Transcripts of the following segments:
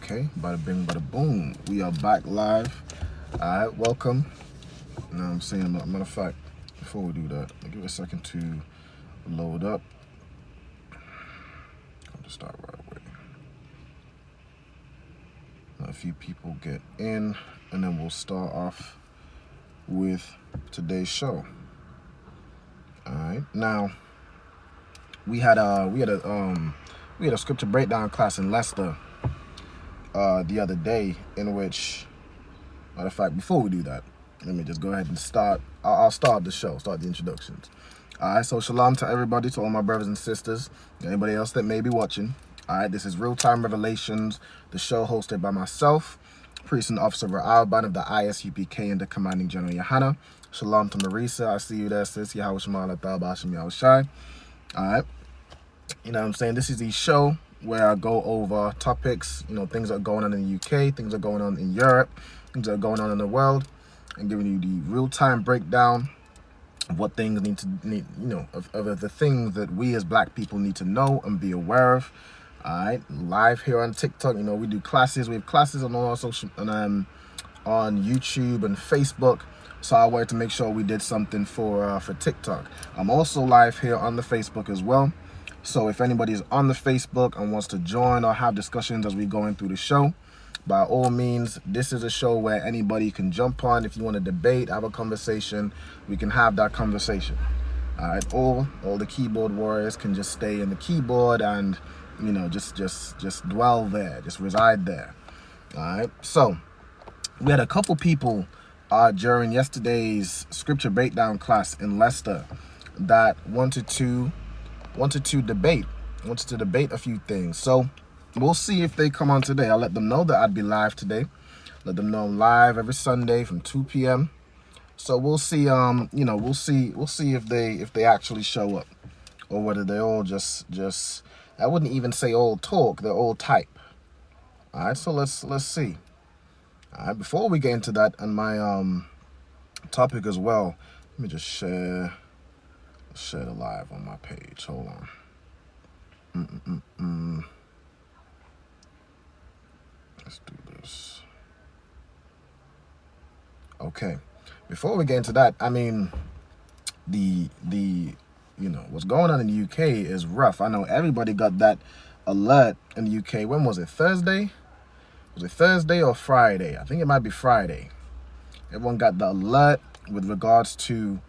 Okay, bada bing, bada boom. We are back live. All right, welcome. You know what I'm saying? Matter of fact, before we do that, I'll give it a second to load up. I'll just start right away. Let a few people get in, and then we'll start off with today's show. All right, now we had a scripture breakdown class in Leicester the other day, in which, matter of fact, before we do that, let me just go ahead and start. I'll start the show, start the introductions. All right, so shalom to everybody, to all my brothers and sisters, anybody else that may be watching. All right, this is Real Time Revelations, the show hosted by myself, Priest and Officer Raawban of the I.S.U.P.K and the Commanding General Yahanna. Shalom to Marisa, I see you there, sis. Yahweh Shema Alatha Bashim Yahushai. All right, you know what I'm saying? This is the show where I go over topics, things that are going on in the UK, things that are going on in Europe, things that are going on in the world, and giving you the real-time breakdown of what things of the things that we as black people need to know and be aware of. All right, live here on TikTok, we do classes. We have classes on all our social, on YouTube and Facebook. So I wanted to make sure we did something for TikTok. I'm also live here on the Facebook as well. So if anybody's on the Facebook and wants to join or have discussions as we go in through the show, by all means, this is a show where anybody can jump on. If you want to debate, have a conversation, we can have that conversation. All right, all the keyboard warriors can just stay in the keyboard and, just dwell there, just reside there. All right, so we had a couple people during yesterday's scripture breakdown class in Leicester that wanted to debate a few things. So we'll see if they come on today. I'll let them know that I'd be live today. Let them know I'm live every Sunday from 2 p.m. So we'll see. We'll see if they actually show up, or whether they all just I wouldn't even say all talk. They're all type. All right. So let's see. All right. Before we get into that and my topic as well, let me just share the live on my page. Hold on. Let's do this. Okay. Before we get into that, I mean, the what's going on in the UK is rough. I know everybody got that alert in the UK. When was it? Thursday? Was it Thursday or Friday? I think it might be Friday. Everyone got the alert with regards to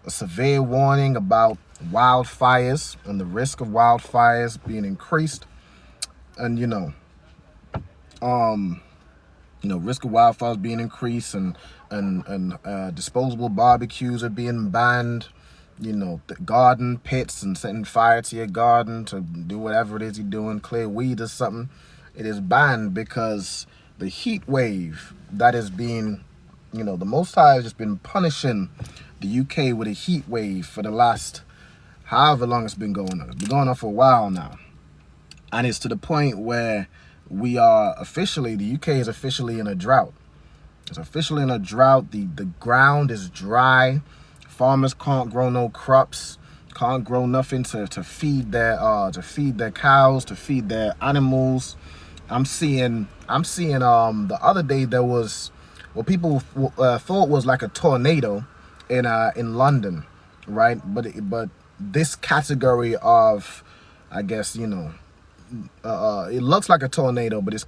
a severe warning about wildfires and the risk of wildfires being increased, and risk of wildfires being increased, and disposable barbecues are being banned. The garden pits and setting fire to your garden to do whatever it is you're doing, clear weed or something. It is banned because the heat wave that is being, the Most High has just been punishing the UK with a heat wave for the last however long it's been going on. It's been going on for a while now. And it's to the point where the UK is officially in a drought. It's officially in a drought. The ground is dry. Farmers can't grow no crops, can't grow nothing to feed their cows, to feed their animals. I'm seeing the other day there was what people thought was like a tornado in London, right? But this category of, I guess, it looks like a tornado, but it's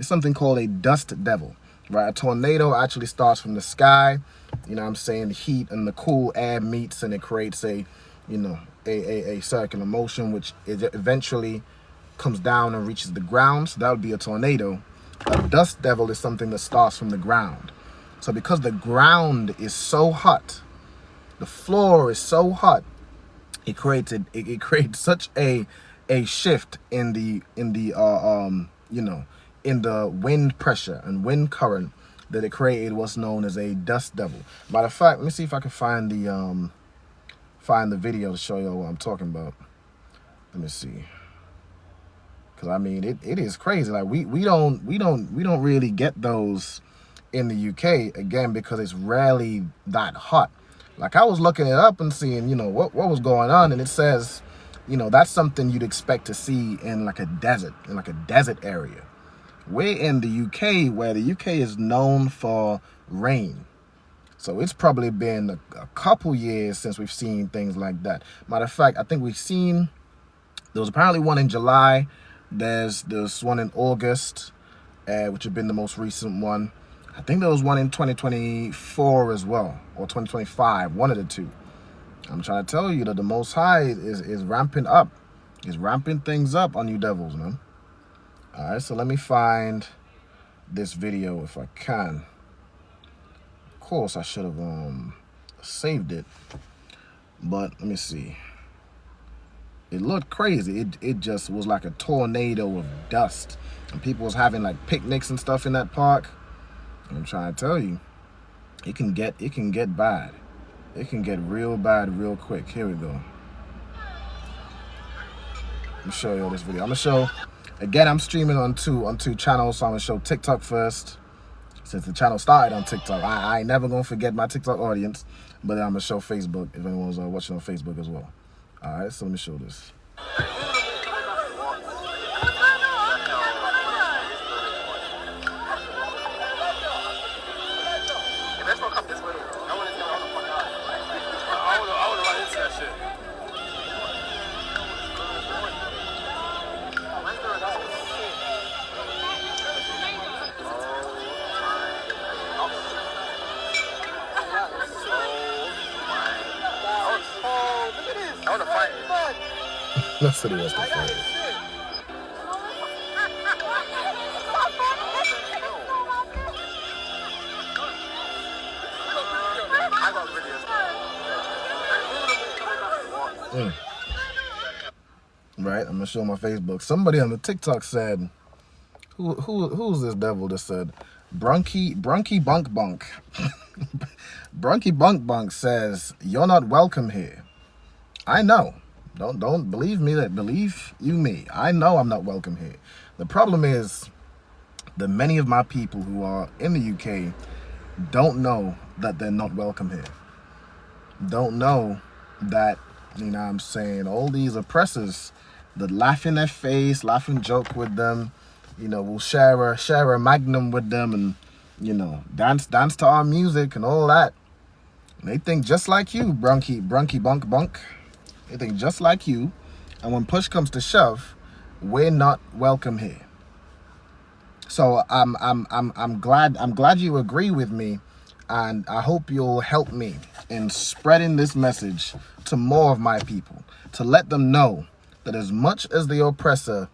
something called a dust devil, right? A tornado actually starts from the sky. The heat and the cool air meets, and it creates a circular motion, which eventually comes down and reaches the ground. So that would be a tornado. A dust devil is something that starts from the ground. So because the ground is so hot, the floor is so hot, it creates such a shift in the wind pressure and wind current that it created what's known as a dust devil. Matter of fact, let me see if I can find the video to show you what I'm talking about. Let me see. Because I mean, it is crazy. Like we don't really get those in the UK, again, because it's rarely that hot. Like I was looking it up and seeing, what was going on, and it says, that's something you'd expect to see in like a desert area, we're in the UK, where the UK is known for rain. So it's probably been a couple years since we've seen things like that. Matter of fact, I think we've seen, there was apparently one in July. There's one in August, which had been the most recent one. I think there was one in 2024 as well, or 2025, one of the two. I'm trying to tell you that the Most High is ramping up. He's ramping things up on you devils, man. All right, so let me find this video if I can. Of course, I should have saved it, but let me see. It looked crazy. It just was like a tornado of dust, and people was having like picnics and stuff in that park. I'm trying to tell you, it can get bad. It can get real bad real quick. Here we go. Let me show you this video. I'm gonna show, again, I'm streaming on two channels, so I'm gonna show TikTok first, since the channel started on TikTok. I ain't never gonna forget my TikTok audience, but then I'm gonna show Facebook if anyone's watching on Facebook as well. All right, so let me show this. That's what he wants to fight. Right, I'm gonna show my Facebook. Somebody on the TikTok said, who's this devil that said, Brunky Bunk Bunk. Brunky Bunk Bunk says, you're not welcome here. I know. Don't believe me, that believe you me. I know I'm not welcome here. The problem is that many of my people who are in the UK don't know that they're not welcome here. Don't know that, you know what I'm saying, all these oppressors that laugh in their face, laugh and joke with them, you know, will share a magnum with them and, you know, dance to our music and all that. And they think just like you, Brunky Bunk Bunk. They think just like you, and when push comes to shove, we're not welcome here. So I'm glad you agree with me, and I hope you'll help me in spreading this message to more of my people, to let them know that as much as the oppressor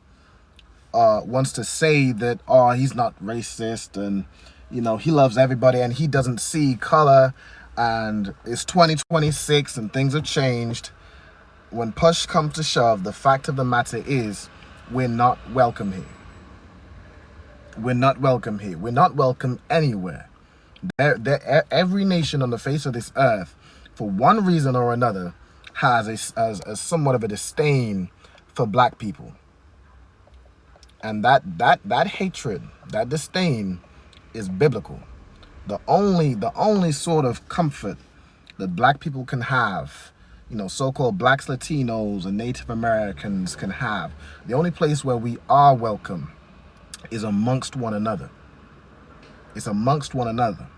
wants to say that, oh, he's not racist and, you know, he loves everybody and he doesn't see color and it's 2026 and things have changed, when push comes to shove, the fact of the matter is we're not welcome here. We're not welcome here. We're not welcome anywhere. Every nation on the face of this earth, for one reason or another, has a somewhat of a disdain for black people. And that hatred, that disdain is biblical. The only sort of comfort that black people can have, you know, so-called blacks, Latinos, and Native Americans can have, the only place where we are welcome is amongst one another. It's amongst one another.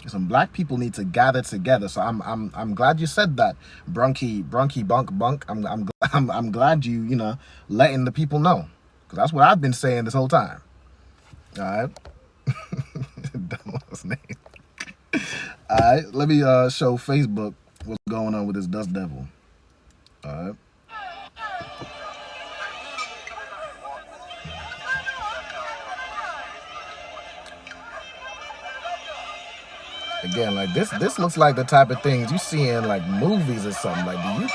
Some black people need to gather together. So I'm glad you said that, Brunky Bunk Bunk. I'm glad you know, letting the people know, because that's what I've been saying this whole time. All right. Dumbass name. All right, let me show Facebook what's going on with this dust devil. All right. Again, like this looks like the type of things you see in like movies or something. Like the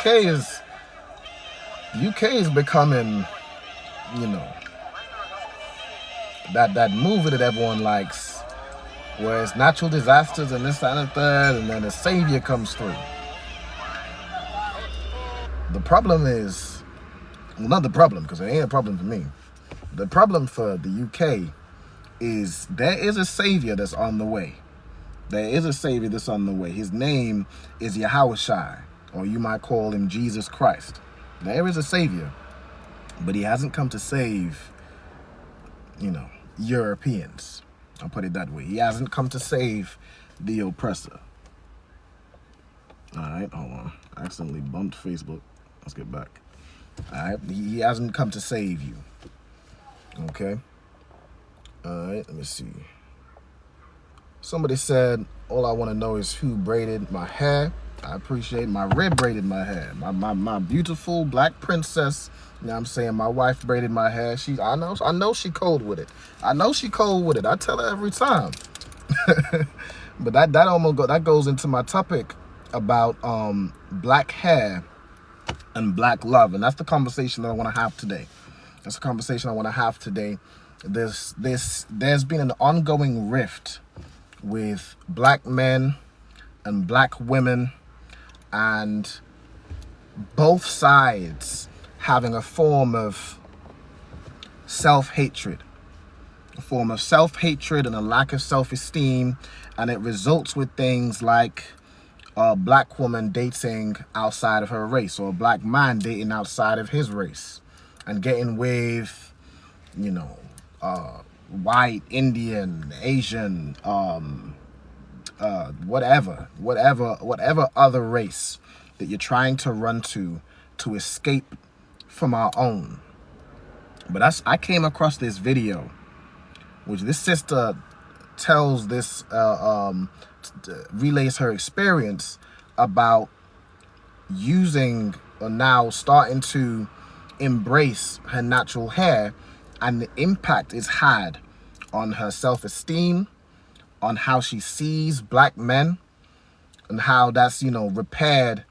UK is becoming, you know, that movie that everyone likes, where it's natural disasters and this, that, and the third, and then a savior comes through. The problem is, well, not the problem, because it ain't a problem for me. The problem for the UK is there is a savior that's on the way. There is a savior that's on the way. His name is Yahanna, or you might call him Jesus Christ. There is a savior, but he hasn't come to save, you know, Europeans. I'll put it that way. He hasn't come to save the oppressor. All right, hold on. I accidentally bumped Facebook. Let's get back. All right, he hasn't come to save you. Okay. All right, let me see. Somebody said, all I want to know is who braided my hair. I appreciate my rib braided my hair. My beautiful black princess. You know what I'm saying? My wife braided my hair. I know she cold with it. I know she cold with it. I tell her every time. But that goes into my topic about black hair and black love, and that's the conversation that I want to have today. That's the conversation I want to have today. There's been an ongoing rift with black men and black women, and both sides having a form of self-hatred. A form of self-hatred and a lack of self-esteem, and it results with things like a black woman dating outside of her race, or a black man dating outside of his race, and getting with, you know, white, Indian, Asian, whatever other race that you're trying to run to escape from our own. But I came across this video, which this sister tells this, relays her experience about using, or now starting to embrace her natural hair, and the impact it's had on her self-esteem, on how she sees black men, and how that's, you know, repaired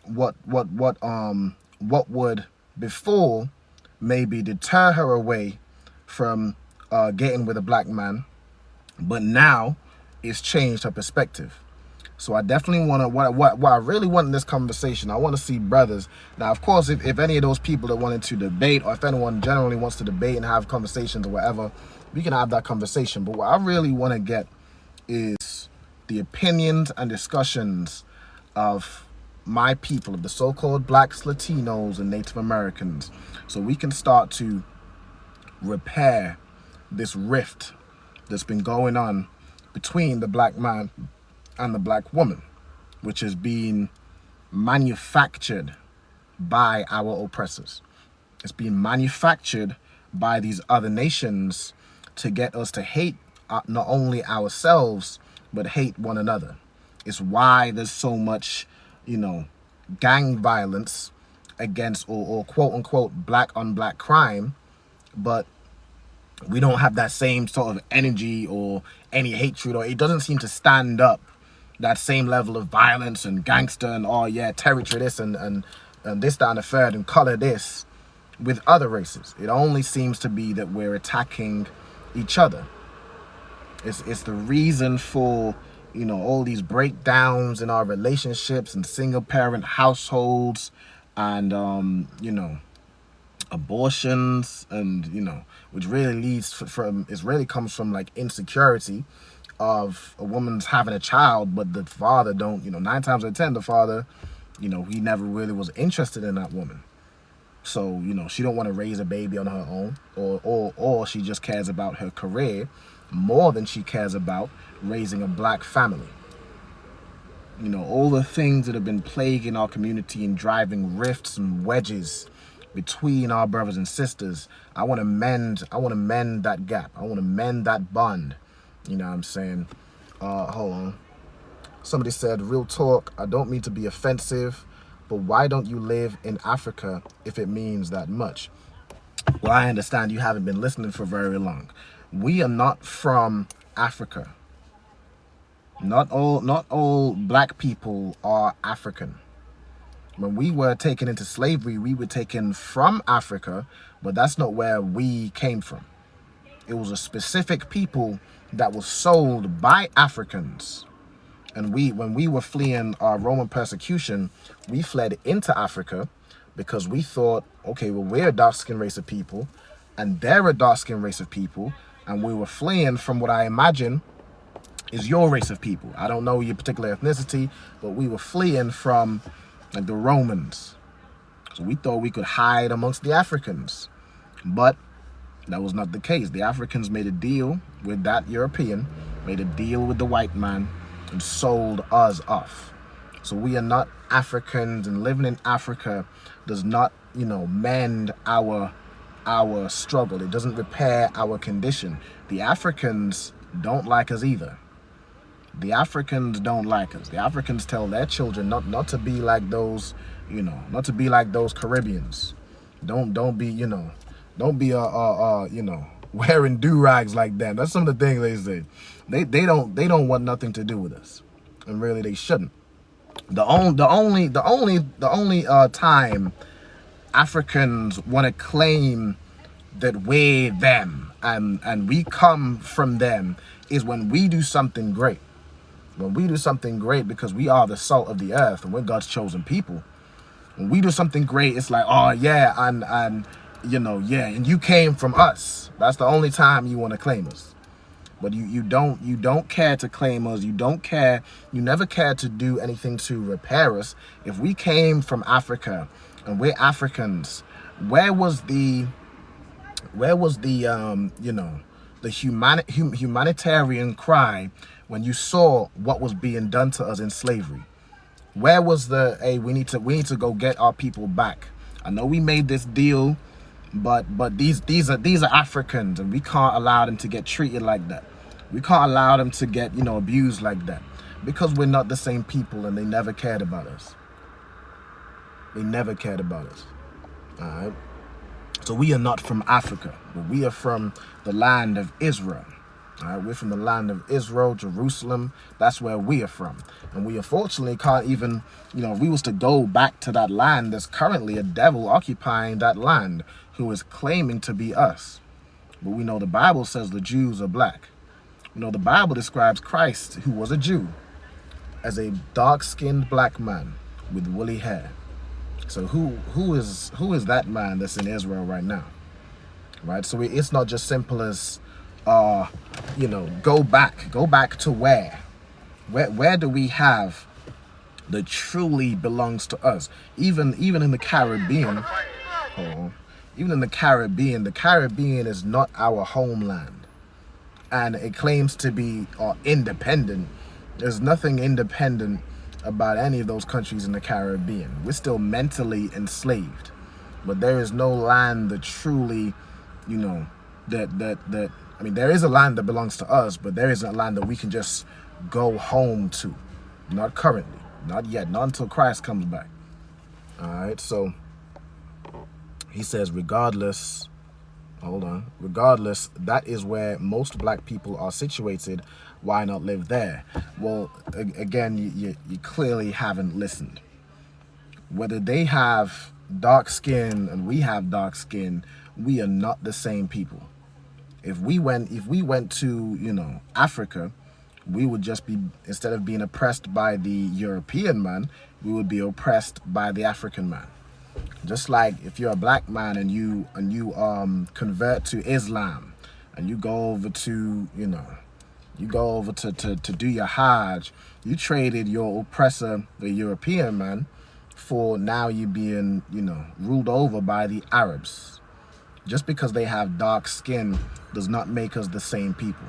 what would before maybe deter her away from getting with a black man, but now it's changed her perspective. So I definitely want to, what I really want in this conversation, I want to see brothers. Now, of course, if any of those people that wanted to debate, or if anyone generally wants to debate and have conversations or whatever, we can have that conversation. But what I really want to get is the opinions and discussions of my people, of the so-called blacks, Latinos, and Native Americans, so we can start to repair this rift that's been going on between the black man and the black woman, which has been manufactured by our oppressors. It's been manufactured by these other nations to get us to hate not only ourselves, but hate one another. It's why there's so much, you know, gang violence against, or quote unquote black on black crime, but we don't have that same sort of energy or any hatred, or it doesn't seem to stand up that same level of violence and gangster and, oh yeah, territory this and this, that, and the third, and color this with other races. It only seems to be that we're attacking each other. It's the reason for, you know, all these breakdowns in our relationships and single parent households, and you know, abortions, and, you know, which really comes from like insecurity of a woman's having a child, but the father don't, you know, 9 times out of 10, the father, you know, he never really was interested in that woman. So, you know, she don't want to raise a baby on her own, or she just cares about her career more than she cares about raising a black family. You know, all the things that have been plaguing our community and driving rifts and wedges between our brothers and sisters. I want to mend that gap. I want to mend that bond. You know what I'm saying? Hold on. Somebody said, real talk, I don't mean to be offensive, but why don't you live in Africa if it means that much? Well, I understand you haven't been listening for very long. We are not from Africa. Not all black people are African. When we were taken into slavery, we were taken from Africa, but that's not where we came from. It was a specific people that was sold by Africans. And when we were fleeing our Roman persecution, we fled into Africa because we thought, okay, well, we're a dark-skinned race of people and they're a dark-skinned race of people, and we were fleeing from what I imagine is your race of people. I don't know your particular ethnicity, but we were fleeing from like the Romans. So we thought we could hide amongst the Africans. But That was not the case. The Africans made a deal with that European, made a deal with the white man, and sold us off. So we are not Africans, and living in Africa does not, mend our struggle. It doesn't repair our condition. The Africans don't like us either. The Africans don't like us. The Africans tell their children not to be like those, not to be like those Caribbeans. Don't be, don't be wearing do-rags like that. That's some of the things they say. They don't want nothing to do with us, and really they shouldn't. The only time Africans want to claim that we're them and we come from them is when we do something great. When we do something great, because we are the salt of the earth and we're God's chosen people. When we do something great, it's like, oh yeah, and you came from us. That's the only time you want to claim us. But you don't care to claim us. You never care to do anything to repair us. If we came from Africa and we're Africans, where was the humanitarian cry when you saw what was being done to us in slavery? Where was the, hey, we need to go get our people back? I know we made this deal, but these are Africans, and we can't allow them to get treated like that. We can't allow them to get, abused like that, because we're not the same people, and they never cared about us. They never cared about us. All right. So we are not from Africa, but we are from the land of Israel. All right, we're from the land of Israel, Jerusalem. That's where we are from. And we unfortunately can't even, if we was to go back to that land, there's currently a devil occupying that land who is claiming to be us. But we know the Bible says the Jews are black. The Bible describes Christ, who was a Jew, as a dark-skinned black man with woolly hair. So who is that man that's in Israel right now? Right? So it's not just simple as go back to where do we have that truly belongs to us? Even in the Caribbean, the Caribbean is not our homeland, and it claims to be independent. There's nothing independent about any of those countries in the Caribbean. We're still mentally enslaved, but there is no land that truly, there is a land that belongs to us, but there isn't a land that we can just go home to. Not currently, not yet, not until Christ comes back. All right, so he says, regardless, that is where most black people are situated. Why not live there? Well, again, you clearly haven't listened. Whether they have dark skin and we have dark skin, we are not the same people. If we went to, Africa, we would just be, instead of being oppressed by the European man, we would be oppressed by the African man. Just like if you're a black man and you convert to Islam and you go over to, to do your Hajj, you traded your oppressor, the European man, for now you being, ruled over by the Arabs. Just because they have dark skin does not make us the same people.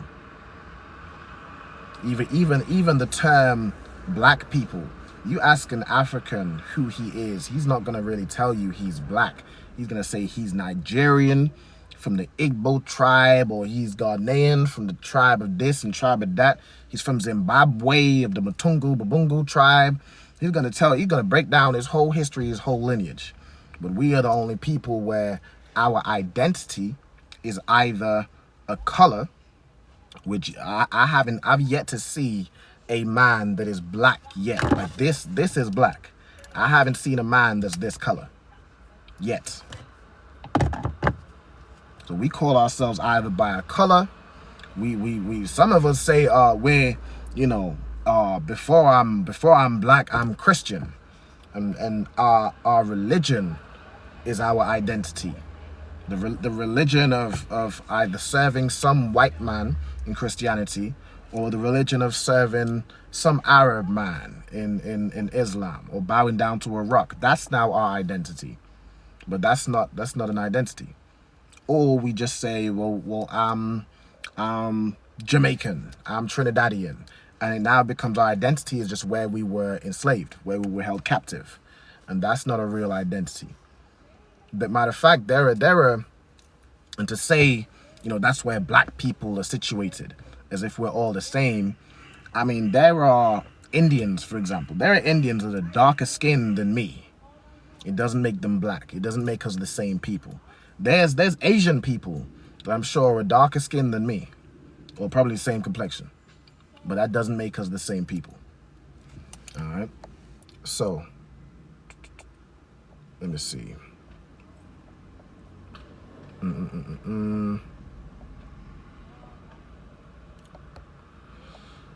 Even the term black people, you ask an African who he is, he's not going to really tell you he's black. He's going to say he's Nigerian from the Igbo tribe, or he's Ghanaian from the tribe of this and tribe of that. He's from Zimbabwe of the Matungu Babungu tribe. He's going to break down his whole history, his whole lineage. But we are the only people where our identity is either a color, which I've yet to see a man that is black yet. Like this is black. I haven't seen a man that's this color yet. So we call ourselves either by a color. We some of us say we're, before I'm black, I'm Christian, and our religion is our identity. The religion of either serving some white man in Christianity, or the religion of serving some Arab man in Islam, or bowing down to a rock. That's now our identity. But that's not an identity. or we just say, well, I'm Jamaican, I'm Trinidadian, and it now becomes our identity is just where we were enslaved, where we were held captive, and that's not a real identity. But matter of fact, and to say, that's where black people are situated, as if we're all the same. I mean, there are Indians, for example. There are Indians that are darker skinned than me. It doesn't make them black. It doesn't make us the same people. There's Asian people that I'm sure are darker skinned than me, or probably the same complexion. But that doesn't make us the same people. All right. So, let me see.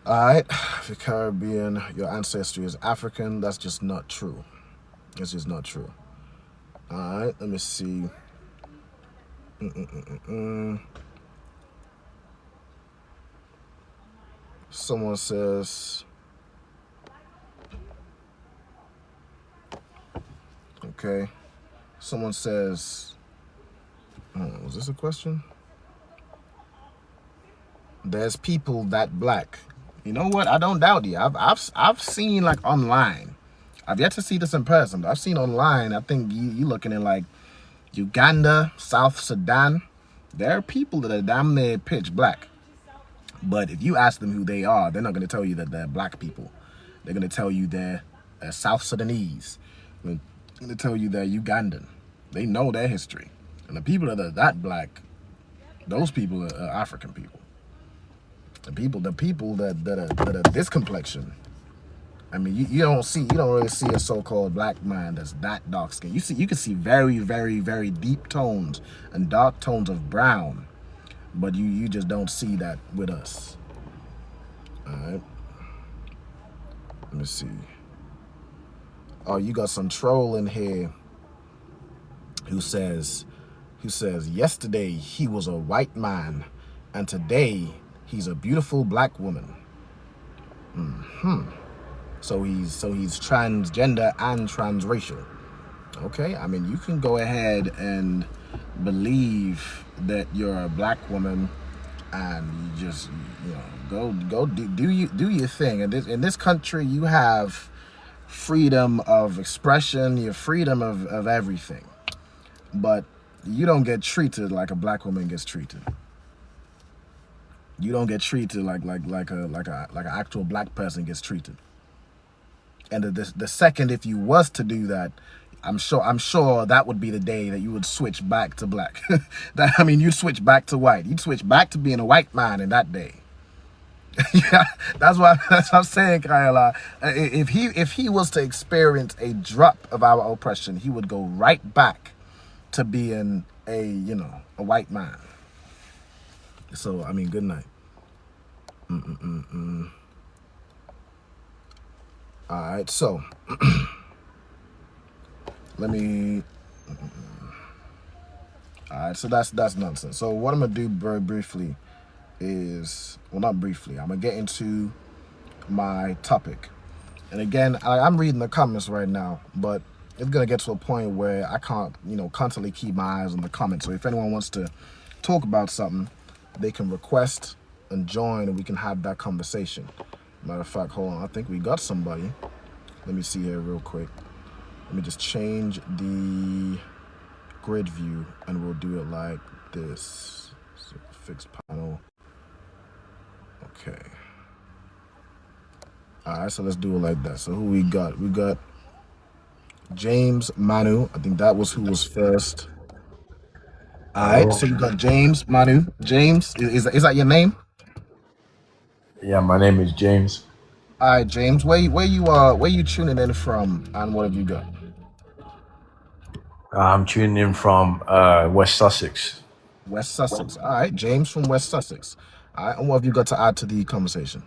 All right. The Caribbean, your ancestry is African. That's just not true. That's just not true. All right. Let me see. Someone says, okay. Someone says, was this a question? There's people that black. You know what? I don't doubt you. I've seen like online. I've yet to see this in person, but I've seen online. I think you looking at like Uganda, South Sudan. There are people that are damn near pitch black. But if you ask them who they are, they're not going to tell you that they're black people. They're going to tell you they're South Sudanese. They're going to tell you they're Ugandan. They know their history. And the people that are that black, those people are African people. The people that are this complexion. I mean, you don't really see a so-called black man that's that dark skinned. You can see very, very, very deep tones and dark tones of brown, but you just don't see that with us. All right. Let me see. Oh, you got some troll in here who says yesterday he was a white man and today he's a beautiful black woman. So he's transgender and transracial. Okay, I mean, you can go ahead and believe that you're a black woman, and you just go do your thing. And in this country, you have freedom of expression, your freedom of everything, but you don't get treated like a black woman gets treated. You don't get treated like an actual black person gets treated. And the second, if you was to do that, I'm sure that would be the day that you would switch back to black. You'd switch back to white. You'd switch back to being a white man in that day. Yeah, that's what I'm saying, Kayla. If he was to experience a drop of our oppression, he would go right back to being a white man. So I mean, good night. All right, so let me. All right, so that's nonsense. So what I'm gonna do very briefly is, well, not briefly. I'm gonna get into my topic, and again, I'm reading the comments right now, but it's gonna get to a point where I can't, constantly keep my eyes on the comments. So if anyone wants to talk about something, they can request and join, and we can have that conversation. Matter of fact, hold on, I think we got somebody. Let me see here real quick. Let me just change the grid view, and we'll do it like this. So fixed panel. Okay. All right, so let's do it like that. So who we got? We got James Manu. I think that was who was first. All right, so you got James Manu. James, is that your name? Yeah, my name is James. All right, James, where you tuning in from, and what have you got? I'm tuning in from West Sussex. West Sussex. All right, James from West Sussex. All right, and what have you got to add to the conversation?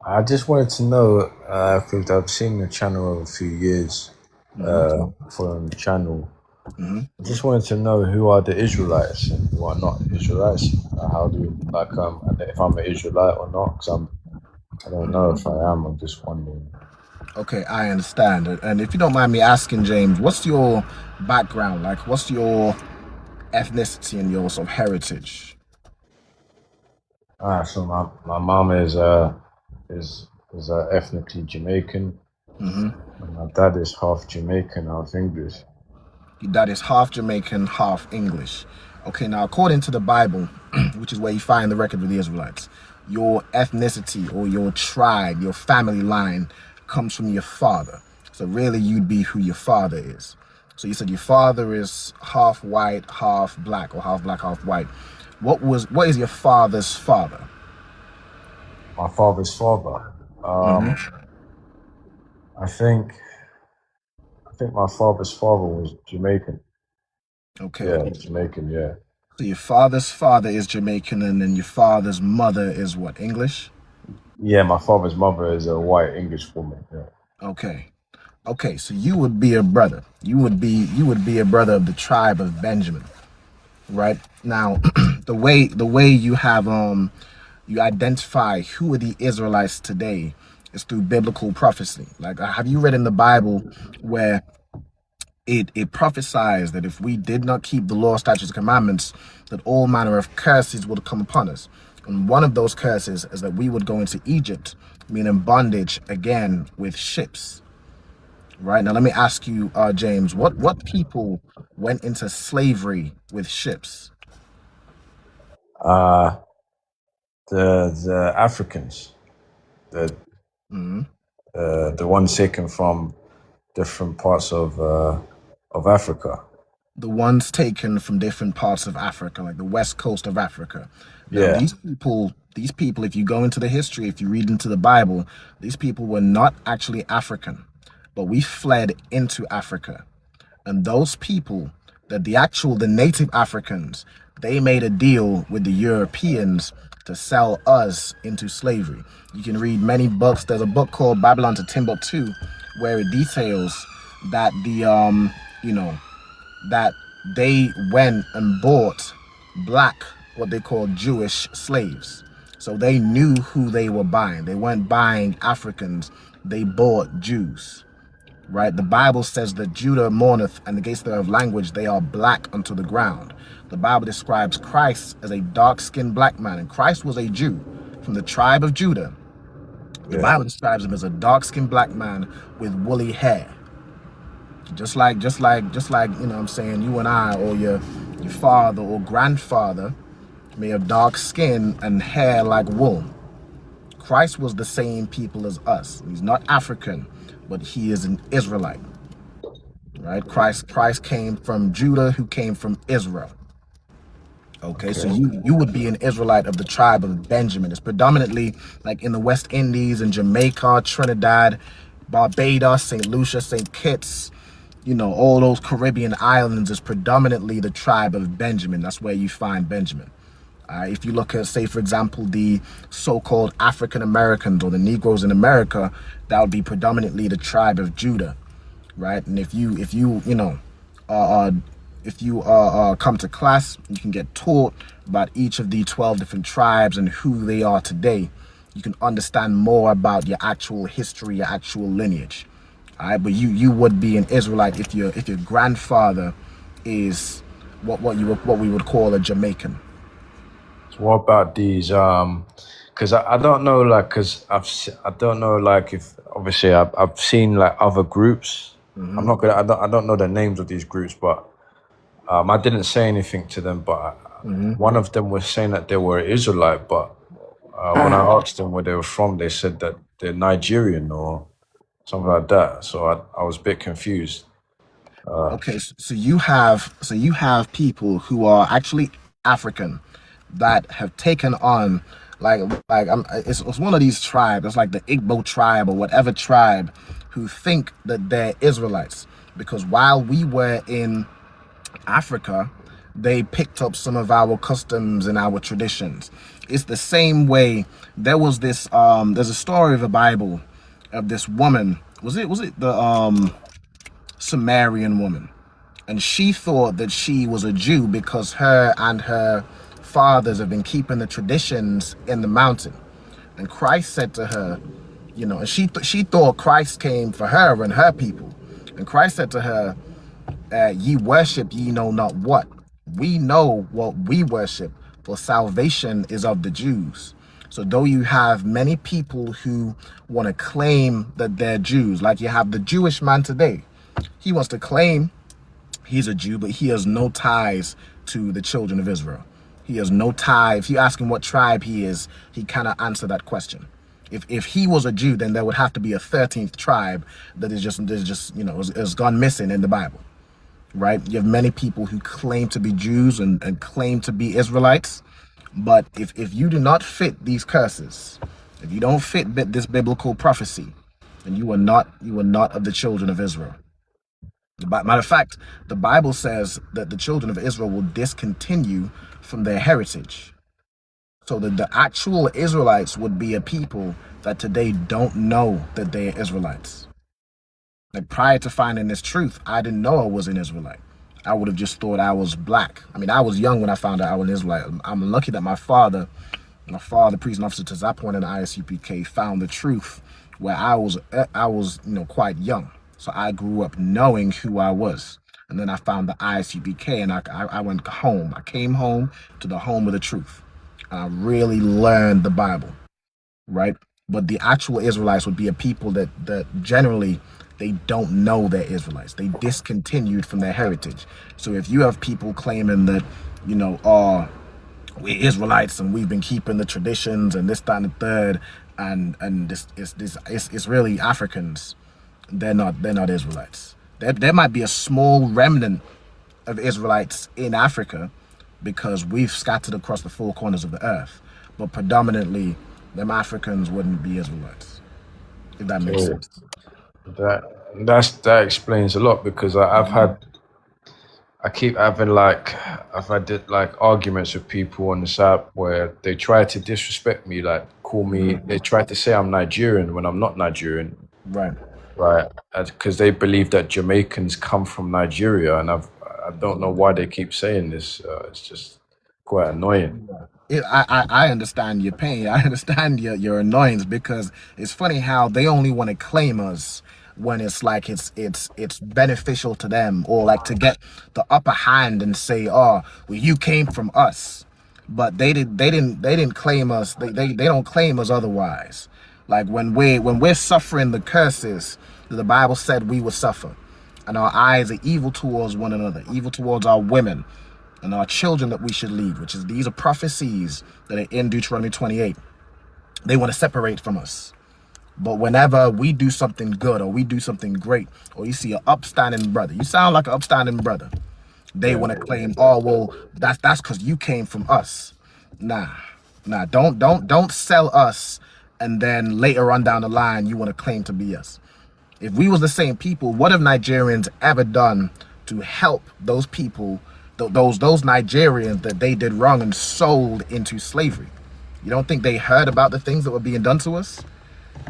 I just wanted to know, because I've seen the channel over a few years, following the channel. I just wanted to know who are the Israelites and who are not Israelites. How do if I'm an Israelite or not? Because I don't know if I am. I'm just wondering. Okay, I understand. And if you don't mind me asking, James, what's your background? Like, what's your ethnicity and your sort of heritage? So my mom is ethnically Jamaican, Mm-hmm. and my dad is half Jamaican, half English. That is half Jamaican, half English. Okay, now according to the Bible, which is where you find the record of the Israelites, your ethnicity or your tribe, your family line comes from your father. So really you'd be who your father is. So you said your father is half white, half black, or half black, half white. What is your father's father? My father's father. Um, Mm-hmm. I think my father's father was Jamaican. Okay. Yeah, Jamaican. Yeah, So your father's father is Jamaican and then your father's mother is what, English? yeah. My father's mother is a white English woman. Yeah, Okay. Okay, so you would be a brother. You would be a brother of the tribe of Benjamin, right? Now, the way you identify who are the Israelites today is through biblical prophecy. Like, have you read in the Bible where it prophesies that if we did not keep the law, statutes, and commandments, that all manner of curses would come upon us. And one of those curses is that we would go into Egypt, meaning bondage again with ships. Right now, let me ask you, James, what people went into slavery with ships? uh, the Africans, the Mhm. the ones taken from different parts of Africa. The ones taken from different parts of Africa, like the west coast of Africa. Now, Yeah, these people, if you go into the history, if you read into the Bible, these people were not actually African, but we fled into Africa. And those people, the native Africans, they made a deal with the Europeans to sell us into slavery. You can read many books. There's a book called Babylon to Timbuktu where it details that you know that they went and bought black, what they call Jewish slaves. So they knew who they were buying. They weren't buying Africans, they bought Jews. Right? The Bible says that Judah mourneth, and the gates thereof language, they are black unto the ground. The Bible describes Christ as a dark-skinned black man, and Christ was a Jew from the tribe of Judah. The yeah. Bible describes him as a dark-skinned black man with woolly hair. Just like, you know what I'm saying, you and I, or your father or grandfather may have dark skin and hair like wool. Christ was the same people as us. He's not African, but he is an Israelite. Right? Christ came from Judah, who came from Israel. Okay, so Okay, you would be an Israelite of the tribe of Benjamin. It's predominantly like in the West Indies and Jamaica, Trinidad, Barbados, St. Lucia, St. Kitts, all those Caribbean islands is predominantly the tribe of Benjamin. That's where you find Benjamin. If you look at, say, for example, the so-called African Americans or the Negroes in America, that would be predominantly the tribe of Judah, right? And uh, uh, if you come to class, you can get taught about each of the 12 different tribes and who they are today. You can understand more about your actual history, your actual lineage. All right, but you would be an Israelite if your grandfather is what we would call a Jamaican. so what about these? Because I don't know, like, I don't know, like, if obviously I've seen like other groups. I'm Hmm. not gonna. I don't know the names of these groups, but I didn't say anything to them. But Hmm. one of them was saying that they were Israelite, but when I asked them where they were from, they said that they're Nigerian or something like that. So I was a bit confused. Okay, so you have people who are actually African that have taken on it's one of these tribes. It's like the Igbo tribe or whatever tribe who think that they're Israelites because while we were in Africa, they picked up some of our customs and our traditions. It's the same way. There's a story of the Bible of this woman. Was it the Sumerian woman? And she thought that she was a Jew because her and her fathers have been keeping the traditions in the mountain. And Christ said to her, and she thought Christ came for her and her people. And Christ said to her, ye worship ye know not what. We know what we worship, for salvation is of the Jews. So though you have many people who want to claim that they're Jews, like you have the Jewish man today, he wants to claim he's a Jew, but he has no ties to the children of Israel. He has no tie. If you ask him what tribe he is, he cannot answer that question. If he was a Jew, then there would have to be a 13th tribe that is just has gone missing in the Bible, right? You have many people who claim to be Jews and claim to be Israelites, but if you do not fit these curses, if you don't fit this biblical prophecy, then you are not of the children of Israel. Matter of fact, the Bible says that the children of Israel will discontinue from their heritage. So that the actual Israelites would be a people that today don't know that they are Israelites. Like prior to finding this truth, I didn't know I was an Israelite. I would have just thought I was black. I mean, I was young when I found out I was an Israelite. I'm lucky that my father, prison officer to that point in the I.S.U.P.K, found the truth where I was quite young. So I grew up knowing who I was. And then I found the I.S.U.P.K and I went home. I came home to the home of the truth. And I really learned the Bible, right? But the actual Israelites would be a people that generally they don't know they're Israelites. They discontinued from their heritage. So if you have people claiming that, oh, we're Israelites and we've been keeping the traditions and this, that, and the third, and it's really Africans. They're not Israelites. There might be a small remnant of Israelites in Africa because we've scattered across the four corners of the earth, but predominantly them Africans wouldn't be Israelites, if that makes So sense. that explains a lot because I keep having I've had like arguments with people on this app where they try to disrespect me, like call me. They try to say I'm Nigerian when I'm not Nigerian, Right. right? Because they believe that Jamaicans come from Nigeria, and I don't know why they keep saying this. It's just quite annoying. I understand your pain. I understand your annoyance because it's funny how they only want to claim us when it's like it's beneficial to them, or like to get the upper hand and say, oh, well, you came from us. But they didn't claim us. They don't claim us otherwise. Like when we're suffering the curses that the Bible said we would suffer, and our eyes are evil towards one another, evil towards our women and our children that we should lead, which is these are prophecies that are in Deuteronomy 28. They want to separate from us. But whenever we do something good or we do something great, or you see an upstanding brother, you sound like an upstanding brother, they Yeah. want to claim, oh well, that's because you came from us. Nah, nah, don't sell us, and then later on down the line you want to claim to be us. If we was the same people, what have Nigerians ever done to help those people, those Nigerians that they did wrong and sold into slavery? You don't think they heard about the things that were being done to us?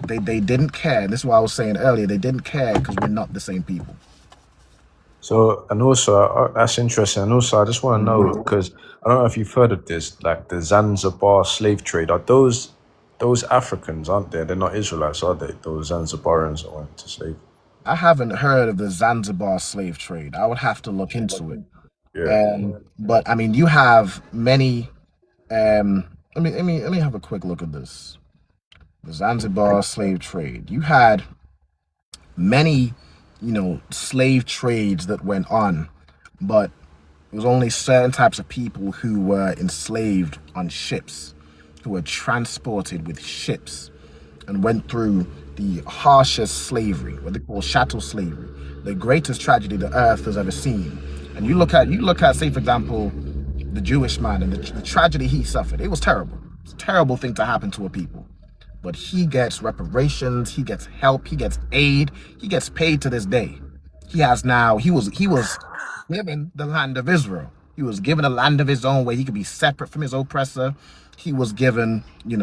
They didn't care. And this is what I was saying earlier. They didn't care because we're not the same people. So, and also, that's interesting. And also, I just want to know because I don't know if you've heard of this, like the Zanzibar slave trade. Are those Africans, aren't they? They're not Israelites, are they? Those Zanzibarians that went to slave. I haven't heard of the Zanzibar slave trade. I would have to look into it. Yeah. But I mean, you have many. Let me have a quick look at this. The Zanzibar slave trade. You had many, slave trades that went on, but it was only certain types of people who were enslaved on ships, who were transported with ships and went through the harshest slavery, what they call chattel slavery, the greatest tragedy the earth has ever seen. And you look at, say, for example, the Jewish man and the tragedy he suffered. It was terrible. It's a terrible thing to happen to a people. But he gets reparations, he gets help, he gets aid, he gets paid to this day. He was given the land of Israel. He was given a land of his own where he could be separate from his oppressor. He was given, he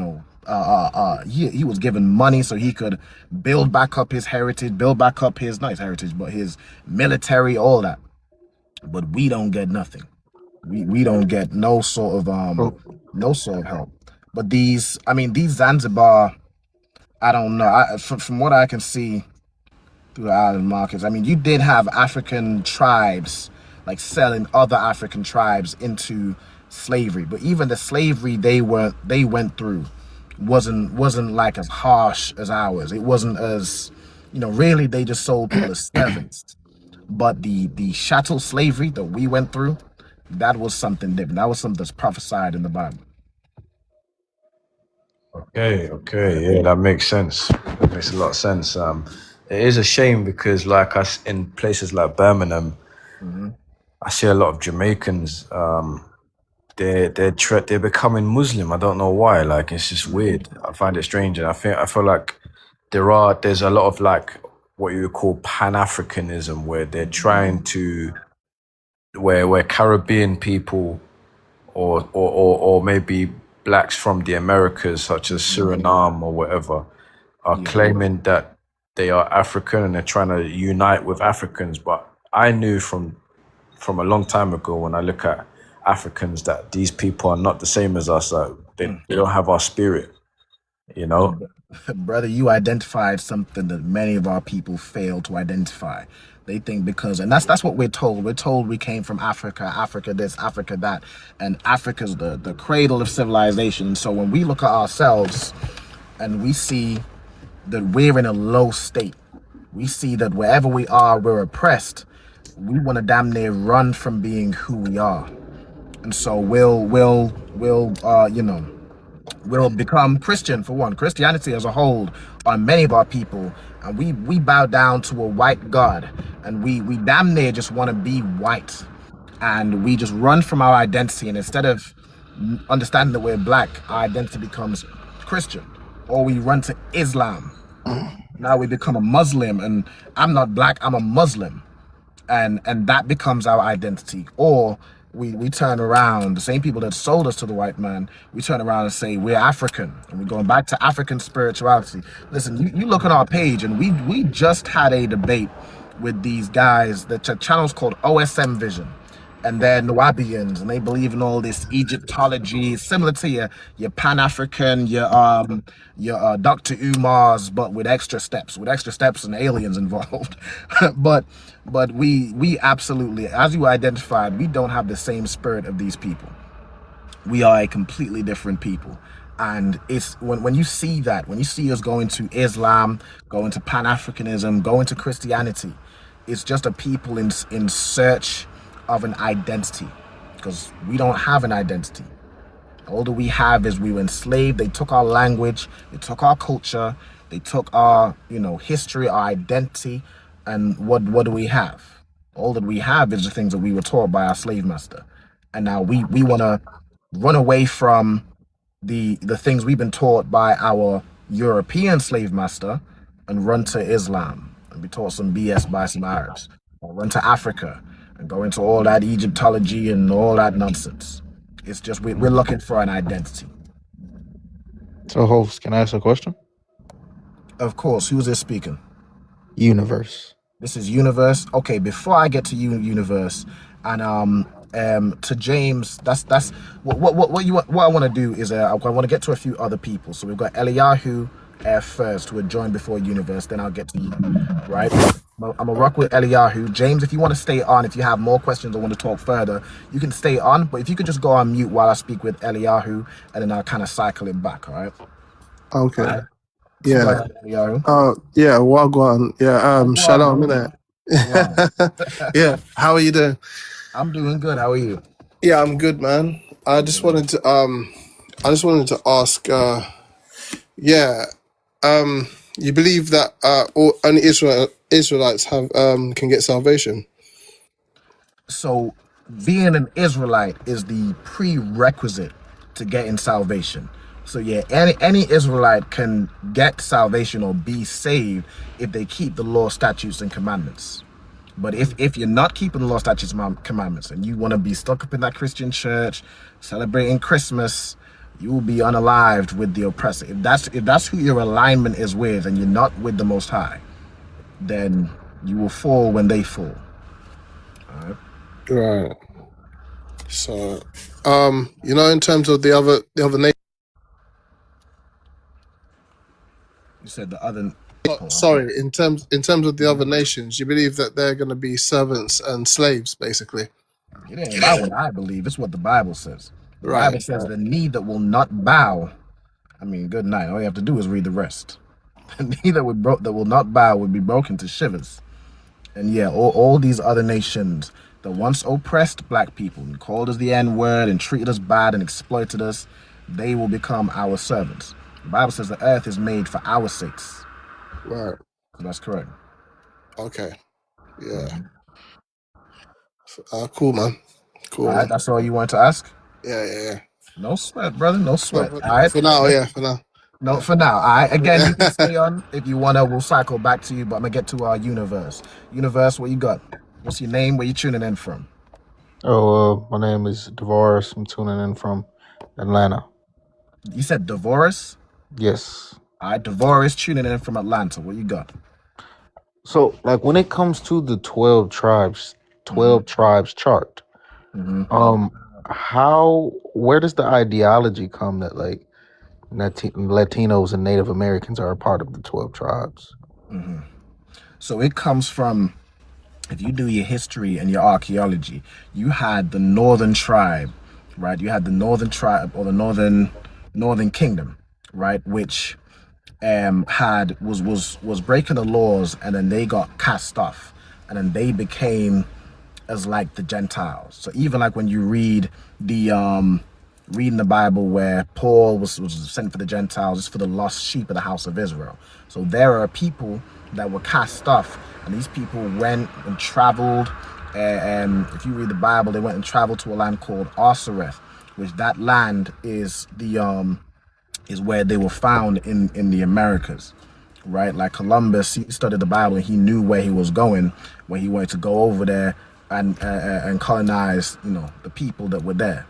was given money so he could build back up his heritage, build back up his, not his heritage, but his military, all that. But we don't get nothing. We don't get no sort of help. But these Zanzibar, I don't know. From what I can see through the island markets, I mean, you did have African tribes like selling other African tribes into slavery. But even the slavery they went through wasn't like as harsh as ours. It wasn't as, really they just sold people as servants. But the chattel slavery that we went through, that was something different. That was something that's prophesied in the Bible. Okay, yeah, that makes sense. That makes a lot of sense. It is a shame because, like us in places like Birmingham, Mm-hmm. I see a lot of Jamaicans. They're becoming Muslim. I don't know why. Like it's just Mm-hmm. weird. I find it strange, and I feel like there's a lot of like what you would call Pan Africanism, where they're trying to where Caribbean people or maybe blacks from the Americas, such as Mm-hmm. Suriname or whatever, are Yeah. claiming that they are African and they're trying to unite with Africans. But I knew from a long time ago when I look at Africans that these people are not the same as us. Like they don't have our spirit, you know. Brother, you identified something that many of our people fail to identify. They think because, and that's what we're told. We're told we came from Africa, Africa this, Africa that, and Africa's the cradle of civilization. So when we look at ourselves and we see that we're in a low state, we see that wherever we are, we're oppressed. We want to damn near run from being who we are, and so we'll become Christian for one. Christianity as a whole on many of our people, and we bow down to a white God, and we damn near just want to be white, and we just run from our identity, and instead of understanding that we're black, our identity becomes Christian, or we run to Islam. Now we become a Muslim, and I'm not black, I'm a Muslim, and that becomes our identity. Or we turn around, the same people that sold us to the white man, we turn around and say we're African, and we're going back to African spirituality. Listen, you look on our page, and we just had a debate with these guys. The channel's called OSM Vision, and they're Nubians, and they believe in all this Egyptology, similar to your Pan African, your Dr. Umar's, but with extra steps and aliens involved. but we absolutely, as you identified, we don't have the same spirit of these people. We are a completely different people. And it's when you see that, when you see us going to Islam, going to Pan-Africanism, going to Christianity, it's just a people in search of an identity, because we don't have an identity. All that we have is we were enslaved. They took our language, they took our culture, they took our, history, our identity, and what do we have? All that we have is the things that we were taught by our slave master. And now we want to run away from the things we've been taught by our European slave master and run to Islam and be taught some BS by some Arabs, or run to Africa and go into all that Egyptology and all that nonsense. It's just we're looking for an identity. So, host, can I ask a question? Of course, who's this speaking? Universe. This is Universe. Okay, before I get to you, Universe, and to James, that's what I want to do is I want to get to a few other people. So we've got Eliyahu first, who had joined before Universe. Then I'll get to you, right? I'm gonna rock with Eliyahu. James, if you want to stay on, if you have more questions or want to talk further, you can stay on. But if you could just go on mute while I speak with Eliyahu, and then I'll kind of cycle it back. All right. Okay. All right. So Yeah. go ahead, Eliyahu. Yeah, Wagwan. Yeah, shalom, innit? Wow. Yeah. How are you doing? I'm doing good. How are you? Yeah, I'm good, man. I just wanted to ask, you believe that only Israelites have can get salvation? So being an Israelite is the prerequisite to getting salvation. So yeah, any Israelite can get salvation or be saved if they keep the law, statutes, and commandments. But if you're not keeping the law, statutes, and commandments, and you want to be stuck up in that Christian church celebrating Christmas, you will be unalived with the oppressor. If that's who your alignment is with, and you're not with the Most High, then you will fall when they fall. All right. Right. So, in terms of the other nation. You said the other. Sorry, in terms of the other nations, you believe that they're going to be servants and slaves, basically. It ain't about what I believe. It's what the Bible says. The Right. Bible says the knee that will not bow. I mean, good night. All you have to do is read the rest. The knee that will not bow would be broken to shivers. And yeah, all these other nations that once oppressed black people and called us the N-word and treated us bad and exploited us, they will become our servants. The Bible says the earth is made for our sakes. Right. So that's correct. Okay. Yeah. Cool, man. Cool, All right, man. that's all you want to ask? Yeah. No sweat, brother. No sweat. For, All right. for now, yeah. For now. No, for now. All right. Again, you can stay on if you wanna. We'll cycle back to you, but I'm gonna get to our universe. Universe, what you got? What's your name? Where you tuning in from? Oh, my name is Devaris. I'm tuning in from Atlanta. You said Divorce. Yes. All right, Divorce tuning in from Atlanta. What you got? So, like, when it comes to the 12 tribes, Mm-hmm. 12 tribes chart, Mm-hmm. um, where does the ideology come that like Latinos and Native Americans are a part of the 12 tribes? Mm-hmm. So it comes from, if you do your history and your archaeology, you had the Northern Tribe, right? You had the Northern Tribe or the Northern Kingdom, right? Which had was breaking the laws, and then they got cast off, and then they became as like the Gentiles. So even like when you read the reading the Bible where Paul was sent for the Gentiles, it's for the lost sheep of the house of Israel. So there are people that were cast off, and these people went and traveled. And if you read the Bible, they went and traveled to a land called Osiris, which that land is where they were found in the Americas, right? Like Columbus, he studied the Bible and he knew where he was going when he wanted to go over there and colonize, the people that were there,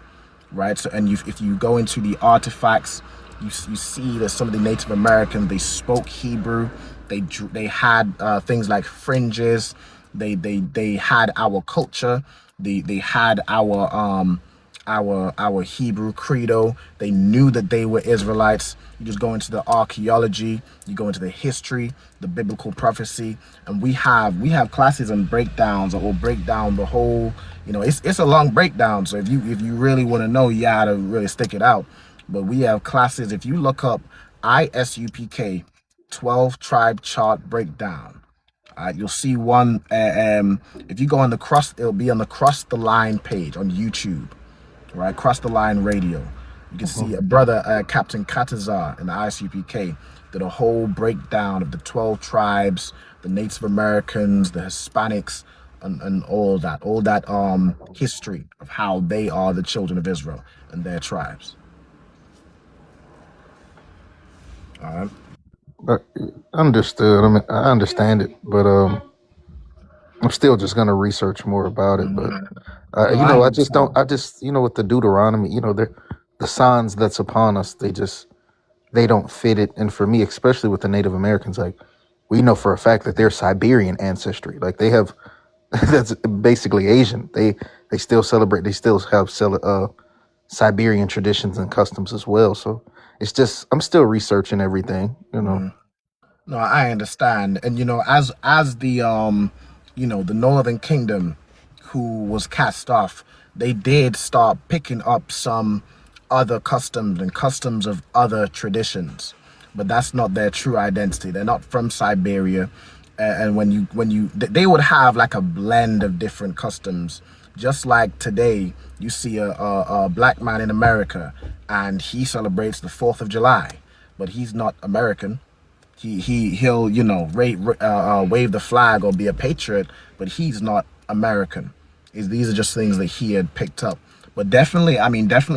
right? So, and if you go into the artifacts, you see that some of the Native Americans, they spoke Hebrew. They had things like fringes. They had our culture. They had our Hebrew credo. They knew that they were Israelites. You just go into the archaeology, you go into the history, the biblical prophecy, and we have classes and breakdowns that will break down the whole. It's a long breakdown. So if you really want to know, you gotta really stick it out. But we have classes. If you look up ISUPK 12 tribe chart breakdown, you'll see one. If you go on it'll be on the Cross the Line page on YouTube, right? Cross the Line Radio. You can see a brother, Captain Katazar in the I.S.U.P.K, did a whole breakdown of the 12 tribes, the Native Americans, the Hispanics, and all that history of how they are the children of Israel and their tribes. All right. But understood. I mean, I understand it, but I'm still just gonna research more about it. But No, I I just don't. understand. I just with the Deuteronomy, the signs that's upon us. They don't fit it. And for me, especially with the Native Americans, like we know for a fact that they're Siberian ancestry. Like they have that's basically Asian. They still celebrate. They still have Siberian traditions and customs as well. So it's just I'm still researching everything. No, I understand. And as the Northern Kingdom who was cast off, they did start picking up some other customs and customs of other traditions. But that's not their true identity. They're not from Siberia. And they would have like a blend of different customs. Just like today, you see a black man in America and he celebrates the 4th of July, but he's not American. He'll wave the flag or be a patriot, but he's not American. These are just things that he had picked up. But definitely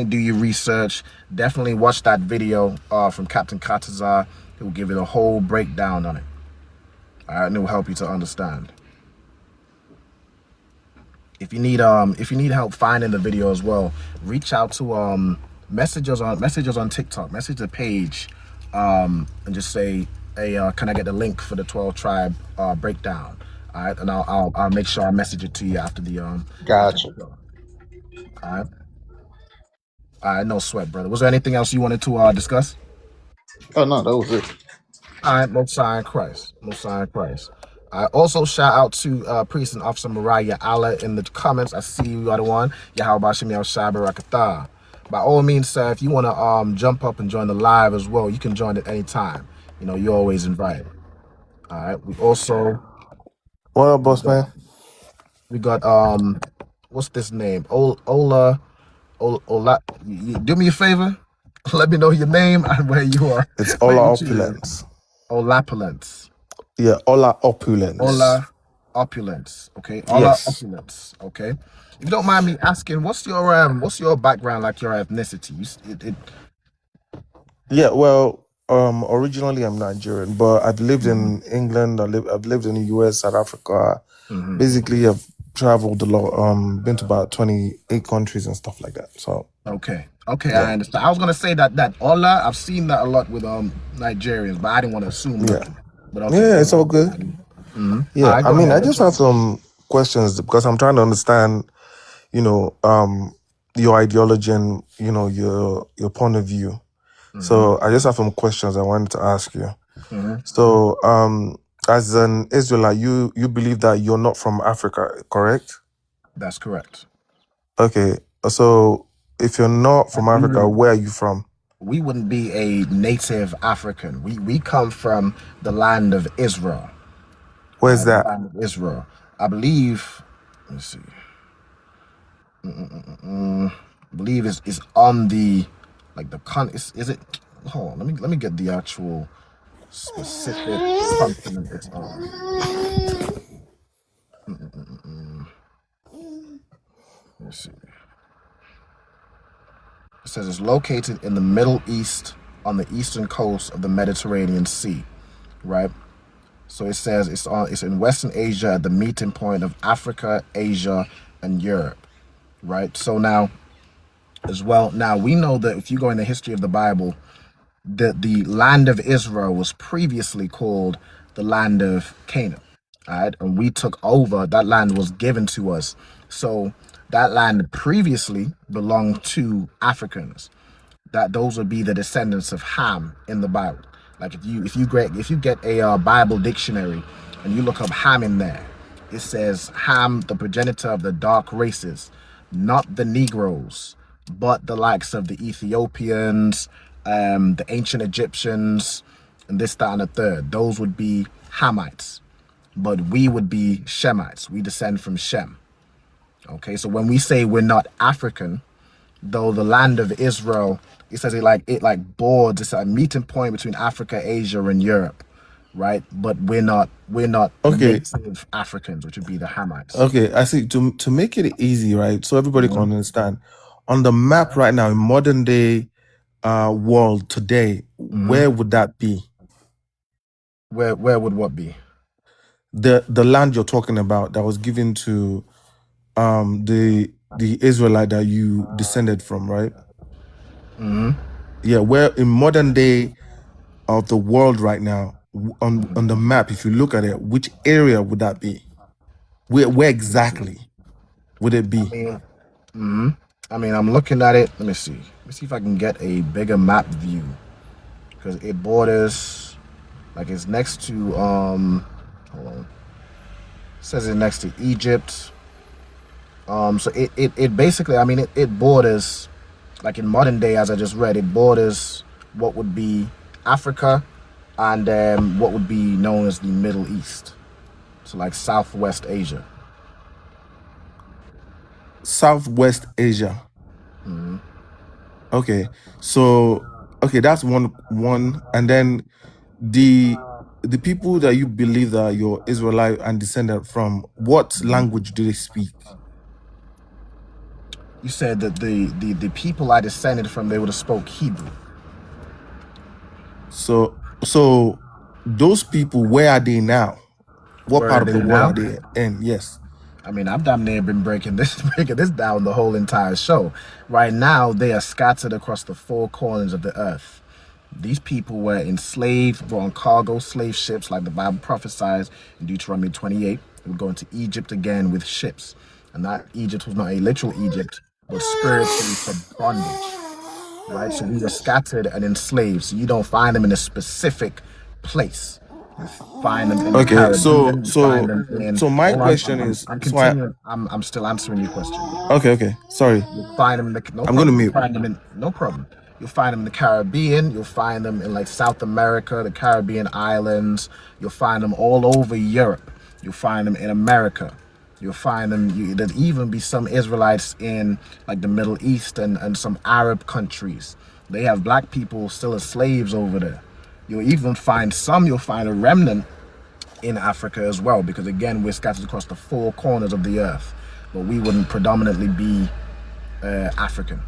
do your research. Definitely watch that video from Captain Katazar. He will give you the whole breakdown on it. All right, and it will help you to understand. If you need help finding the video as well, reach out to messages on TikTok, message the page, and just say, hey, can I get the link for the 12 tribe breakdown? All right, and I'll make sure I message it to you after the Gotcha. show. All right, no sweat, brother. Was there anything else you wanted to discuss? Oh no, that was it. All right, most high in Christ, most high in Christ. Also, shout out to Priest and Officer Mariah Allah in the comments. I see you are the one. Yahweh Shemi Al Shaber Rakatah. By all means, sir, if you want to jump up and join the live as well, you can join at any time. You know, you're always invited. All right. We also What up, boss man? we got what's this name? Ola. Do me a favor. Let me know your name and where you are. It's Where Ola you choosing. Opulence. Olapulence. Yeah, Ola Opulence. Ola Opulence. Okay. Ola Yes. Opulence. Okay. If you don't mind me asking, what's your background, like your ethnicity? Yeah, well, originally I'm Nigerian, but I've lived in England, I've lived in the US, South Africa. Basically I've traveled a lot, been to about 28 countries and stuff like that. So Okay, yeah. I understand. I was gonna say that Ola, I've seen that a lot with Nigerians, but I didn't want to assume Yeah. nothing. But okay, Yeah, go it's ahead. all good. All Yeah. right, I go mean, ahead. I just have some questions because I'm trying to understand, you know, your ideology and, you know, your point of view. So I just have some questions I wanted to ask you. So, as an Israelite, you believe that you're not from Africa, correct? That's correct. Okay. So, if you're not from Africa, where are you from? We wouldn't be a native African. We come from the land of Israel. Where's The that? land of Israel. I believe. Let me see. I believe is on the like the con. Is it? Hold on. Let me get the actual specific continent it's on. Let's see. It says it's located in the Middle East on the eastern coast of the Mediterranean Sea, right? So it says it's in Western Asia at the meeting point of Africa, Asia, and Europe, right? So now as well, now we know that if you go in the history of the Bible, that the land of Israel was previously called the land of Canaan. All right. And we took over, that land was given to us. So that land previously belonged to Africans. That those would be the descendants of Ham in the Bible. Like if you get a Bible dictionary and you look up Ham in there, it says Ham, the progenitor of the dark races, not the Negroes, but the likes of the Ethiopians, the ancient Egyptians, and this, that, and the third. Those would be Hamites, but we would be Shemites. We descend from Shem. Okay, so when we say we're not African, though the land of Israel, it says it boards, it's a meeting point between Africa, Asia, and Europe, right? But we're not Okay. native Africans, which would be the Hamites. Okay. I see. To make it easy, right? So everybody can understand. On the map right now, in modern day world today, where would that be? Where would what be? The land you're talking about that was given to the Israelite that you descended from, right? Yeah, where in modern day of the world right now, on the map, if you look at it, which area would that be? Where exactly would it be? I mean, I'm looking at it. Let me see. Let me see if I can get a bigger map view, because it borders, like it's next to hold on. It says it's next to Egypt. So it basically, I mean, it borders, like in modern day, as I just read, it borders what would be Africa and what would be known as the Middle East. So like Southwest Asia. Southwest Asia. Okay, so okay, that's one, and then the people that you believe that you're Israelite and descendant from, what language do they speak? You said that the people I descended from, they would have spoke Hebrew. So those people, where are they now? What Where are part of they the world now? are they in? Yes. I mean, I've damn near been breaking this down the whole entire show. Right now, they are scattered across the four corners of the earth. These people were enslaved, were on cargo slave ships, like the Bible prophesies in Deuteronomy 28. They would go into Egypt again with ships. And that Egypt was not a literal Egypt, but spiritually for bondage. Right? So we were scattered and enslaved. So you don't find them in a specific place. You find them in the Okay, Caribbean. You find them in. so my Hold on, question is, I'm so I continuing. I'm still answering your question. okay, sorry, You'll find them in the no I'm gonna problem. You'll mute. find them in no problem. You'll find them in the Caribbean. You'll find them in like South America, the Caribbean islands. You'll find them all over Europe. You'll find them in America. You'll find them. There'll even be some Israelites in like the Middle East and some Arab countries. They have black people still as slaves over there. You'll even find some. You'll find a remnant in Africa as well, because again, we're scattered across the four corners of the earth, but we wouldn't predominantly be African.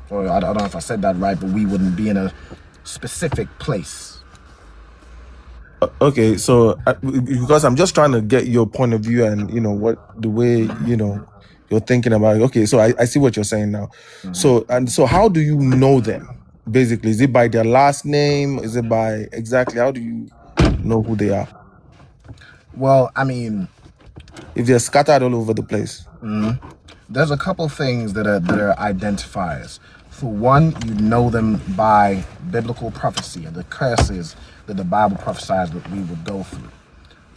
Or I don't know if I said that right, but we wouldn't be in a specific place. Okay, so because I'm just trying to get your point of view and what the way you're thinking about it. Okay, so I see what you're saying now. So how do you know them? Basically, is it by their last name? Is it by exactly how do you know who they are? Well, I mean, If they're scattered all over the place. there's a couple things that are identifiers. For one, you know them by biblical prophecy and the curses that the Bible prophesies that we would go through.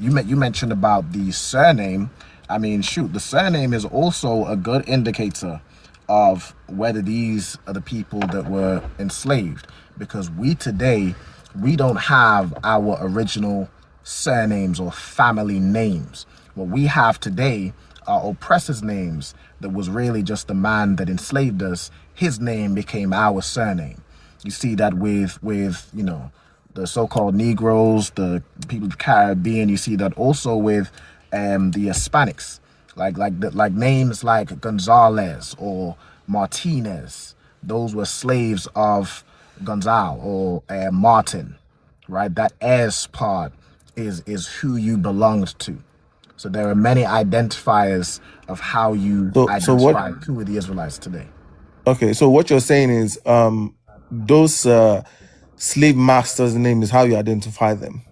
You mentioned about the surname. I mean, shoot, the surname is also a good indicator of whether these are the people that were enslaved, because we today, we don't have our original surnames or family names. What we have today are oppressors' names that was really just the man that enslaved us. His name became our surname. You see that with the so-called Negroes, the people of the Caribbean. You see that also with the Hispanics, like names like Gonzalez or Martinez. Those were slaves of Gonzalo or Martin, right? That S part is who you belonged to. So there are many identifiers of how you So what? identify who are the Israelites today. Okay, so what you're saying is those slave masters' name is how you identify them.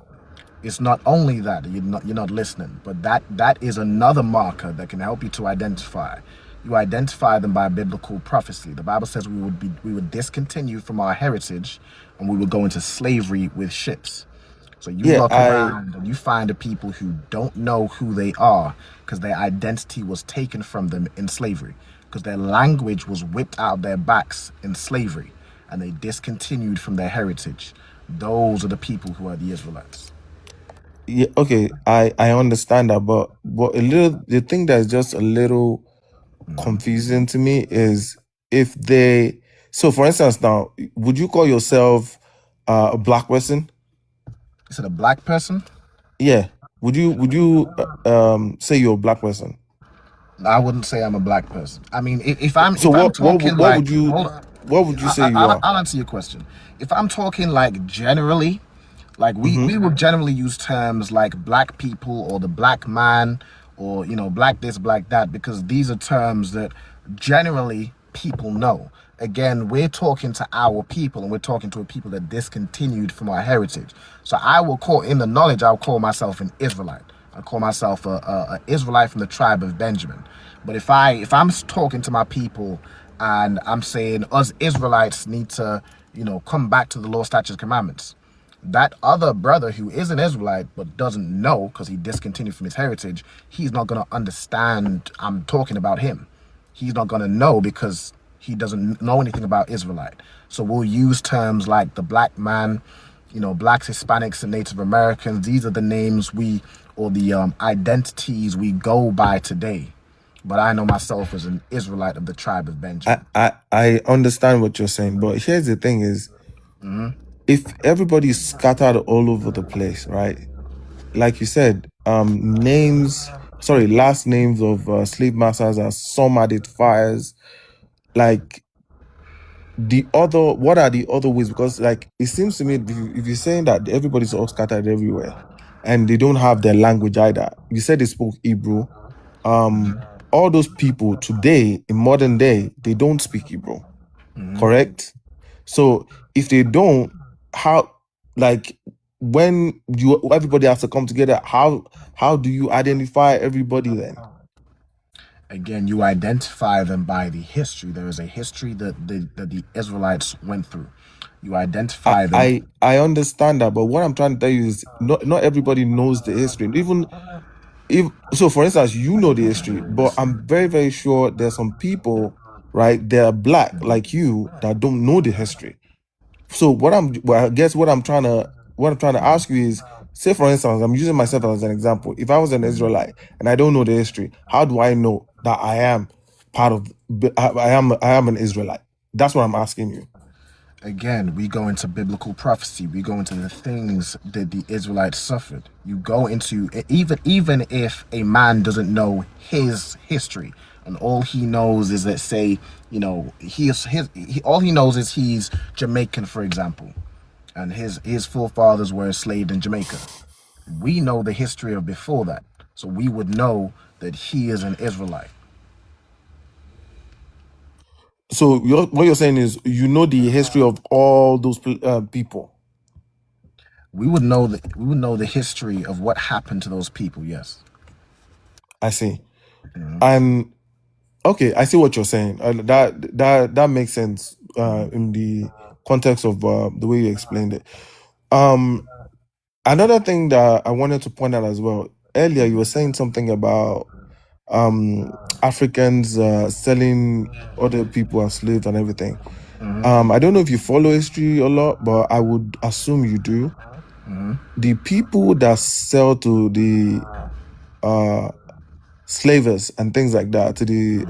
It's not only that you're not listening, but that is another marker that can help you to identify. You identify them by biblical prophecy. The Bible says we would discontinue from our heritage, and we would go into slavery with ships. So you Yeah, look around and you find the people who don't know who they are because their identity was taken from them in slavery, because their language was whipped out of their backs in slavery, and they discontinued from their heritage. Those are the people who are the Israelites. yeah, okay, I understand that, but the thing that's just a little confusing to me is if they. So, for instance, now, would you call yourself a black person? Is it a black person? Yeah. Would you say you're a black person? I wouldn't say I'm a black person. I mean, if I'm So if I'm talking what like, would you hold on, what would you say you I'll, are? I'll answer your question. If I'm talking like generally, like we would generally use terms like black people or the black man, or black this, black that, because these are terms that generally people know. Again, we're talking to our people, and we're talking to a people that discontinued from our heritage. So I will call, in the knowledge, I'll call myself an Israelite. I call myself a Israelite from the tribe of Benjamin. But if I'm talking to my people and I'm saying us Israelites need to, come back to the law, statutes, commandments, that other brother who is an Israelite but doesn't know because he discontinued from his heritage, he's not going to understand I'm talking about him. He's not going to know because he doesn't know anything about Israelite. So we'll use terms like the black man, blacks, Hispanics, and Native Americans. These are the names or the identities we go by today. But I know myself as an Israelite of the tribe of Benjamin. I understand what you're saying, but here's the thing is, if everybody's scattered all over the place, right? Like you said, last names of slave masters are some identifiers. Like what are the other ways? Because like it seems to me, if you're saying that everybody's all scattered everywhere and they don't have their language either, you said they spoke Hebrew. All those people today in modern day, they don't speak Hebrew, correct? So if they don't, how, like, when everybody has to come together, how do you identify everybody then? Again, you identify them by the history. There is a history that the Israelites went through. You identify them. I understand that, but what I'm trying to tell you is not everybody knows the history. Even if so, for instance, you know the history, but I'm very, very sure there's some people, right? They're black like you that don't know the history. So I guess what I'm trying to ask you is, say for instance, I'm using myself as an example. If I was an Israelite and I don't know the history, how do I know that I am part of I am an Israelite? That's what I'm asking you. Again, we go into biblical prophecy. We go into the things that the Israelites suffered. You go into even if a man doesn't know his history, and all he knows is that, say, all he knows is he's Jamaican, for example, and his forefathers were enslaved in Jamaica. We know the history of before that, so we would know that he is an Israelite. So what you're saying is you know the history of all those people. We would know the history of what happened to those people. Yes. I see. And okay, I see what you're saying. That makes sense in the context of the way you explained it. Another thing that I wanted to point out as well. Earlier, you were saying something about Africans selling other people as slaves and everything. I don't know if you follow history a lot, but I would assume you do. The people that sell to the slavers and things like that, to the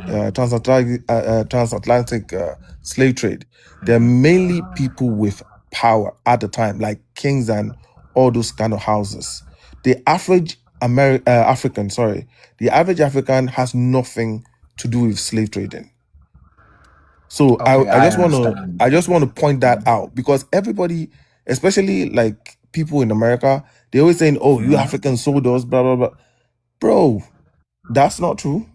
transatlantic slave trade, they're mainly people with power at the time, like kings and all those kind of houses. The average African, sorry, the average African has nothing to do with slave trading. So Okay, I understand. I just want to point that out because everybody, especially like people in America, they always saying, "Oh, you Africans sold us," blah blah blah. Bro, that's not true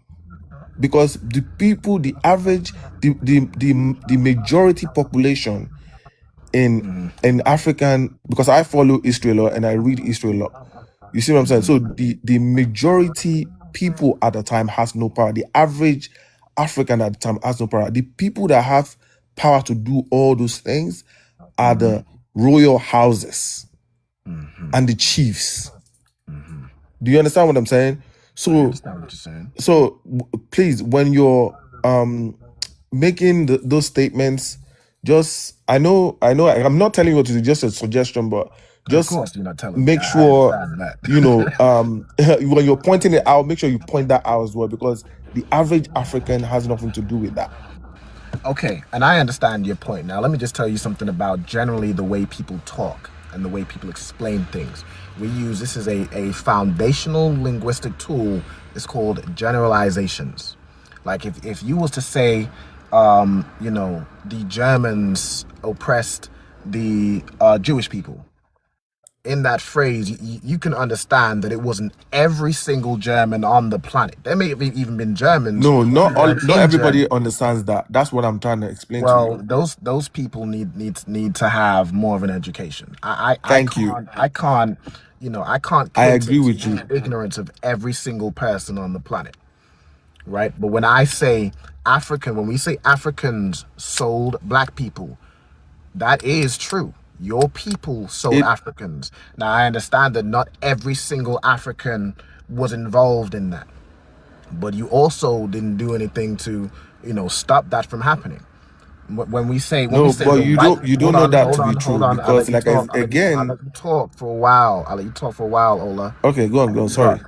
because the people, the average, the majority population in African, because I follow history a lot and I read history a lot. You see what I'm saying? So the majority people at the time has no power. The average African at the time has no power. The people that have power to do all those things are the royal houses and the chiefs. Do you understand what I'm saying? I So understand what you're saying. please, when you're making those statements, just I'm not telling you what to do, just a suggestion, but Of just course, you're not telling me. make I sure understand that. when you're pointing it out, make sure you point that out as well, because the average African has nothing to do with that. Okay, and I understand your point. Now, let me just tell you something about generally the way people talk and the way people explain things. We use this is a foundational linguistic tool. It's called generalizations. Like if you was to say, the Germans oppressed the Jewish people, in that phrase, you can understand that it wasn't every single German on the planet. There may have even been Germans No, who weren't not in everybody Germany. understands that. That's what I'm trying to explain to Well, you. those people need to have more of an education. I Thank you. can't I cater agree to with you. the ignorance of every single person on the planet, right? But when I say African, when we say Africans sold black people, that is true. Your people sold It Africans. Now, I understand that not every single African was involved in that, but you also didn't do anything to, stop that from happening. When we no, say but the white, you don't hold know on, that hold to be on, hold true on. I'll let because, you like, talk. I'll again, let you talk for a while. I'll let you talk for a while, Ola. okay, go on. But Sorry.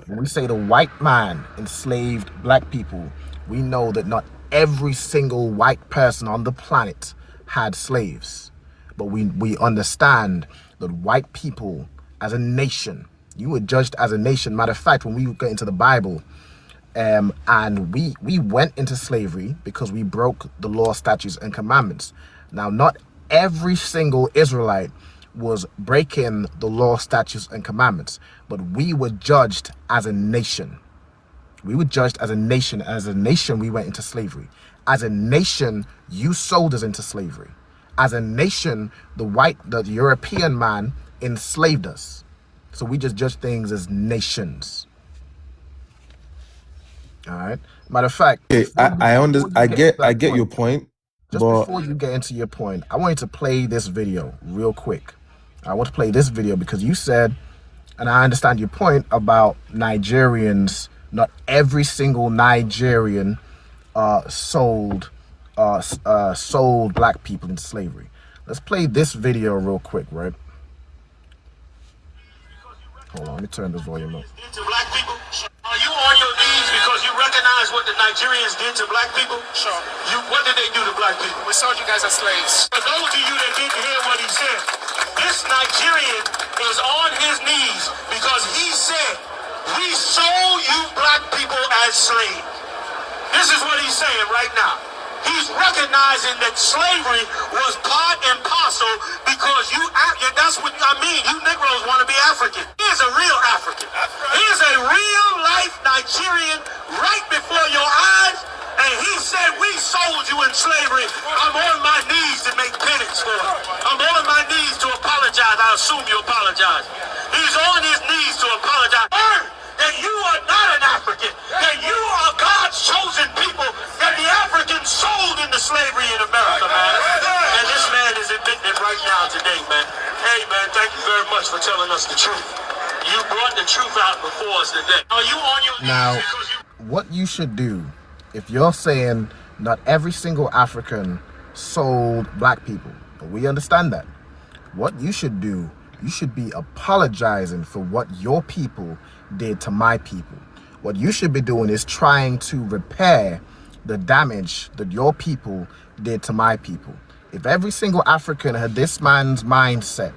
when we say the white man enslaved black people, we know that not every single white person on the planet had slaves. But we understand that white people as a nation, you were judged as a nation. Matter of fact, when we get into the Bible, and we went into slavery because we broke the law, statutes, and commandments. Now, not every single Israelite was breaking the law, statutes, and commandments, but we were judged as a nation. We were judged as a nation. As a nation, we went into slavery. As a nation, you sold us into slavery. As a nation, the European man enslaved us. So we just judge things as nations. All right. Matter of fact, Okay, I get your point, just but before you get into your point, I want you to play this video real quick. I want to play this video because you said, and I understand your point about Nigerians. Not every single Nigerian sold sold black people into slavery. Let's play this video real quick, right? Hold on, let me turn this volume up. To black people, are you on your knees because you recognize what the Nigerians did to black people? Sure. What did they do to black people? We sold you guys as slaves. For those of you that didn't hear what he said, this Nigerian is on his knees because he said, we sold you black people as slaves. This is what he's saying right now. He's recognizing that slavery was part and parcel because that's what I mean. You Negroes want to be African. Here's a real African. Here's a real life Nigerian right before your eyes. And he said, we sold you in slavery. I'm on my knees to make penance for it. I'm on my knees to apologize. I assume you apologize. He's on his knees to apologize. Learn that you are not an African. That you are God's chosen people. That the Africans sold into slavery in America, man. And this man is admitting it right now today, man. Hey, man, thank you very much for telling us the truth. You brought the truth out before us today. Are you on your knees? Now, what you should do, if you're saying not every single African sold black people, but we understand that, what you should do, you should be apologizing for what your people did to my people. What you should be doing is trying to repair the damage that your people did to my people. If every single African had this man's mindset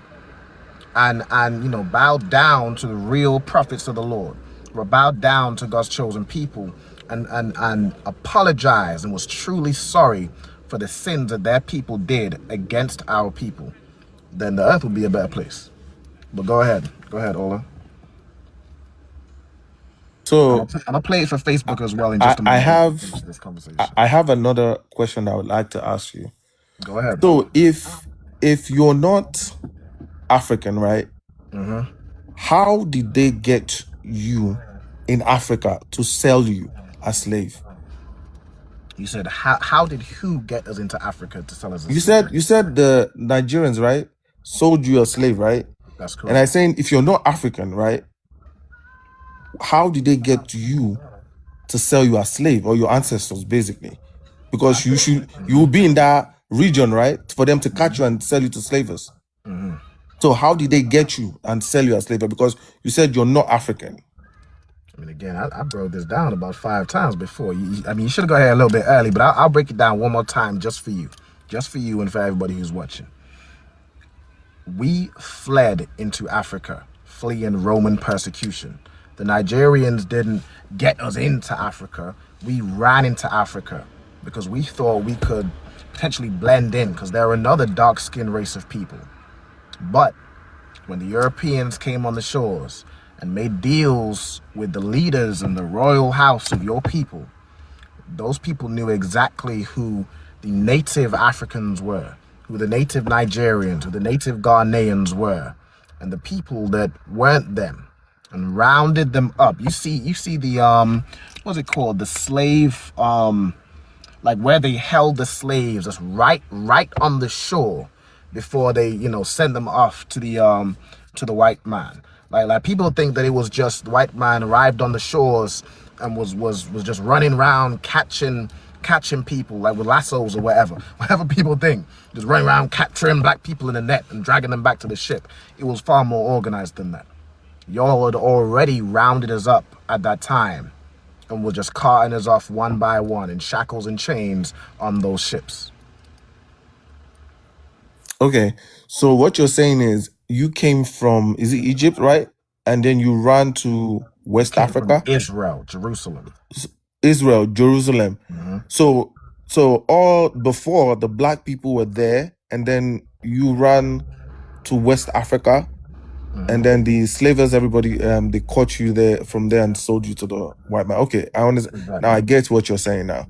and you know, bowed down to the real prophets of the Lord, or bowed down to God's chosen people and apologized and was truly sorry for the sins that their people did against our people, then the earth would be a better place. But go ahead, Ola. so I'm gonna play it for Facebook as well in just a I moment. have This conversation. I have another question I would like to ask you. Go ahead. So if you're not African, right? How did they get you in Africa to sell you as slave? You said how did who get us into Africa to sell us as You slaves? said the Nigerians, right, sold you a slave, right? That's correct. And I'm saying if you're not African, right, how did they get you to sell you as slave, or your ancestors basically? Because you will be in that region, right, for them to catch you and sell you to slavers. So how did they get you and sell you as slave? Because you said you're not African. I mean, again, I broke this down about 5 times before. I mean, you should have got here a little bit early, but I'll break it down one more time just for you and for everybody who's watching. We fled into Africa, fleeing Roman persecution. The Nigerians didn't get us into Africa. We ran into Africa because we thought we could potentially blend in because they're another dark-skinned race of people. But when the Europeans came on the shores and made deals with the leaders and the royal house of your people, those people knew exactly who the native Africans were, who the native Nigerians, who the native Ghanaians were, and the people that weren't them, and rounded them up. You see the what's it called? The slave like where they held the slaves, that's right on the shore before they, you know, send them off to the white man. Like people think that it was just the white man arrived on the shores and was just running around catching people like with lassos or whatever people think, just running around capturing black people in a net and dragging them back to the ship. It was far more organized than that. Y'all had already rounded us up at that time and were just carting us off one by one in shackles and chains on those ships. Okay, so what you're saying is you came from, is it Egypt, right? And then you ran to West Africa? Israel, Jerusalem. Israel, Jerusalem. So all before the black people were there, and then you ran to West Africa, and then the slavers, everybody, they caught you there from there and sold you to the white man. Okay, I understand. Exactly. Now I get what you're saying now.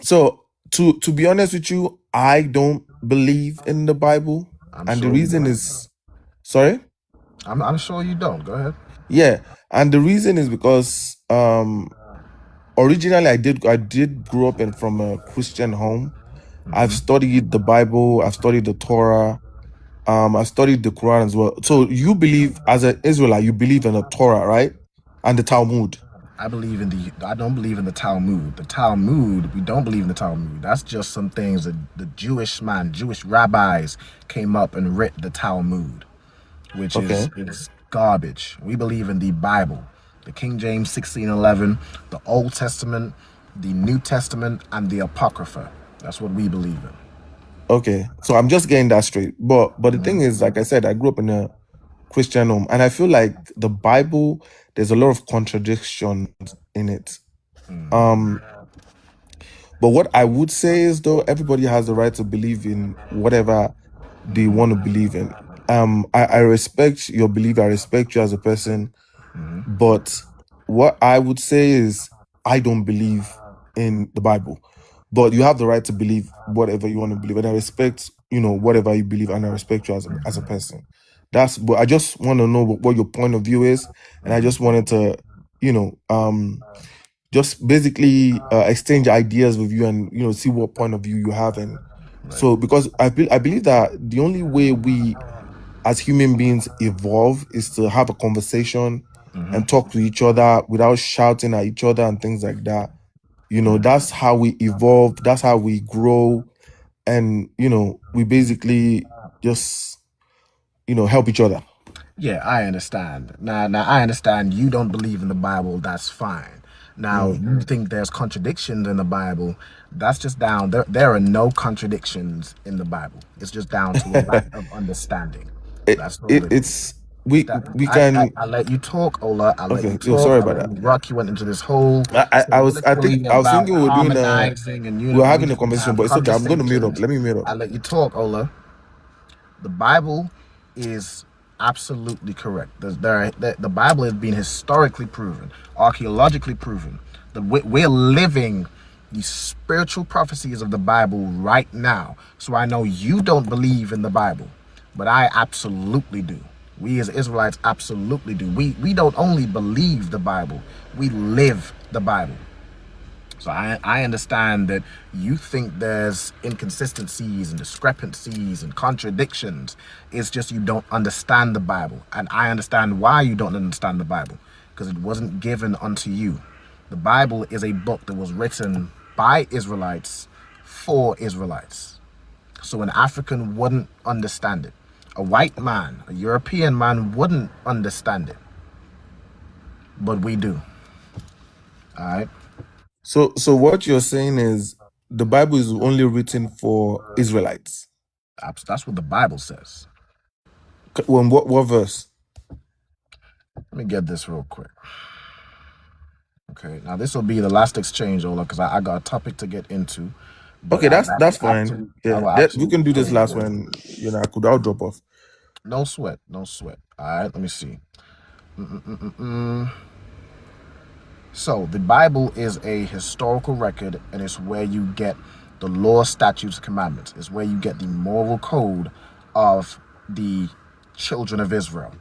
So to be honest with you, I don't believe in the Bible, and the reason is, sorry, I'm sure you don't. Go ahead. Yeah, and the reason is because originally I did grow up in from a Christian home. I've studied the Bible, I've studied the Torah, I've studied the Quran as well. So you believe, as an Israelite, you believe in the Torah, right? And the Talmud. I believe in the. I don't believe in the Talmud. The Talmud, we don't believe in the Talmud. That's just some things that the Jewish rabbis came up and writ the Talmud, which Okay. is garbage. We believe in the Bible, the King James 1611, the Old Testament, the New Testament, and the Apocrypha. That's what we believe in. Okay. So I'm just getting that straight. But the thing is, like I said, I grew up in a Christian home, and I feel like the Bible, there's a lot of contradictions in it. Um, but what I would say is, though, everybody has the right to believe in whatever they want to believe in. I respect your belief. I respect you as a person. But what I would say is, I don't believe in the Bible. But you have the right to believe whatever you want to believe, and I respect, whatever you believe, and I respect you as a person. But I just want to know what your point of view is, and I just wanted to, you know, just basically exchange ideas with you, and see what point of view you have. And Right. so, because I believe that the only way we as human beings evolve is to have a conversation and talk to each other without shouting at each other and things like that. That's how we evolve, that's how we grow, and we basically just help each other. Yeah, I understand. Now I understand you don't believe in the Bible. That's fine. Now Mm. you think there's contradictions in the Bible. That's just down there. There are no contradictions in the Bible. It's just down to a lack of understanding. That's all it is. It's we That we can. I let you talk, Ola. I let you Okay, yo, talk. sorry I about let that. you rock. You went into this whole I was about thinking we were doing harmonizing and we were having we a can conversation, have but it's okay. I'm going to mute up. conversations. Let me mute up. I let you talk, Ola. The Bible is absolutely correct. The Bible has been historically proven, archaeologically proven. We're living the spiritual prophecies of the Bible right now. So I know you don't believe in the Bible, but I absolutely do. We as Israelites absolutely do. We don't only believe the Bible, we live the Bible. So I understand that you think there's inconsistencies and discrepancies and contradictions. It's just you don't understand the Bible. And I understand why you don't understand the Bible, because it wasn't given unto you. The Bible is a book that was written by Israelites for Israelites. So an African wouldn't understand it. A white man, a European man wouldn't understand it. But we do. All right? So what you're saying is the Bible is only written for Israelites. That's what the Bible says. When what verse? Let me get this real quick. Okay, now this will be the last exchange, Ola, because I got a topic to get into. But Okay, that's fine. I Yeah, will we can absolutely do tell this you last this. when I'll drop off. No sweat, no sweat. All right, let me see. So the Bible is a historical record, and it's where you get the law, statutes, commandments. It's where you get the moral code of the children of Israel.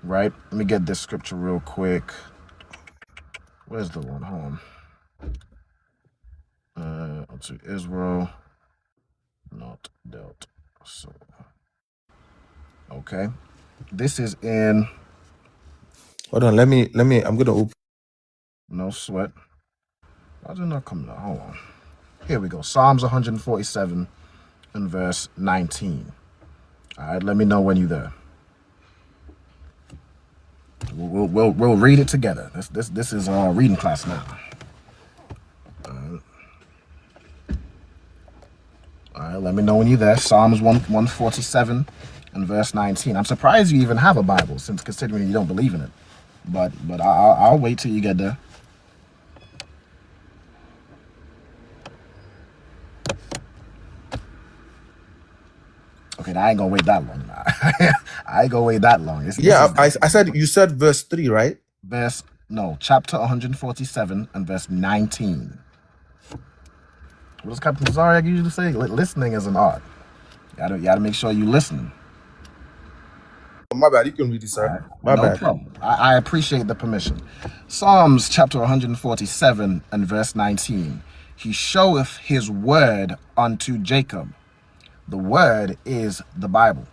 Right? Let me get this scripture real quick. Where's the one? Hold on. Unto Israel, not dealt. So, okay. This is in Hold on, let me. I'm gonna open. no sweat. Why did it not come down? Hold on. Here we go. Psalms 147 and verse 19. All right, let me know when you're there. We'll read it together. This is reading class now. All right, let me know when you're there. Psalms 147 and verse 19. I'm surprised you even have a Bible, since considering you don't believe in it. But I'll wait till you get there. Okay, I ain't gonna wait that long. I ain't gonna wait that long. I said you said verse 3, right? Chapter 147 and verse 19. What does Captain Zaryak usually say? Listening is an art. You gotta make sure you listen. My bad. You can read it, sir. My No bad. problem. I appreciate the permission. Psalms chapter 147 and verse 19. He showeth his word unto Jacob. The word is the Bible.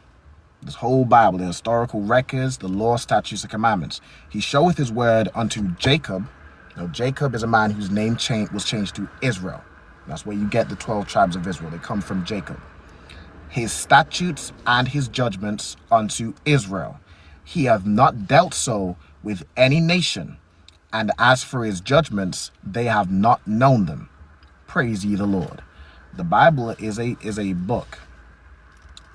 This whole Bible, the historical records, the law, statutes, and commandments. He showeth his word unto Jacob. Now, Jacob is a man whose name was changed to Israel. That's where you get the 12 tribes of Israel. They come from Jacob. His statutes and his judgments unto Israel. He hath not dealt so with any nation. And as for his judgments, they have not known them. Praise ye the Lord. The Bible is a book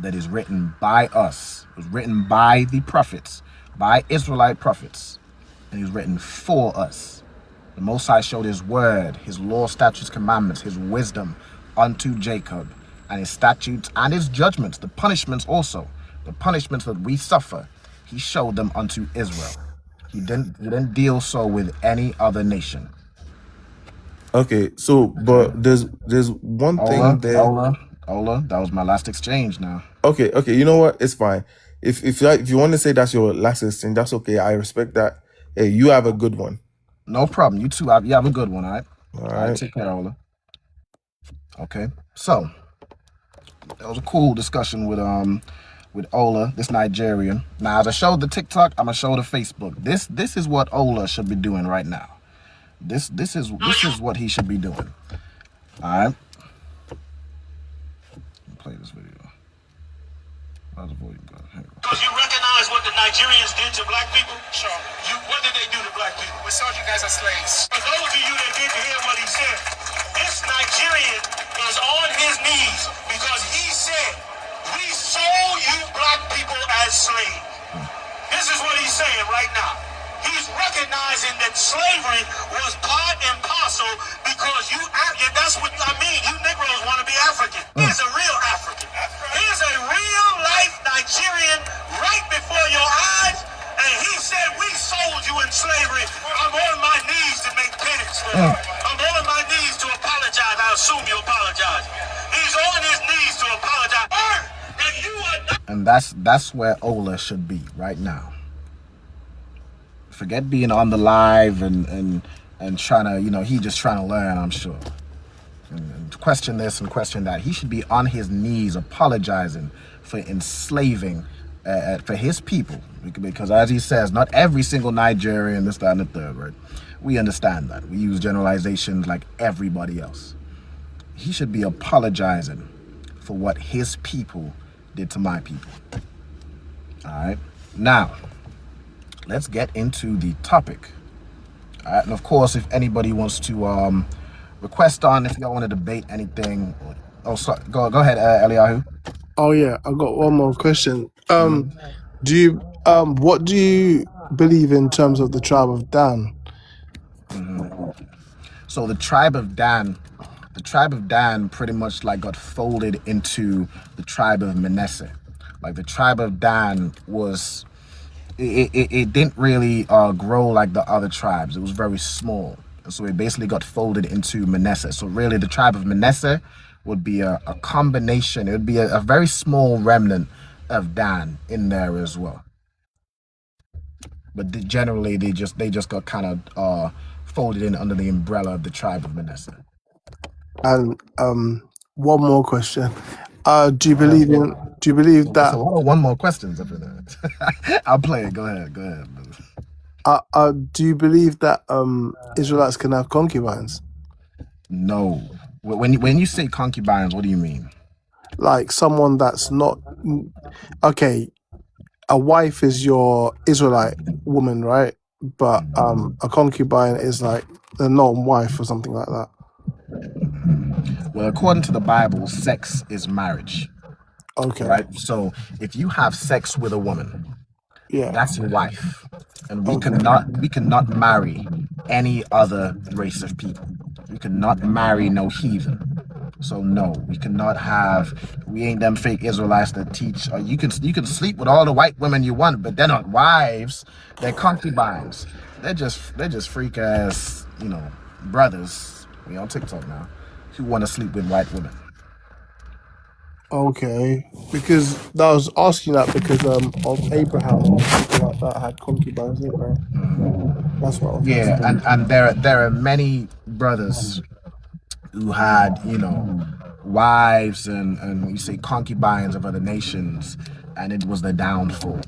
that is written by us. It was written by the prophets, by Israelite prophets. And it was written for us. The Most High showed his word, his law, statutes, commandments, his wisdom unto Jacob, and his statutes and his judgments, the punishments also, the punishments that we suffer, he showed them unto Israel. He didn't deal so with any other nation. Okay, so but there's one thing there. Ola, that was my last exchange now. Okay, you know what? It's fine. If you want to say that's your last exchange, that's okay. I respect that. Hey, you have a good one. No problem. You too. You have a good one, all right? All right. Take care, Ola. Okay, so that was a cool discussion with Ola, this Nigerian. Now, as I showed the TikTok, I'm gonna show the Facebook. This is what Ola should be doing right now. This is what he should be doing. All right. Play this video. How's the volume go? Because you recognize what the Nigerians did to black people? Sure. What did they do to black people? We sold you guys as slaves. For those of you that didn't hear what he said, this Nigerian is on his knees because he said, we sold you black people as slaves. This is what he's saying right now. He's recognizing that slavery was part and parcel because that's what I mean. You Negroes want to be African. Here's a real African. Here's a real life Nigerian right before your eyes. And he said, we sold you in slavery. I'm on my knees to make penance for you. I'm on my knees to apologize. I assume you apologize. He's on his knees to apologize. And you are not. And that's where Ola should be right now. Forget being on the live and trying to, he just trying to learn, I'm sure. And question this and question that. He should be on his knees apologizing for enslaving for his people. Because as he says, not every single Nigerian, this, that, and the third, right? We understand that. We use generalizations like everybody else. He should be apologizing for what his people did to my people. All right? Now, let's get into the topic. All right, and of course, if anybody wants to request on, if y'all want to debate anything, go ahead, Eliyahu. Oh yeah, I got one more question. Do you what do you believe in terms of the tribe of Dan? So the tribe of Dan pretty much like got folded into the tribe of Manasseh. Like the tribe of Dan was. It didn't really grow like the other tribes. It was very small. And so it basically got folded into Manasseh. So really the tribe of Manasseh would be a combination. It would be a very small remnant of Dan in there as well. But generally they just got kind of folded in under the umbrella of the tribe of Manasseh. And one more question. Do you believe that? So one more questions after that. I'll play it. Go ahead. Do you believe that Israelites can have concubines? No. When you say concubines, what do you mean? Like someone that's not okay. A wife is your Israelite woman, right? But a concubine is like a non-wife or something like that. Well, according to the Bible, sex is marriage. Okay. Right? So if you have sex with a woman, that's your wife. And we cannot marry any other race of people. We cannot marry no heathen. So no, we cannot we ain't them fake Israelites that teach you can sleep with all the white women you want, but they're not wives, they're concubines. They're just freak ass, brothers. We on TikTok now who want to sleep with white women. Okay, because I was asking that because of Abraham and people like that had concubines, didn't they? That's what I was Yeah, asking. and there are many brothers who had, wives and you say concubines of other nations, and it was the downfall.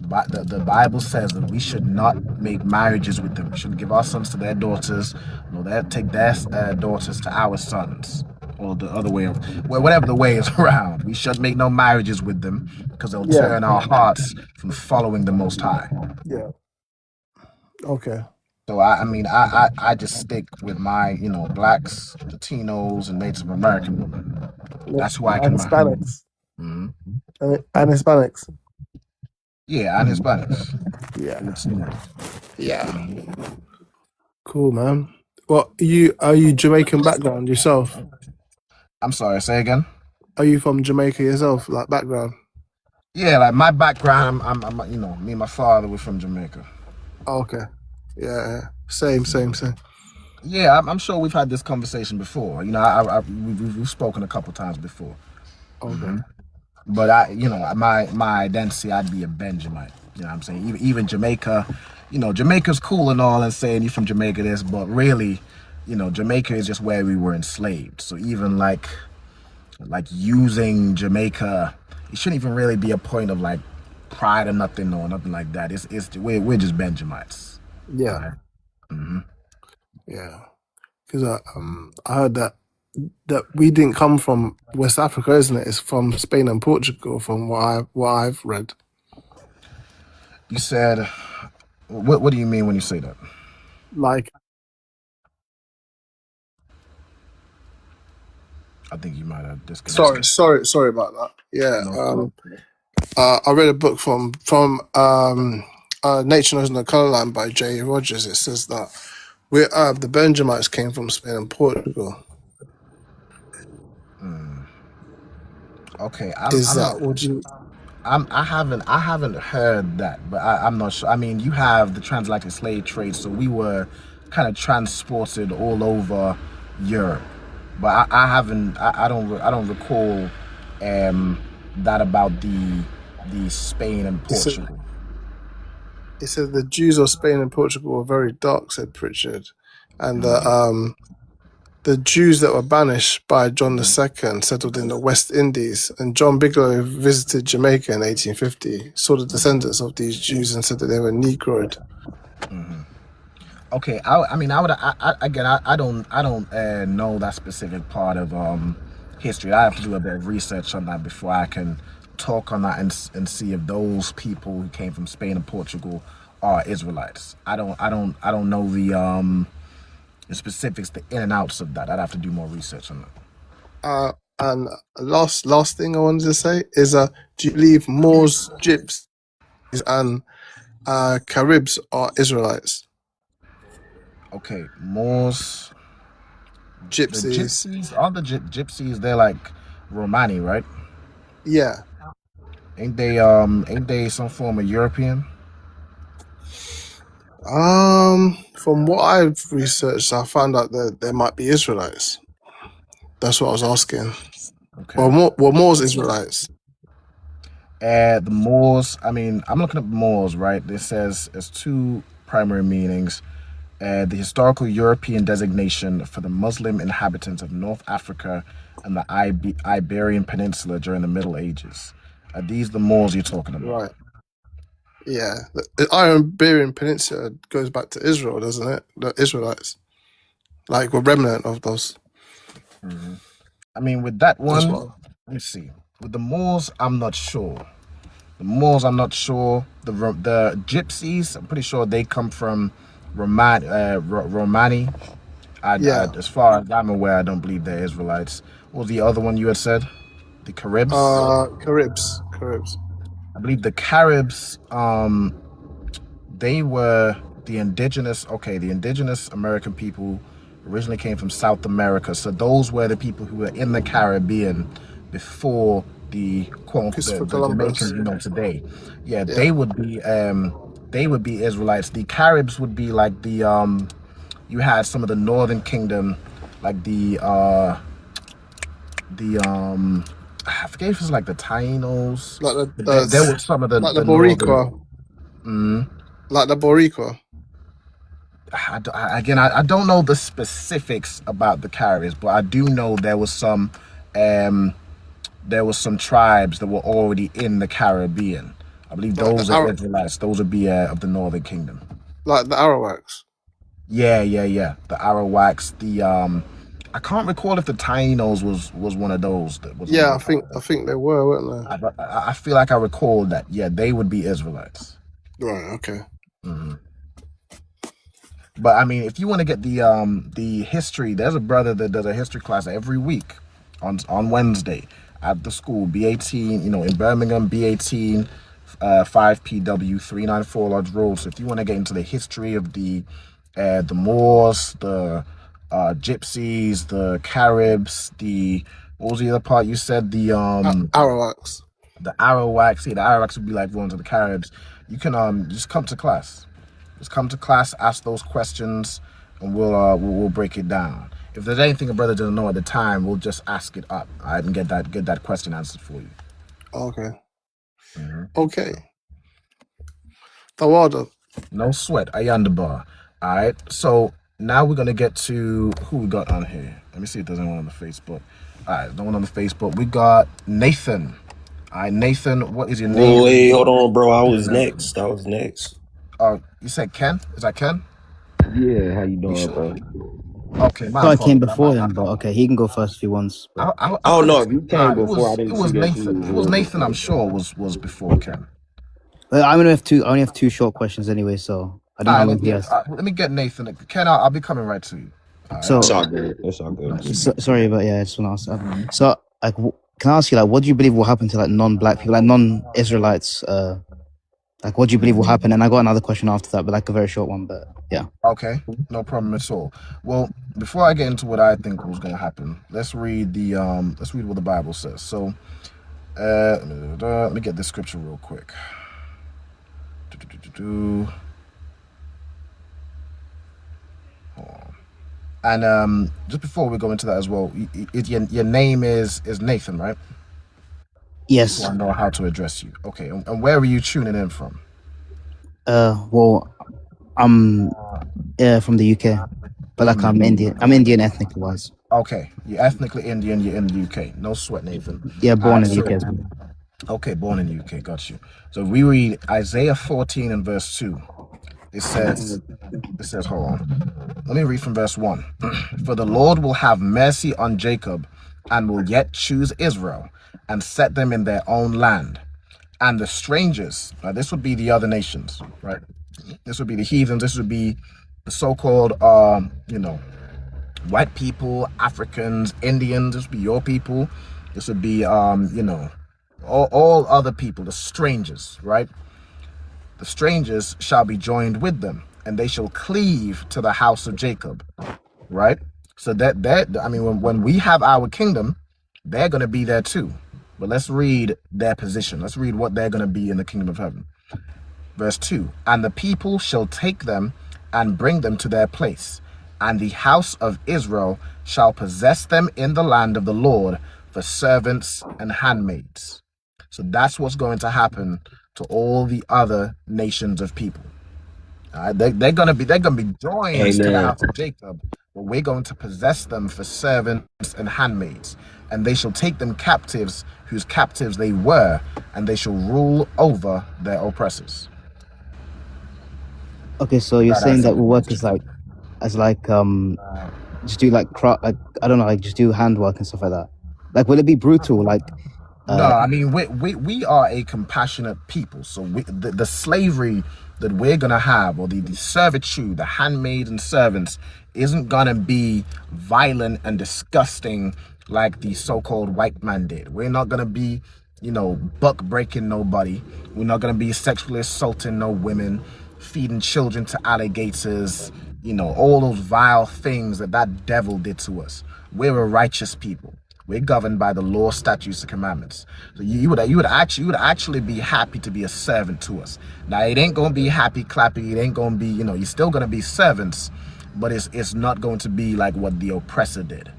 But the Bible says that we should not make marriages with them. We shouldn't give our sons to their daughters, nor take their daughters to our sons, or the other way of, well, whatever the way is around. We shouldn't make no marriages with them because they'll Yeah, turn our hearts from following the Most High. yeah. Okay. So I just stick with my blacks, Latinos, and Native American women. That's who I And can marry. Hispanics. Hmm. And Hispanics. Yeah, and Hispanics Yeah. and Latinos. Yeah. Hmm. Cool, man. Well, are you Jamaican background yourself? I'm sorry. Say again. Are you from Jamaica yourself, like background? Yeah, like my background, me and my father were from Jamaica. Oh, okay. Yeah. Same. Yeah, I'm sure we've had this conversation before. We've spoken a couple times before. Okay. But my identity, I'd be a Benjamite. You know what I'm saying? Even Jamaica, Jamaica's cool and all, and saying you're from Jamaica, this, but really, Jamaica is just where we were enslaved. So even like using Jamaica, it shouldn't even really be a point of like pride or nothing like that. We're just Benjamites. All Yeah. right. Yeah. Because I heard that we didn't come from West Africa, isn't it? It's from Spain and Portugal, from what I've read. You said, what do you mean when you say that? Like, I think you might have disconnected. sorry about that. Yeah. No. I read a book from Nature Knows No Color Line by J. Rogers. It says that we the Benjamites came from Spain and Portugal. Okay, Is I'm that not. what you? I haven't heard that, but I'm not sure. I mean, you have the transatlantic slave trade, so we were kind of transported all over Europe. But I don't recall that about the Spain and It said, Portugal. it said the Jews of Spain and Portugal were very dark, said Pritchard, and the Jews that were banished by John II settled in the West Indies, and John Bigelow visited Jamaica in 1850, saw the descendants of these Jews and said that they were Negroid. Okay, I mean, I would. Again, I don't know that specific part of history. I have to do a bit of research on that before I can talk on that and see if those people who came from Spain and Portugal are Israelites. I don't know the specifics, the in and outs of that. I'd have to do more research on that. And last thing I wanted to say is, do you believe Moors, Gypsies, and Caribs are Israelites? Okay, Moors, the Gypsies, Gypsies, all the Gypsies, they're like Romani, right? yeah. Ain't they some form of European? From what I've researched, I found out that there might be Israelites. That's what I was asking. Okay. Moors Israelites? The Moors, I mean, I'm looking up Moors, right? It says there's two primary meanings. The historical European designation for the Muslim inhabitants of North Africa and the Iberian Peninsula during the Middle Ages. Are these the Moors you're talking about? Right. Yeah. The Iberian Peninsula goes back to Israel, doesn't it? The Israelites. Like, we're remnant of those. I mean, with that That's one, what. let me see. With the Moors, I'm not sure. The Moors, I'm not sure. The Gypsies, I'm pretty sure they come from Romani. Yeah. As far as I'm aware, I don't believe they're Israelites. What was the other one you had said? The Caribs? Caribs. I believe the Caribs, they were the indigenous American people originally came from South America. So those were the people who were in the Caribbean before the quote unquote Christopher the Jamaicans Columbus. you know today. Yeah, Yeah. they would be Israelites. The Caribs would be like the you had some of the northern kingdom, like the forget if it's like the Tainos. Like But there were some of the northern. Boricua. Like the Boricua. I don't know the specifics about the Caribs, but I do know there was some tribes that were already in the Caribbean. I believe Like those are Israelites. Those would be of the Northern Kingdom. Like the Arawaks. Yeah. The Arawaks. I can't recall if the Tainos was one of those. That was. Yeah, I think they were, weren't they? I feel like I recall that. Yeah, they would be Israelites. Right. Okay. Mm-hmm. But I mean, if you want to get the history, there's a brother that does a history class every week on Wednesday at the school, B18, in Birmingham, B18, 5PW 394 Lodge Road. So if you want to get into the history of the Moors, the Gypsies, the Caribs, what was the other part you said? The Arawaks. The Arawaks. Yeah, the Arawaks would be like ones of the Caribs. You can just come to class. Just come to class, ask those questions, and we'll break it down. If there's anything a brother doesn't know at the time, we'll just ask it up. I can get that question answered for you. Okay. Mm-hmm. Okay. Tawada. No sweat. Ayandabar. All right. So now we're gonna get to who we got on here. Let me see if there's anyone on the Facebook. All right, no one on the Facebook. We got Nathan. All right, Nathan. What is your name? Oh, wait, hold on, bro. I was next. You said Ken? Is that Ken? Yeah, how you doing, bro? Okay, I came before him, but okay, he can go first if he wants. I don't know if you came before. I didn't it was see Nathan. that It was Nathan. I'm sure was before Ken. I only have two short questions anyway, so I don't know if he has. Let me get Nathan. Ken, I'll be coming right to you. So it's all good. It's all good. Sorry, but yeah, I just want to ask. So, like, can I ask you, like, what do you believe will happen to like non-black people, like non-Israelites? Like, what do you believe will happen? And I got another question after that, but like a very short one. But yeah. Okay, no problem at all. Well, before I get into what I think was going to happen, let's read what the Bible says. So, let me get this scripture real quick. Hold on. And just before we go into that as well, your name is Nathan, right? Yes. So I know how to address you. Okay, and where are you tuning in from? Well, I'm from the UK, but like I'm Indian. I'm Indian ethnically wise. Okay, you're ethnically Indian. You're in the UK. No sweat, Nathan. Yeah, born in the UK as well. Okay, born in the UK. Got you. So we read Isaiah 14 and verse 2. It says, hold on. Let me read from verse 1. For the Lord will have mercy on Jacob and will yet choose Israel and set them in their own land. And the strangers, this would be the other nations, right? This would be the heathens. This would be the so-called, white people, Africans, Indians. This would be your people. This would be, all other people, the strangers, right? The strangers shall be joined with them, and they shall cleave to the house of Jacob, right? So when we have our kingdom, they're going to be there too. But let's read their position. Let's read what they're going to be in the kingdom of heaven. Verse 2, and the people shall take them and bring them to their place, and the house of Israel shall possess them in the land of the Lord for servants and handmaids. So that's what's going to happen to all the other nations of people. They're gonna be joined to the house of Jacob, but we're going to possess them for servants and handmaids, and they shall take them captives, whose captives they were, and they shall rule over their oppressors. Okay, so you're saying that will work as just do just do handwork and stuff like that. Like, will it be brutal? Like, no, I mean we are a compassionate people. So the slavery that we're gonna have, or the servitude, the handmaids and servants, isn't gonna be violent and disgusting like the so-called white man did. We're not gonna be, buck breaking nobody. We're not gonna be sexually assaulting no women, feeding children to alligators, all those vile things that devil did to us. We're a righteous people. We're governed by the law, statutes, and commandments. So you would actually be happy to be a servant to us. Now it ain't gonna be happy clappy. It ain't gonna be, you're still gonna be servants, but it's not going to be like what the oppressor did.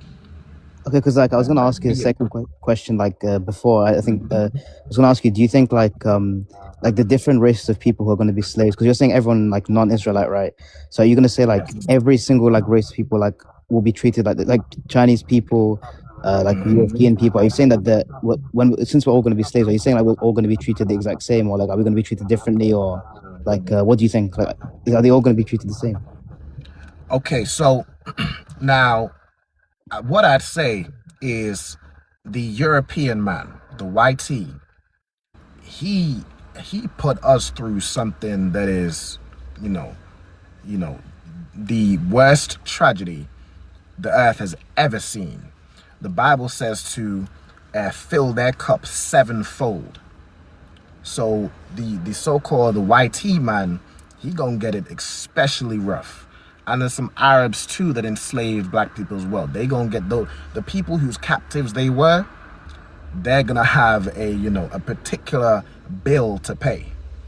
Okay, because like I was gonna ask you a second question, like before. I think I was gonna ask you, do you think like the different races of people who are gonna be slaves? Because you're saying everyone like non-Israelite, right? So are you gonna say like every single like race of people like will be treated like Chinese people, like European people? Are you saying that when since we're all gonna be slaves, are you saying like we're all gonna be treated the exact same, or like are we gonna be treated differently, or like what do you think? Like are they all gonna be treated the same? Okay, so now what I'd say is the European man, the YT, he he put us through something that is, you know, you know, the worst tragedy the earth has ever seen. The Bible says to fill their cup sevenfold. So the so-called the YT man, he gonna get it especially rough. And there's some Arabs too that enslaved black people as well. They gonna get the people whose captives they were. They're gonna have a particular bill to pay,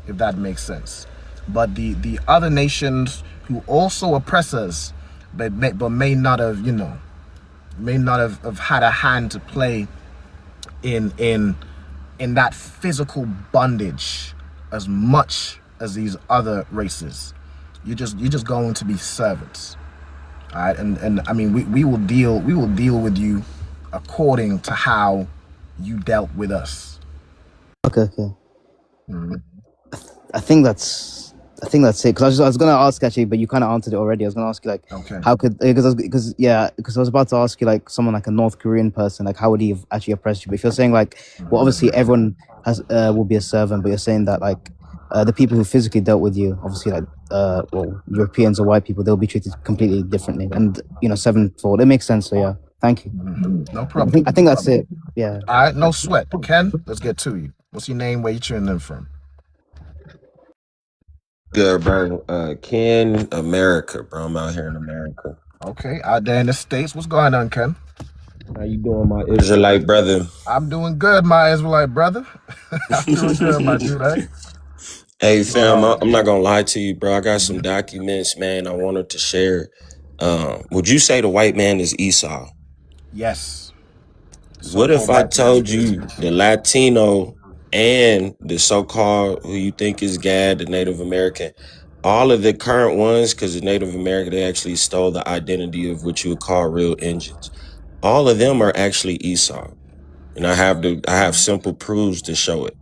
if that makes sense. But the other nations who also oppress us, but may not have had a hand to play in that physical bondage as much as these other races. You're just going to be servants. All right, and I mean we will deal with you according to how you dealt with us. Okay, okay. I think that's it. Because I was gonna ask actually, but you kind of answered it already. I was gonna ask you like, Okay. how could because I was about to ask you like someone like a North Korean person, like how would he have actually oppressed you? But if you're saying like, well, obviously everyone has will be a servant, but you're saying that like the people who physically dealt with you, obviously like well, Europeans or white people, they'll be treated completely differently, and sevenfold. It makes sense. So yeah, thank you. No I problem. think that's it. Yeah. All right, no sweat. Ken, let's get to you. What's your name? Where you tuning in from? Good, bro. Ken, America, bro. I'm out here in America. Okay, out there in the States. What's going on, Ken? How you doing, my Israelite brother? I'm doing good, my Israelite brother. I'm doing good, my dude. Eh? Hey, fam, I'm not gonna lie to you, bro. I got some documents, man. I wanted to share. Would you say the white man is Esau? Yes. What if So-called I white man told is you the Latino and the so-called who you think is Gad, the Native American, all of the current ones, because the Native American, they actually stole the identity of what you would call real engines. All of them are actually Esau, and I have simple proofs to show it.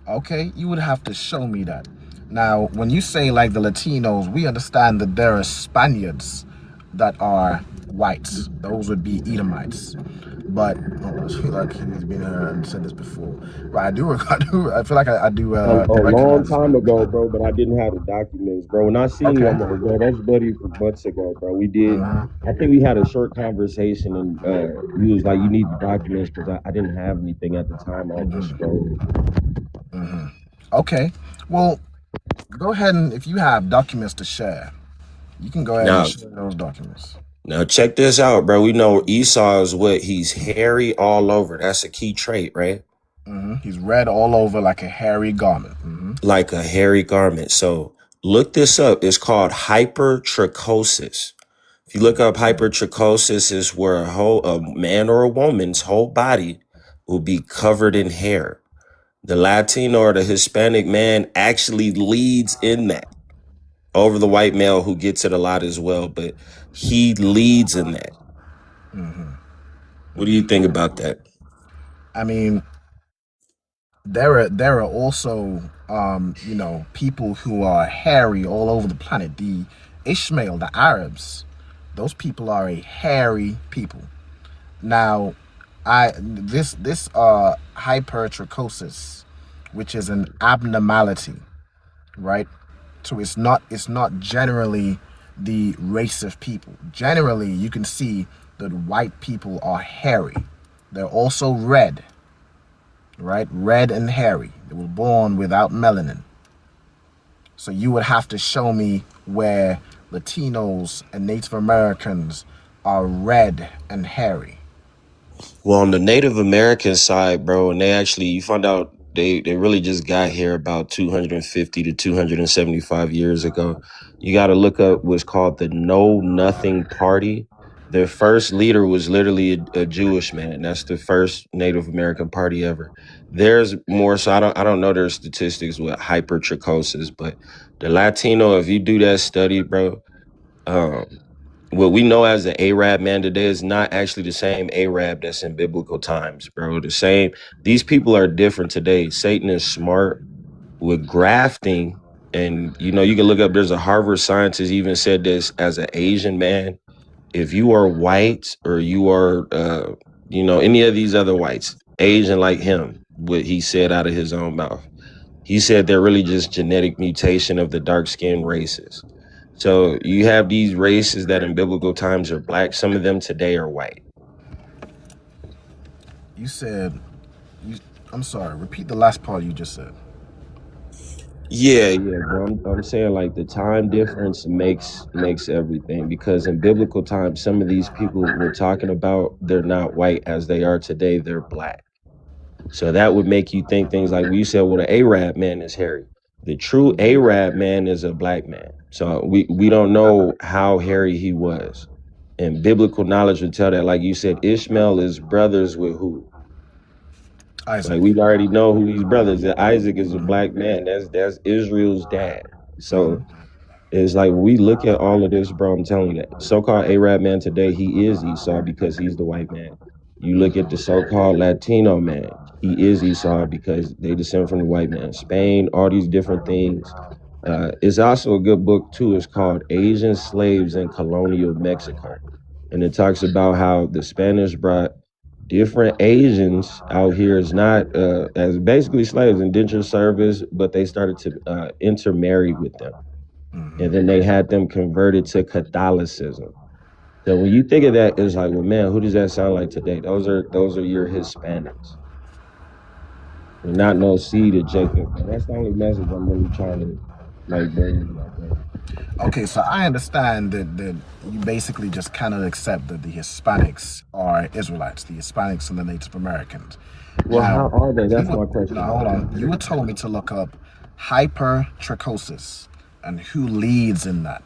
Okay, you would have to show me that. Now, when you say like the Latinos, we understand that there are Spaniards that are whites. Those would be Edomites. But I feel like he's been here and said this before. Right, I feel like I do A long recognize. time ago, bro, but I didn't have the documents, bro. When I seen you, Okay. I'm like, bro, that's Buddy from months ago, bro. I think we had a short conversation, and he was like, you need the documents because I didn't have anything at the time. I was just scrolling. Okay. Well, go ahead and if you have documents to share, you can go ahead and Now, share those documents. now check this out, bro. We know Esau is what? He's hairy all over. That's a key trait, right? He's red all over like a hairy garment. Like a hairy garment. So look this up. It's called hypertrichosis. If you look up hypertrichosis, is where a man or a woman's whole body will be covered in hair. The Latino or the Hispanic man actually leads in that over the white male who gets it a lot as well, but he leads in that. What do you think about that? I mean, there are also people who are hairy all over the planet. The Ishmael, the Arabs, those people are a hairy people. Now, this hypertrichosis, which is an abnormality, right? So it's not generally the race of people. Generally, you can see that white people are hairy. They're also red, right? Red and hairy. They were born without melanin. So you would have to show me where Latinos and Native Americans are red and hairy. Well, on the Native American side, bro, and you find out they really just got here about 250 to 275 years ago. You got to look up what's called the Know Nothing Party. Their first leader was literally a Jewish man. That's the first Native American party ever. There's more, so I don't know their statistics with hypertrichosis, but the Latino, if you do that study, bro, um, what we know as the Arab man today is not actually the same Arab that's in biblical times, bro. The same. These people are different today. Satan is smart with grafting, and you can look up. There's a Harvard scientist even said this as an Asian man. If you are white or you are, any of these other whites, Asian like him, what he said out of his own mouth, he said they're really just genetic mutation of the dark skinned races. So you have these races that in biblical times are black. Some of them today are white. You said, I'm sorry, repeat the last part you just said. Yeah, bro. I'm saying like the time difference makes everything because in biblical times, some of these people we're talking about, they're not white as they are today. They're black. So that would make you think things like you said, well, the Arab man is hairy. The true Arab man is a black man. So we don't know how hairy he was. And biblical knowledge would tell that, like you said, Ishmael is brothers with who? Isaac. Like we already know who these brothers. Isaac is a black man. That's Israel's dad. So it's like we look at all of this, bro. I'm telling you that so-called Arab man today, he is Esau because he's the white man. You look at the so-called Latino man, he is Esau because they descend from the white man. Spain, all these different things. It's also a good book too. It's called Asian Slaves in Colonial Mexico, and it talks about how the Spanish brought different Asians out here is not as basically slaves, indentured service, but they started to intermarry with them, and then they had them converted to Catholicism. So when you think of that, it's like, well, man, who does that sound like today? Those are your Hispanics. They're not no seed of Jacob. And that's the only message I'm really trying to like bring. Okay, so I understand that you basically just cannot accept that the Hispanics are Israelites, the Hispanics and the Native Americans. Well, how Now, are they? That's you my now question. hold on. You were told me to look up hypertrichosis and who leads in that.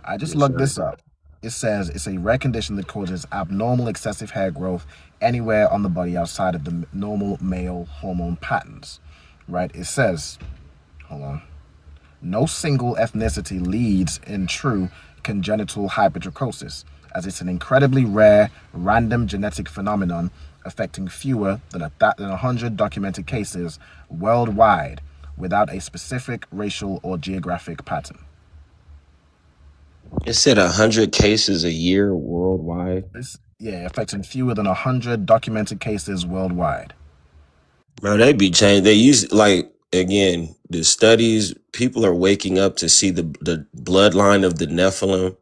I just Yes, looked sir. this up. It says it's a rare condition that causes abnormal excessive hair growth anywhere on the body outside of the normal male hormone patterns. Right? It says, hold on. No single ethnicity leads in true congenital hypertrichosis, as it's an incredibly rare, random genetic phenomenon affecting fewer than 100 documented cases worldwide without a specific racial or geographic pattern. It said 100 cases a year worldwide. Affecting fewer than 100 documented cases worldwide. Bro, they be changed. They use like again the studies. People are waking up to see the bloodline of the Nephilim.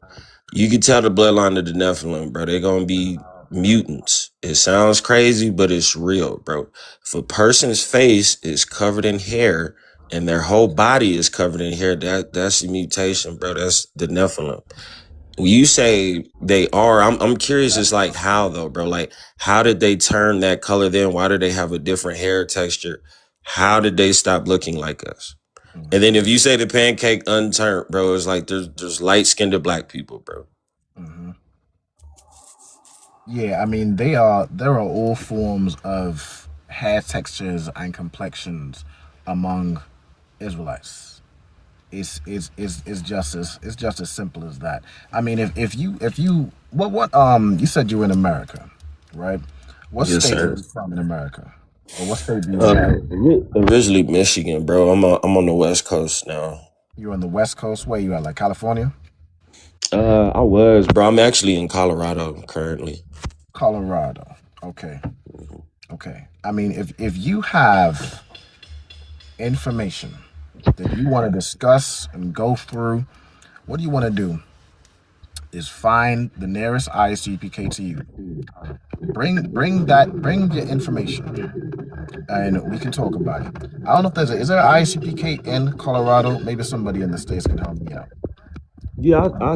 You can tell the bloodline of the Nephilim, bro. They're gonna be mutants. It sounds crazy, but it's real, bro. If a person's face is covered in hair and their whole body is covered in hair, that's a mutation, bro. That's the Nephilim. When you say they are, I'm curious. It's like how though, bro? Like how did they turn that color? Then why do they have a different hair texture? How did they stop looking like us? And then if you say the pancake unturned, bro, it's like there's light skinned black people, bro. Mm-hmm. Yeah, I mean there are all forms of hair textures and complexions among Israelites. It's just as simple as that. I mean if you what you said you were in America, right? What Yes, state are sir. you from in America? Or what state do you inhabit? Originally Michigan, bro. I'm on the West Coast now. You're on the West Coast. Where you at? Like California? I was, bro. I'm actually in Colorado currently. Colorado. Okay. Okay. I mean if you have information that you want to discuss and go through, what you want to do is find the nearest ISUPK to you. Bring your information, and we can talk about it. I don't know if is there an ISUPK in Colorado? Maybe somebody in the states can help me out. Yeah, I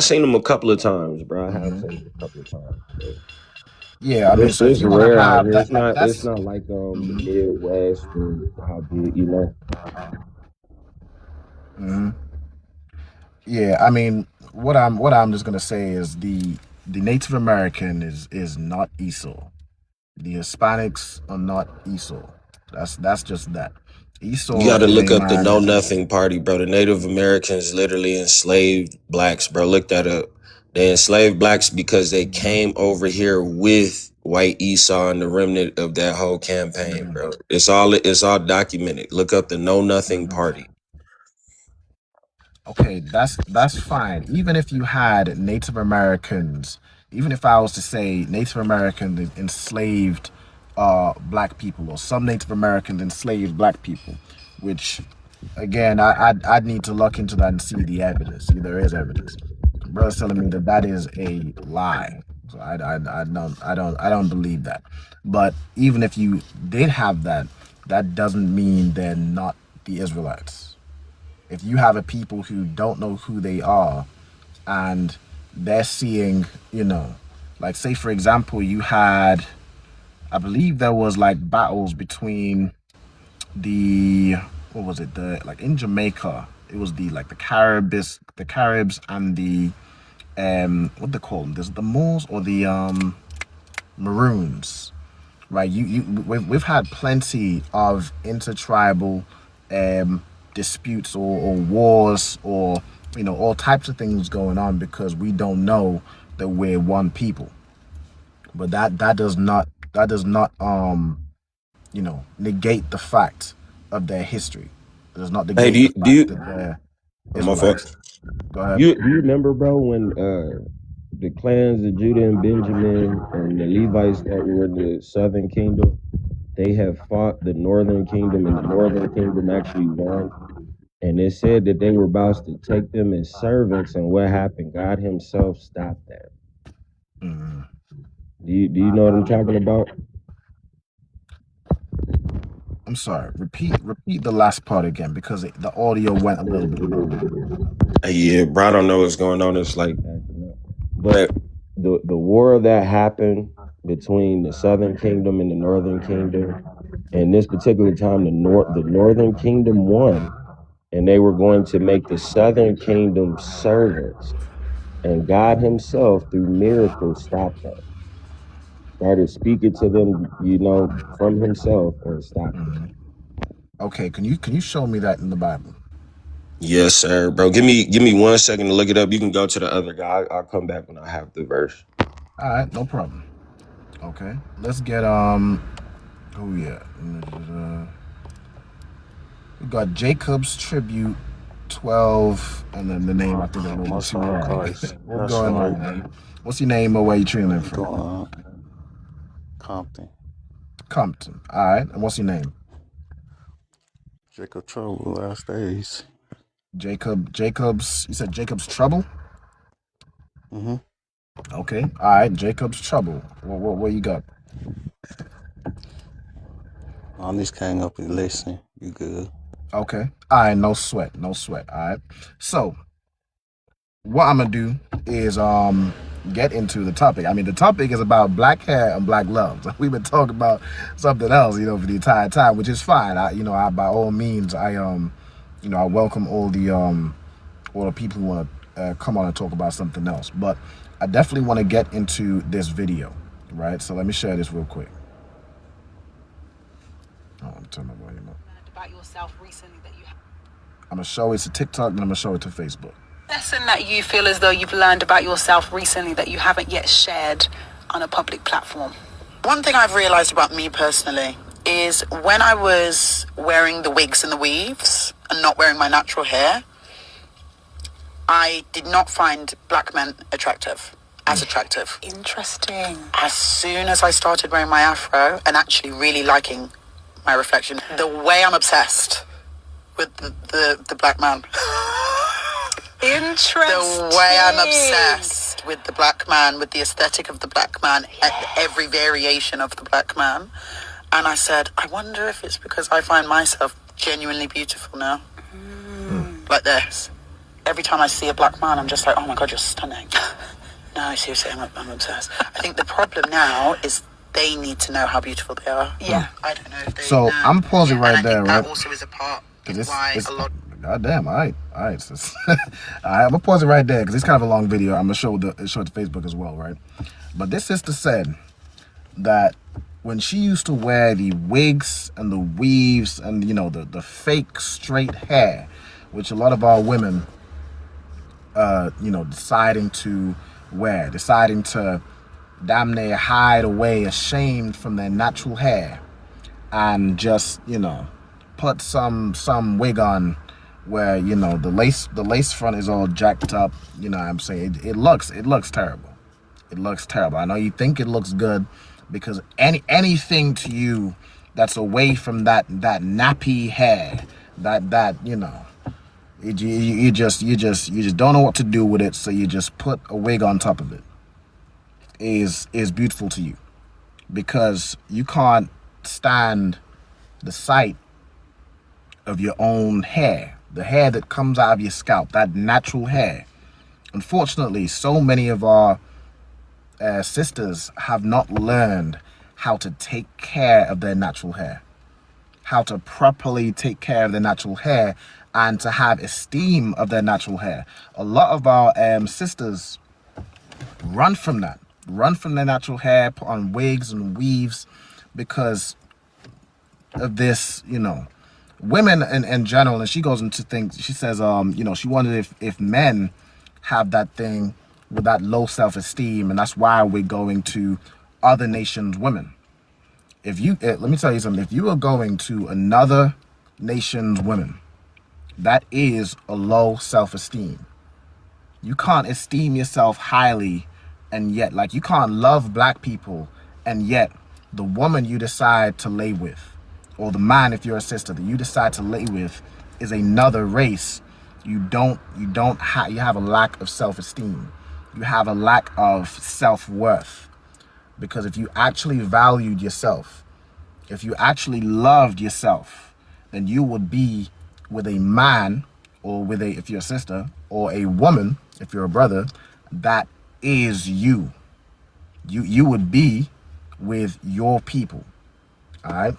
seen them a couple of times, bro. I have Hmm. seen them a couple of times. Bro. Yeah, I mean, so if It's you want to rare out have here. that, It's that's. not like the Hmm. Midwest or how big, you know. Hmm. Yeah, I mean, what I'm just gonna say is the Native American is not Esau. The Hispanics are not Esau. That's just that. You Esau got to is look a up the Know man. Nothing Party, bro. The Native Americans literally enslaved blacks, bro. Look that up. They enslaved blacks because they came over here with white Esau and the remnant of that whole campaign, bro. It's all documented. Look up the Know Nothing Party. Okay, that's fine. Even if you had Native Americans, even if I was to say Native Americans enslaved black people, or some Native Americans enslaved black people, which again I'd need to look into that and see the evidence. See, there is evidence. Brother's telling me that that is a lie. So I don't believe that. But even if you did have that, that doesn't mean they're not the Israelites. If you have a people who don't know who they are and they're seeing, like say for example, you had, I believe there was like battles between the, what was it, the like in Jamaica, it was the Caribs and the what they call them, there's the Moors or the Maroons, right? We've had plenty of intertribal disputes or wars or all types of things going on because we don't know that we're one people. But that does not negate the fact of their history. It does not Hey, negate the do fact you? that they're My fault. Israelites. Go ahead. You do you remember, bro, when the clans of Judah and Benjamin and the Levites that were in the southern kingdom, they have fought the northern kingdom, and the northern kingdom actually won. And it said that they were about to take them as servants, and what happened? God Himself stopped that. Mhm. Do you know what I'm talking about? I'm sorry. Repeat the last part again because the audio went a little bit low. Yeah, bro, I don't know what's going on. It's like acting up. But the war that happened between the southern kingdom and the northern kingdom, and this particular time, the northern kingdom won, and they were going to make the southern kingdom servants. And God Himself, through miracles, stopped that. Started speaking to them, from Himself, and stopped it. Mhm. Okay, can you show me that in the Bible? Yes, sir, bro. Give me 1 second to look it up. You can go to the other guy. I'll come back when I have the verse. All right, no problem. Okay, let's get oh yeah, we got Jacob's tribute 12, and then the name I think is a little bit Most too High long. Christ. What's That's going right. on, man? What's your name or where you tuning in You from? go Compton. Compton. All right, and what's your name? Jacob Trouble last days. Jacob's. You said Jacob's Trouble. Mm-hmm. Okay. All right, Jacob's Trouble. What you got? On this came up and listen. You good. Okay. All right, no sweat, no sweat. All right. So what I'm gonna do is get into the topic. I mean, the topic is about black hair and black love. We've been talking about something else, for the entire time, which is fine. I by all means, I welcome all the people who want to come on and talk about something else. But I definitely want to get into this video, right? So let me share this real quick. Oh, let me turn my volume up. About yourself recently that you. I'm gonna show it to TikTok, and I'm gonna show it to Facebook. Lesson that you feel as though you've learned about yourself recently that you haven't yet shared on a public platform? One thing I've realized about me personally is when I was wearing the wigs and the weaves and not wearing my natural hair, I did not find black men attractive. Interesting. As soon as I started wearing my afro and actually really liking my reflection, the way I'm obsessed with the black man. Interesting. The way I'm obsessed with the black man, with the aesthetic of the black man, every variation of the black man. And I said, I wonder if it's because I find myself genuinely beautiful now. Like this. Every time I see a black man, I'm just like, oh my God, you're stunning. No, seriously, I'm obsessed. I think the problem now is they need to know how beautiful they are. Yeah. I don't know if they So know. I'm pausing right there, right? That also is a part Because why a lot. God damn. All right. Sis. I'm gonna pause it right there because it's kind of a long video. I'm gonna show it to Facebook as well, right? But this sister said that when she used to wear the wigs and the weaves and the fake straight hair, which a lot of our women deciding to wear, deciding to damn near hide away ashamed from their natural hair and just put some wig on where the lace front is all jacked up. You know what I'm saying? It looks terrible. It looks terrible. I know you think it looks good because anything to you that's away from that nappy hair, that you just don't know what to do with it, so you just put a wig on top of it. Is beautiful to you because you can't stand the sight of your own hair, the hair that comes out of your scalp, that natural hair. Unfortunately, so many of our sisters have not learned how to take care of their natural hair, how to properly take care of their natural hair and to have esteem of their natural hair. A lot of our sisters run from their natural hair, put on wigs and weaves because of this, women in general. And she goes into things, she says, she wondered if men have that thing with that low self-esteem, and that's why we're going to other nations' women. If you, let me tell you something, if you are going to another nation's women, that is a low self-esteem. You can't esteem yourself highly, and yet, you can't love black people, and yet the woman you decide to lay with, or the man, if you're a sister, that you decide to lay with is another race. You have a lack of self-esteem. You have a lack of self-worth. Because if you actually valued yourself, if you actually loved yourself, then you would be with a man, or if you're a sister, or a woman, if you're a brother, that is you. You would be with your people. All right.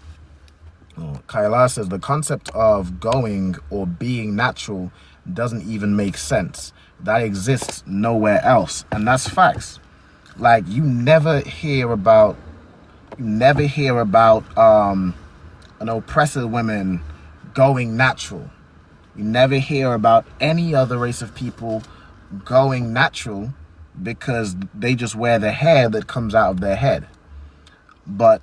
Kaila says the concept of going or being natural doesn't even make sense. That exists nowhere else, and that's facts. You never hear about an oppressive women going natural. You never hear about any other race of people going natural because they just wear the hair that comes out of their head. But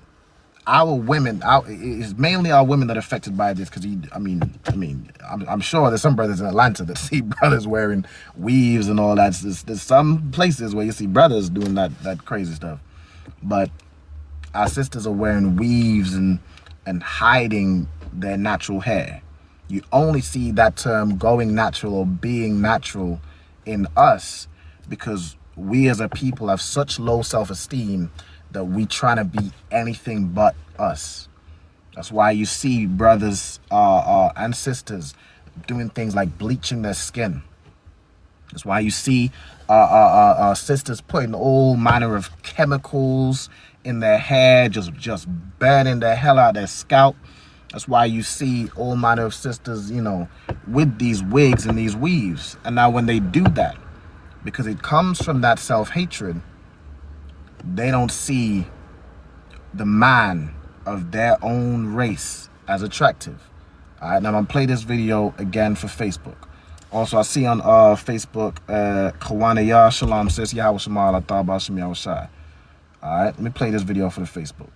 our women, it's mainly our women that are affected by this because I'm sure there's some brothers in Atlanta that see brothers wearing weaves and all that. There's some places where you see brothers doing that crazy stuff, but our sisters are wearing weaves and hiding their natural hair. You only see that term going natural or being natural in us because we as a people have such low self-esteem that we trying to be anything but us. That's why you see brothers and sisters doing things like bleaching their skin. That's why you see sisters putting all manner of chemicals in their hair, just burning the hell out of their scalp. That's why you see all manner of sisters, with these wigs and these weaves. And now when they do that, because it comes from that self-hatred, they don't see the man of their own race as attractive. All right, now I'm gonna play this video again for Facebook. Also, I see on Facebook, Kawana Ya Shalom says, Yahweh Shemal Ataba Shem Yahweh Shai. All right, let me play this video for the Facebook.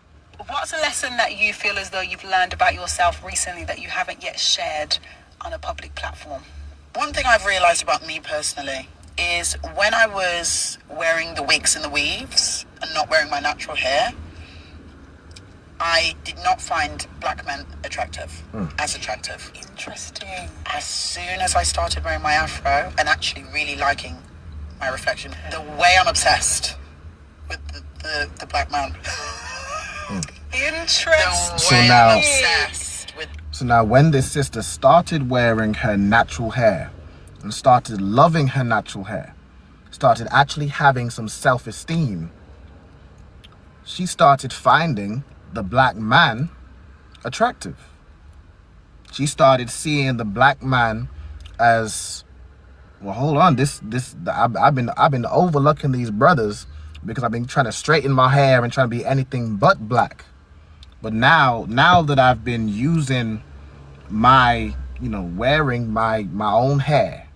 What's a lesson that you feel as though you've learned about yourself recently that you haven't yet shared on a public platform? One thing I've realized about me personally is when I was wearing the wigs and the weaves and not wearing my natural hair, I did not find black men attractive, as attractive. Interesting. As soon as I started wearing my afro and actually really liking my reflection, the way I'm obsessed with the black man. Interesting. So now when this sister started wearing her natural hair and started loving her natural hair, started actually having some self-esteem, she started finding the black man attractive. She started seeing the black man as well. Hold on, I've been overlooking these brothers because I've been trying to straighten my hair and trying to be anything but black. But now that I've been using my, wearing my own hair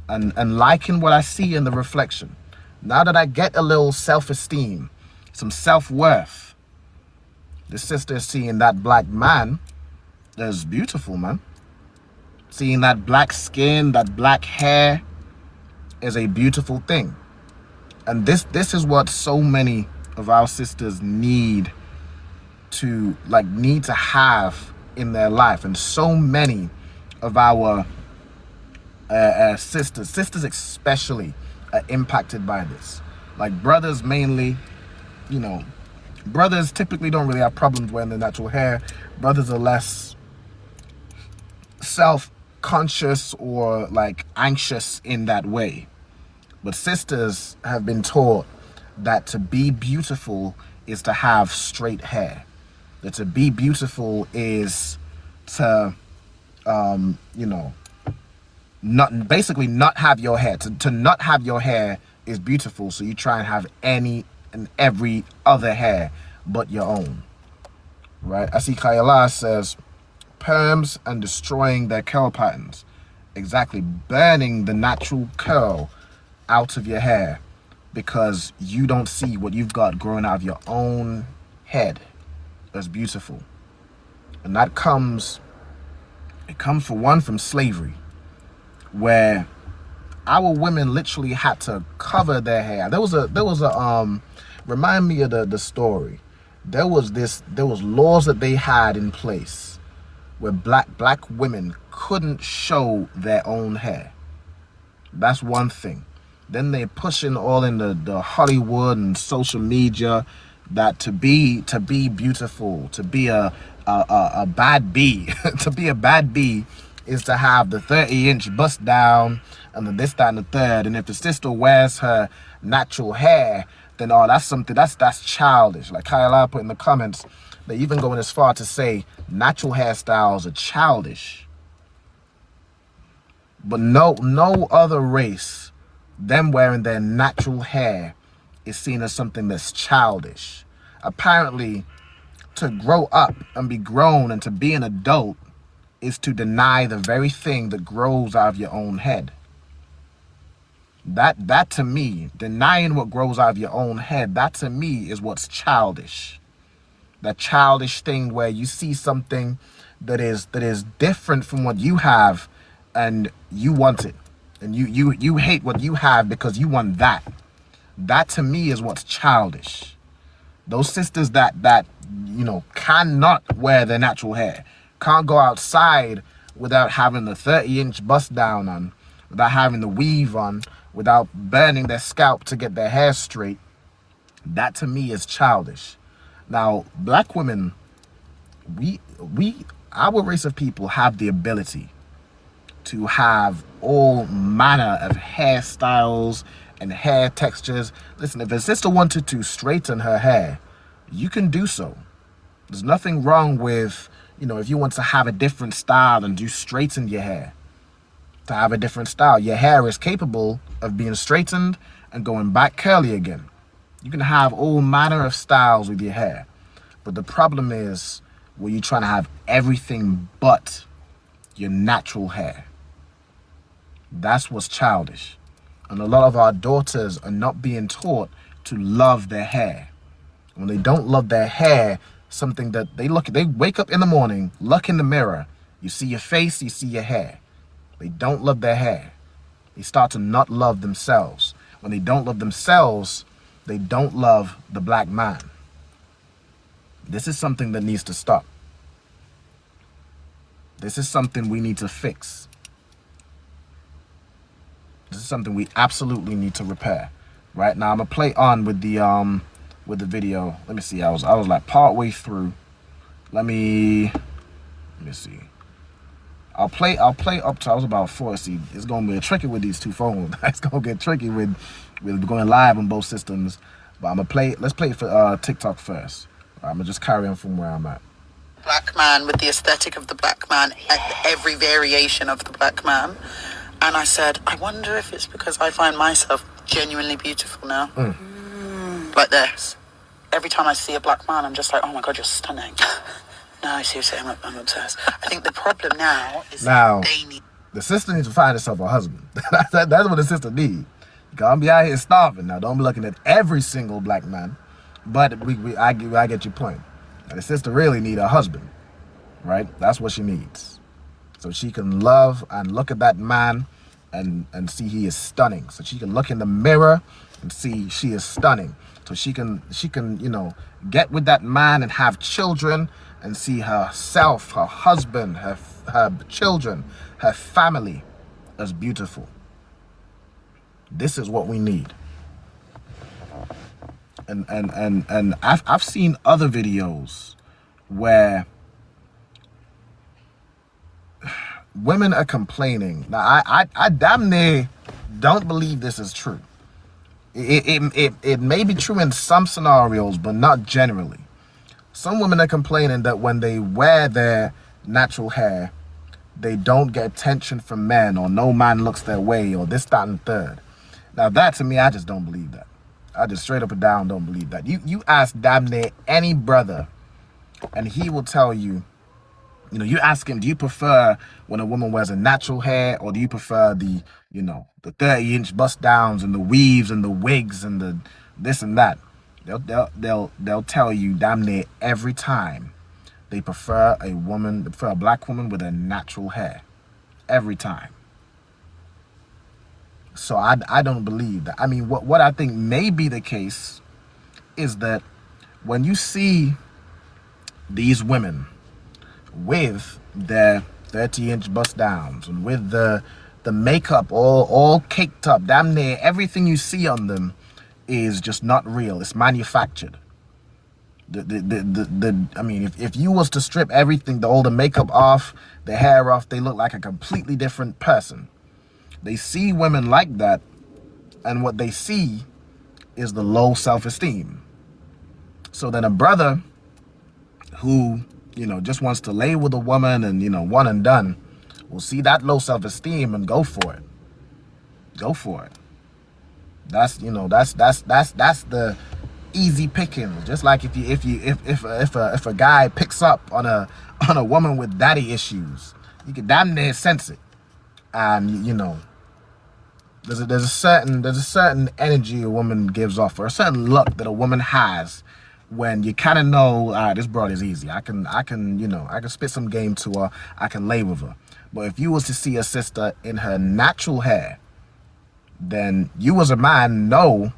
and liking what I see in the reflection, now that I get a little self-esteem, some self-worth, the sister is seeing that black man as beautiful, man. Seeing that black skin, that black hair is a beautiful thing. And this is what so many of our sisters need to have in their life. And so many of our sisters especially are impacted by this. Like brothers mainly, brothers typically don't really have problems wearing their natural hair. Brothers are less self-conscious or like anxious in that way. But sisters have been taught that to be beautiful is to have straight hair. That to be beautiful is to, not have your hair. To not have your hair is beautiful. So you try and have any and every other hair but your own. Right? I see Kayala says, perms and destroying their curl patterns. Exactly. Burning the natural curl out of your hair because you don't see what you've got growing out of your own head. That's beautiful. And it comes for one from slavery, where our women literally had to cover their hair. There was a remind me of the story. There was laws that they had in place where black women couldn't show their own hair. That's one thing. Then they're pushing all in the Hollywood and social media that to be beautiful, to be a bad bee, to be a bad bee is to have the 30-inch bust down and the this, that, and the third. And if the sister wears her natural hair, then that's childish. Like Kyle put in the comments, they even going as far to say natural hairstyles are childish. But no other race, them wearing their natural hair is seen as something that's childish. Apparently, to grow up and be grown and to be an adult is to deny the very thing that grows out of your own head. That to me, denying what grows out of your own head, that to me is what's childish. That childish thing where you see something that is different from what you have and you want it. And you hate what you have because you want that. That to me is what's childish. Those sisters that cannot wear their natural hair, can't go outside without having the 30-inch bust down on, without having the weave on, without burning their scalp to get their hair straight, that to me is childish. Now, black women, our race of people have the ability to have all manner of hairstyles and hair textures. Listen, if a sister wanted to straighten her hair, you can do so. There's nothing wrong with, if you want to have a different style and do straighten your hair, to have a different style. Your hair is capable of being straightened and going back curly again. You can have all manner of styles with your hair. But the problem is where you're trying to have everything but your natural hair. That's what's childish. And a lot of our daughters are not being taught to love their hair. When they don't love their hair, something that they wake up in the morning, look in the mirror, you see your face, you see your hair. They don't love their hair. They start to not love themselves. When they don't love themselves, they don't love the black man. This is something that needs to stop. This is something we need to fix. This is something we absolutely need to repair. Right now, I'm gonna play on with the video. Let me see. I was like part way through. Let me see. I'll play up to I was about 4. See, it's gonna be tricky with these two phones. It's gonna get tricky with going live on both systems. But I'm gonna play. Let's play it for TikTok first. I'm gonna just carry on from where I'm at. Black man with the aesthetic of the black man, every variation of the black man. And I said, I wonder if it's because I find myself genuinely beautiful now. Like this. Every time I see a black man, I'm just like, oh my God, you're stunning. No, seriously, I'm obsessed. I think the problem now is Now, they need... the sister needs to find herself a husband. That's what the sister needs. You can't be out here starving. Now, don't be looking at every single black man. But I get your point. Now, the sister really need a husband, right? That's what she needs. So she can love and look at that man and see he is stunning. So she can look in the mirror and see she is stunning. So she can, you know, get with that man and have children and see herself, her husband, her children, her family as beautiful. This is what we need. And I've seen other videos where women are complaining. Now I damn near don't believe this is true. It may be true in some scenarios, but not generally. Some women are complaining that when they wear their natural hair, they don't get attention from men, or no man looks their way, or this, that, and third. Now that, to me, I just don't believe that. I just straight up and down don't believe that. You ask damn near any brother, and he will tell you, you know, you ask him, do you prefer when a woman wears a natural hair, or do you prefer the, you know, the 30-inch bust downs and the weaves and the wigs and the this and that? They'll tell you damn near every time they prefer a black woman with a natural hair. Every time. So I don't believe that. I mean, what I think may be the case is that when you see these women with their 30-inch bust downs and with the makeup all caked up, damn near everything you see on them is just not real. It's manufactured. I mean, if you was to strip everything, all the makeup off, the hair off, they look like a completely different person. They see women like that, and what they see is the low self-esteem. So then a brother who, you know, just wants to lay with a woman and, you know, one and done, will see that low self-esteem and go for it. Go for it. That's, you know, that's the easy picking. Just like if a guy picks up on a woman with daddy issues, you can damn near sense it. And you know, there's a certain energy a woman gives off, or a certain look that a woman has when you kind of know, this broad is easy. I can you know, I can spit some game to her. I can lay with her. But if you was to see a sister in her natural hair, then you as a man know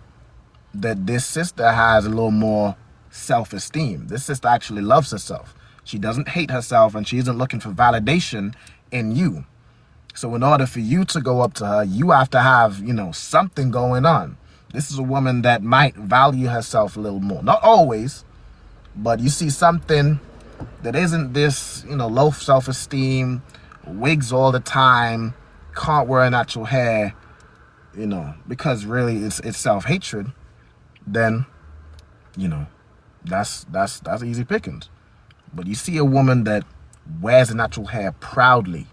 that this sister has a little more self-esteem. This sister actually loves herself. She doesn't hate herself, and she isn't looking for validation in you. So in order for you to go up to her, you have to have, you know, something going on. This is a woman that might value herself a little more. Not always, but you see something that isn't this, you know, low self-esteem, wigs all the time, can't wear natural hair, you know, because really it's self-hatred, then, you know, that's easy pickings. But you see a woman that wears a natural hair proudly,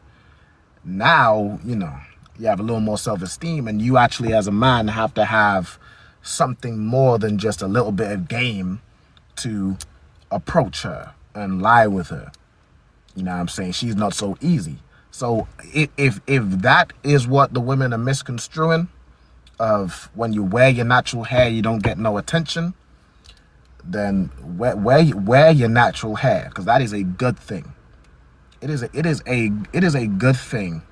now, you know, you have a little more self-esteem, and you actually as a man have to have something more than just a little bit of game to approach her and lie with her. You know what I'm saying? She's not so easy. So if that is what the women are misconstruing, of when you wear your natural hair you don't get no attention, then wear your natural hair, because that is a good thing. It is a good thing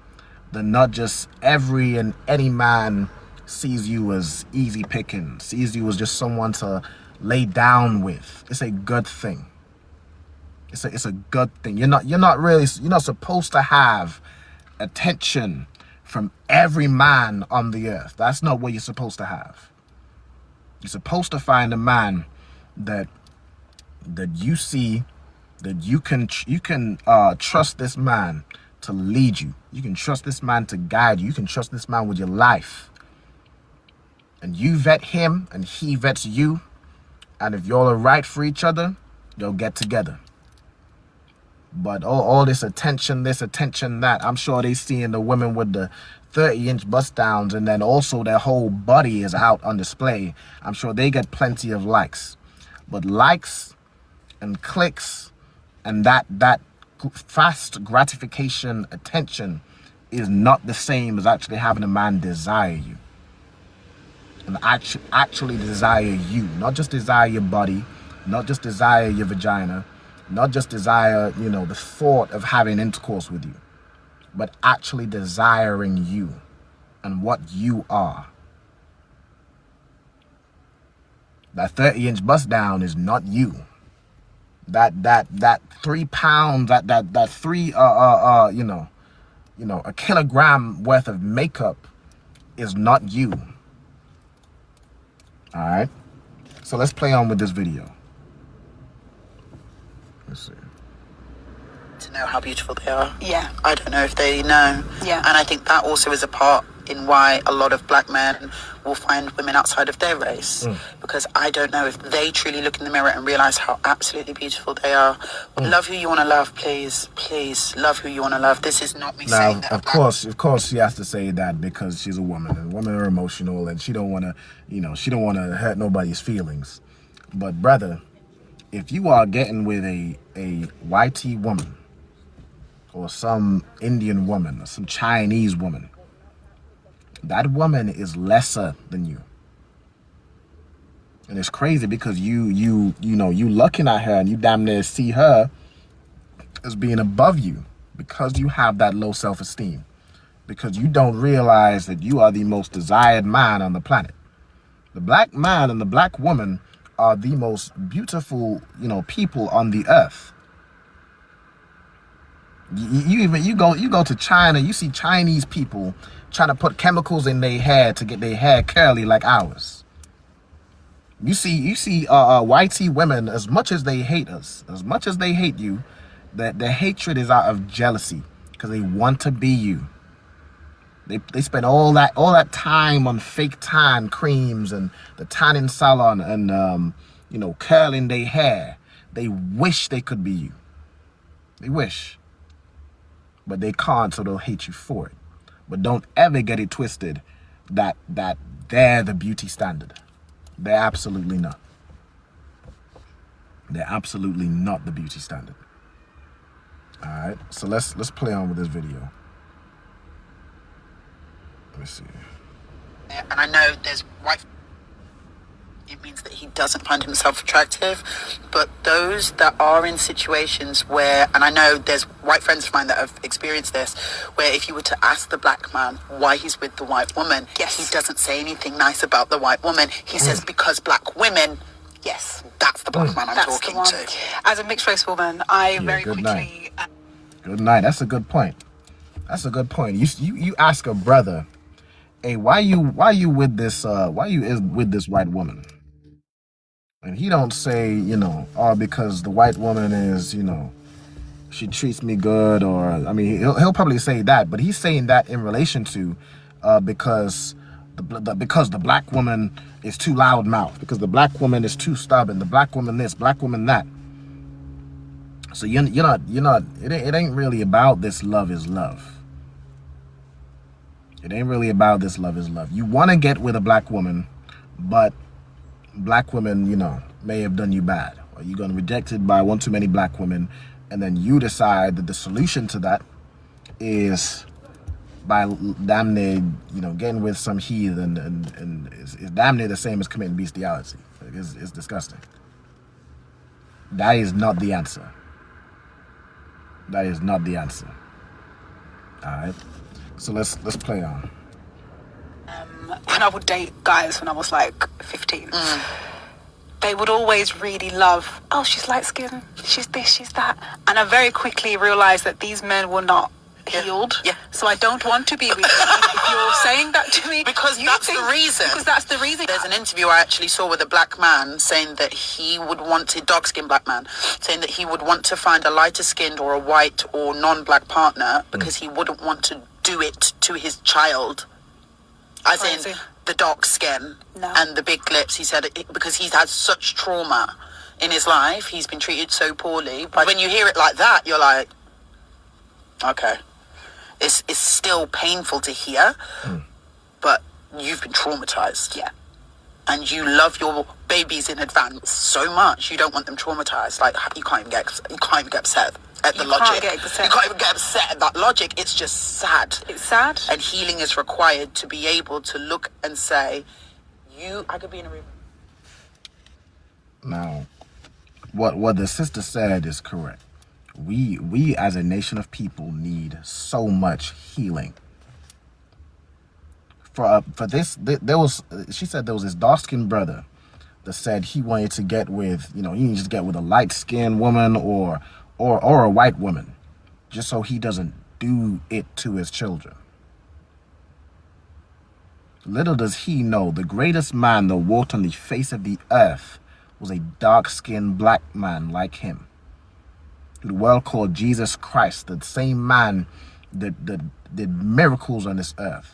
that not just every and any man sees you as easy picking, sees you as just someone to lay down with. It's a good thing. It's a good thing. You're not supposed to have attention from every man on the earth. That's not what you're supposed to have. You're supposed to find a man that you see, that you can trust this man to lead you. You can trust this man to guide you. You can trust this man with your life. And you vet him and he vets you. And if y'all are right for each other, you'll get together. But all this attention, that, I'm sure they seeing the women with the 30-inch bust downs, and then also their whole body is out on display, I'm sure they get plenty of likes. But likes and clicks and that fast gratification attention is not the same as actually having a man desire you. And actually desire you. Not just desire your body, not just desire your vagina, not just desire, you know, the thought of having intercourse with you, but actually desiring you and what you are. That 30-inch bust down is not you. That 3 pounds, that 3 a kilogram worth of makeup is not you. All right. So let's play on with this video. Let's see. To know how beautiful they are. Yeah. I don't know if they know. Yeah. And I think that also is a part in why a lot of black men will find women outside of their race. Because I don't know if they truly look in the mirror and realize how absolutely beautiful they are. Love who you want to love, please. Please love who you want to love. This is not me saying that. Of course she has to say that because she's a woman, and women are emotional, and she don't want to hurt nobody's feelings. But brother, if you are getting with a YT woman, or some Indian woman, or some Chinese woman, that woman is lesser than you. And it's crazy because you looking at her and you damn near see her as being above you because you have that low self-esteem. Because you don't realize that you are the most desired man on the planet. The black man and the black woman are the most beautiful, people on the earth. You go to China, you see Chinese people trying to put chemicals in their hair to get their hair curly like ours. You see YT women, as much as they hate us, as much as they hate you, that their hatred is out of jealousy because they want to be you. They spend all that time on fake tan creams and the tanning salon and curling their hair. They wish they could be you. They wish. But they can't, so they'll hate you for it. But don't ever get it twisted that they're the beauty standard. They're absolutely not. They're absolutely not the beauty standard. All right, so let's play on with this video. Let me see. And I know there's white. It means that he doesn't find himself attractive, but those that are in situations where, and I know there's white friends of mine that have experienced this, where if you were to ask the black man why he's with the white woman, yes, he doesn't say anything nice about the white woman. He says because black women. Yes, that's the black man I'm talking to. As a mixed race woman, I very quickly. Night. Good night. That's a good point. That's a good point. You ask a brother, hey, why you with this with this white woman? And he don't say, because the white woman is, she treats me good, or, I mean, he'll probably say that, but he's saying that in relation to, because the black woman is too loudmouth, because the black woman is too stubborn, the black woman this, black woman that. So you're not, it ain't really about this love is love. It ain't really about this love is love. You want to get with a black woman, but black women, may have done you bad, or you're gonna rejected by one too many black women, and then you decide that the solution to that is by damn near, getting with some heathen, and it's damn near the same as committing bestiality. It's disgusting. That is not the answer. That is not the answer. All right. So let's play on. When I would date guys when I was like 15, they would always really love, oh, she's light skinned, she's this, she's that. And I very quickly realized that these men were not healed. Yeah. So I don't want to be with you if you're saying that to me. Because that's the reason. Because that's the reason. There's an interview I actually saw with a black man saying that he would want to, dark-skinned black man, saying that he would want to find a lighter-skinned or a white or non-black partner because he wouldn't want to do it to his child. As in the dark skin and the big lips. He said because he's had such trauma in his life, he's been treated so poorly. But when you hear it like that, you're like, okay. It's still painful to hear, but you've been traumatized. Yeah. And you love your babies in advance so much, you don't want them traumatized. Like, you can't even get upset at the logic. You can't even get upset at that logic. It's just sad. It's sad. And healing is required to be able to look and say, I could be in a room. Now, what the sister said is correct. We as a nation of people need so much healing. For this, there was, she said there was this dark-skinned brother that said he wanted to get with, he needs to get with a light-skinned woman or a white woman, just so he doesn't do it to his children. Little does he know, the greatest man that walked on the face of the earth was a dark-skinned black man like him, who the world called Jesus Christ, the same man that did miracles on this earth.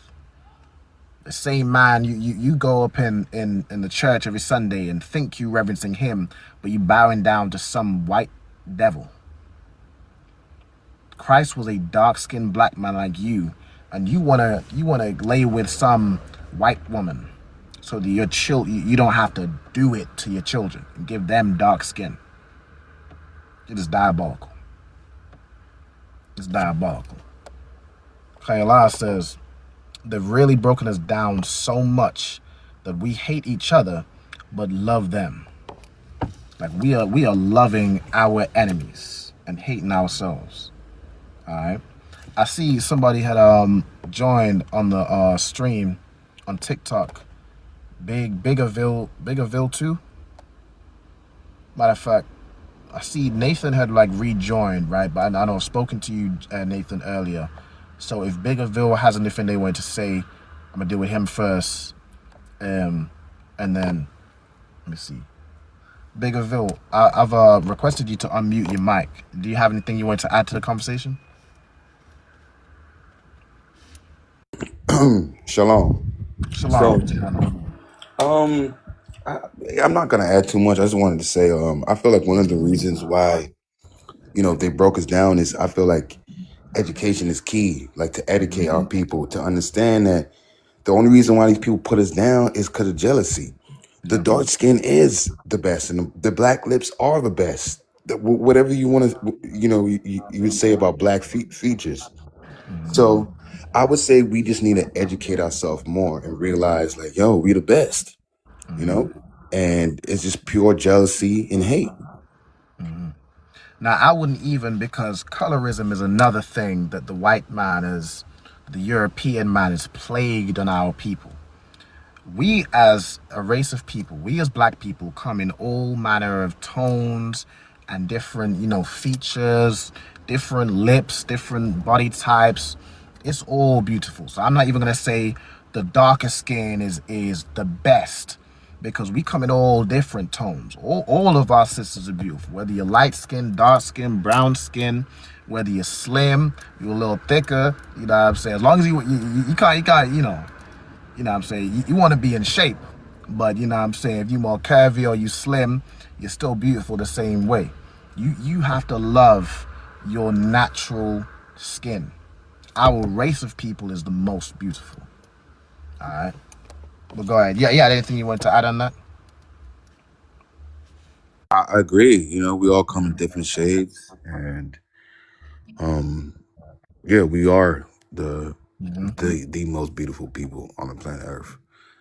The same man you go up in the church every Sunday and think you reverencing him, but you bowing down to some white devil. Christ was a dark-skinned black man like you, and you wanna lay with some white woman so that your you don't have to do it to your children and give them dark skin. It is diabolical. It's diabolical. Kayla says, they've really broken us down so much that we hate each other but love them. Like we are loving our enemies and hating ourselves. All right. I see somebody had joined on the stream on TikTok. Biggerville 2. Matter of fact, I see Nathan had like rejoined, right? But I know I've spoken to you, Nathan, earlier. So if Biggerville has anything they want to say, I'm gonna deal with him first, and then let me see. Biggerville, I've requested you to unmute your mic. Do you have anything you want to add to the conversation? Shalom. Shalom. I'm not gonna add too much. I just wanted to say, I feel like one of the reasons why, they broke us down is I feel like education is key, like to educate our people to understand that the only reason why these people put us down is because of jealousy. The dark skin is the best, and the black lips are the best. Whatever you want to, you would say about black features. So I would say we just need to educate ourselves more and realize, like, yo, we the best, and it's just pure jealousy and hate. Now, I wouldn't even, because colorism is another thing that the white man the European man is plagued on our people. We as a race of people, we as black people come in all manner of tones and different, features, different lips, different body types. It's all beautiful. So I'm not even going to say the darker skin is the best, because we come in all different tones. All of our sisters are beautiful, whether you're light skin, dark skin, brown skin, whether you're slim, you're a little thicker, you know what I'm saying? As long as you can't, you know what I'm saying? You want to be in shape, but you know what I'm saying? If you're more curvy or you slim, you're still beautiful the same way. You have to love your natural skin. Our race of people is the most beautiful. All right. But go ahead. Yeah, anything you want to add on that? I agree. We all come in different shades, and we are the most beautiful people on the planet Earth.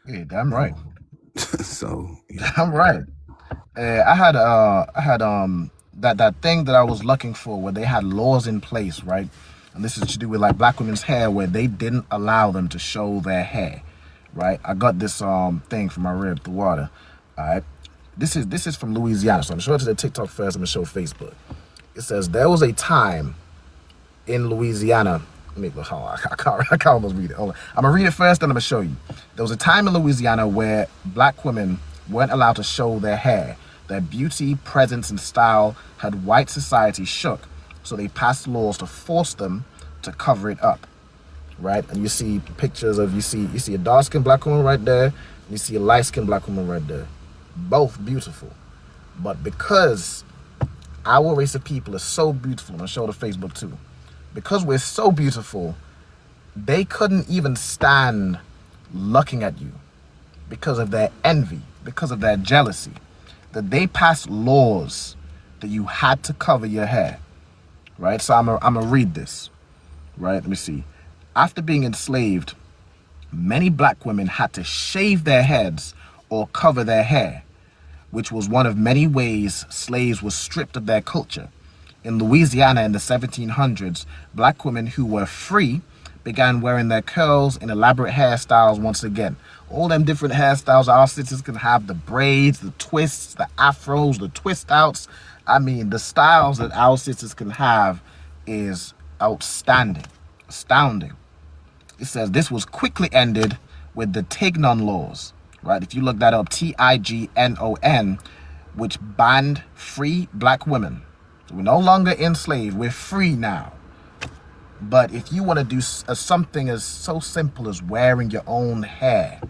Yeah, damn right. So damn right. I had that thing that I was looking for, where they had laws in place, right? And this is to do with like black women's hair, where they didn't allow them to show their hair, right? I got this thing from my rib, the water. All right. This is from Louisiana, so I'm showing it to the TikTok first. I'm gonna show Facebook. It says there was a time in Louisiana. I can't almost read it. Hold on. I'm gonna read it first, then I'm gonna show you. There was a time in Louisiana where black women weren't allowed to show their hair. Their beauty, presence, and style had white society shook, so they passed laws to force them to cover it up, right? And you see pictures of you see a dark-skinned black woman right there, and you see a light-skinned black woman right there, both beautiful. But because our race of people is so beautiful, and I'll show the Facebook too, because we're so beautiful, they couldn't even stand looking at you because of their envy, because of their jealousy, that they passed laws that you had to cover your hair, right? So I'm gonna read this, right? Let me see. After being enslaved, many black women had to shave their heads or cover their hair, which was one of many ways slaves were stripped of their culture. In Louisiana in the 1700s, black women who were free began wearing their curls in elaborate hairstyles once again. All them different hairstyles our sisters can have, the braids, the twists, the afros, the twist outs. I mean, the styles that our sisters can have is outstanding, astounding. It says this was quickly ended with the Tignon laws, right? If you look that up, Tignon, which banned free black women. So we're no longer enslaved, we're free now. But if you want to do something as so simple as wearing your own hair,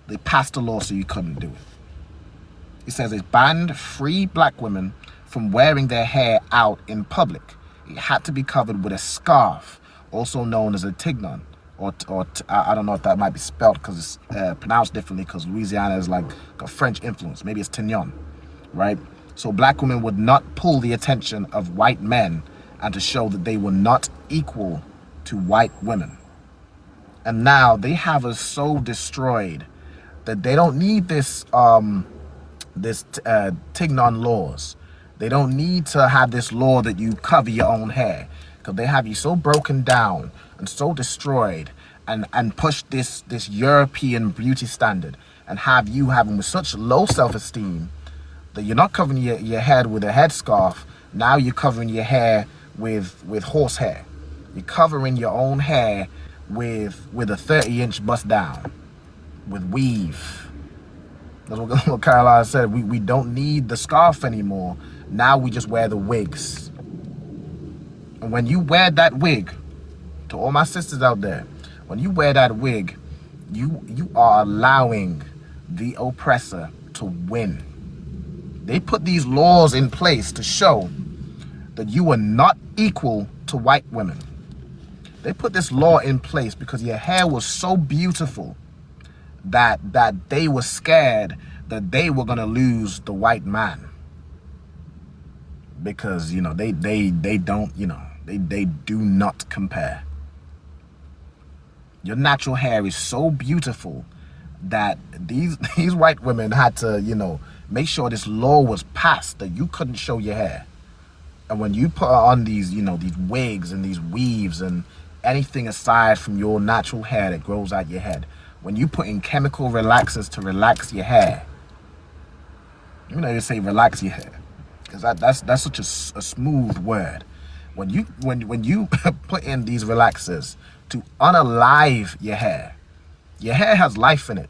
they passed a law so you couldn't do it. It says it banned free black women from wearing their hair out in public. It had to be covered with a scarf, also known as a tignon, or I don't know if that might be spelled because it's pronounced differently because Louisiana is like a French influence. Maybe it's tignon, right? So black women would not pull the attention of white men and to show that they were not equal to white women. And now they have us so destroyed that they don't need this Tignon laws. They don't need to have this law that you cover your own hair, because they have you so broken down and so destroyed and push this European beauty standard and have you having such low self-esteem that you're not covering your head with a headscarf. Now you're covering your hair with horse hair. You're covering your own hair with a 30-inch bust down, with weave. That's what Carolina said. We don't need the scarf anymore. Now we just wear the wigs. And when you wear that wig, to all my sisters out there, when you wear that wig, you are allowing the oppressor to win. They put these laws in place to show that you are not equal to white women. They put this law in place because your hair was so beautiful that they were scared that they were gonna lose the white man, because you know they don't, you know, they do not compare. Your natural hair is so beautiful that these white women had to, you know, make sure this law was passed that you couldn't show your hair. And when you put on these, you know, these wigs and these weaves and anything aside from your natural hair that grows out your head, when you put in chemical relaxers to relax your hair, you know, you say relax your hair, because that's such a smooth word. When you put in these relaxers to unalive your hair has life in it.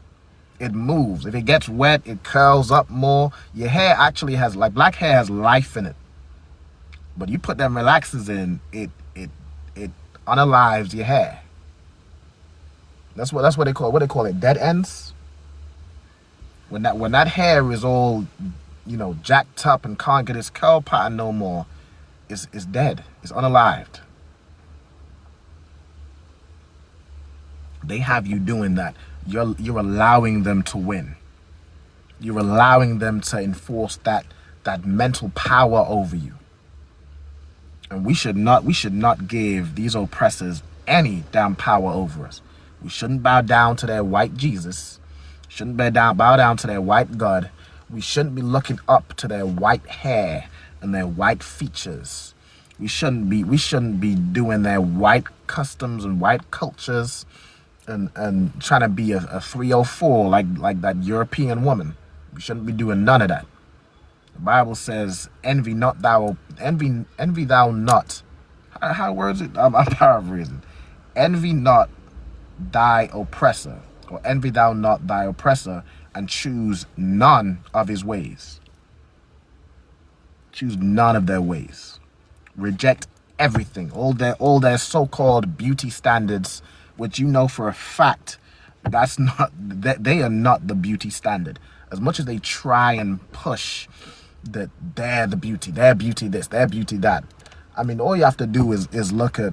It moves. If it gets wet, it curls up more. Your hair actually has, like, black hair has life in it. But you put them relaxers in, it unalives your hair. That's what they call it, dead ends. When that hair is all, you know, jacked up and can't get its curl pattern no more, it's dead. It's unalived. They have you doing that. You're allowing them to win. You're allowing them to enforce that mental power over you. And we should not give these oppressors any damn power over us. We shouldn't bow down to their white Jesus. Shouldn't bow down to their white God. We shouldn't be looking up to their white hair and their white features. We shouldn't be doing their white customs and white cultures and trying to be a 304 like that European woman. We shouldn't be doing none of that. The Bible says, envy thou not. How words it? I'm paraphrasing. Envy not thy oppressor, or envy thou not thy oppressor, and choose none of his ways. Choose none of their ways. Reject everything, all their so-called beauty standards, which you know for a fact they are not the beauty standard. As much as they try and push that they're the beauty, their beauty this, their beauty that. I mean, all you have to do is look at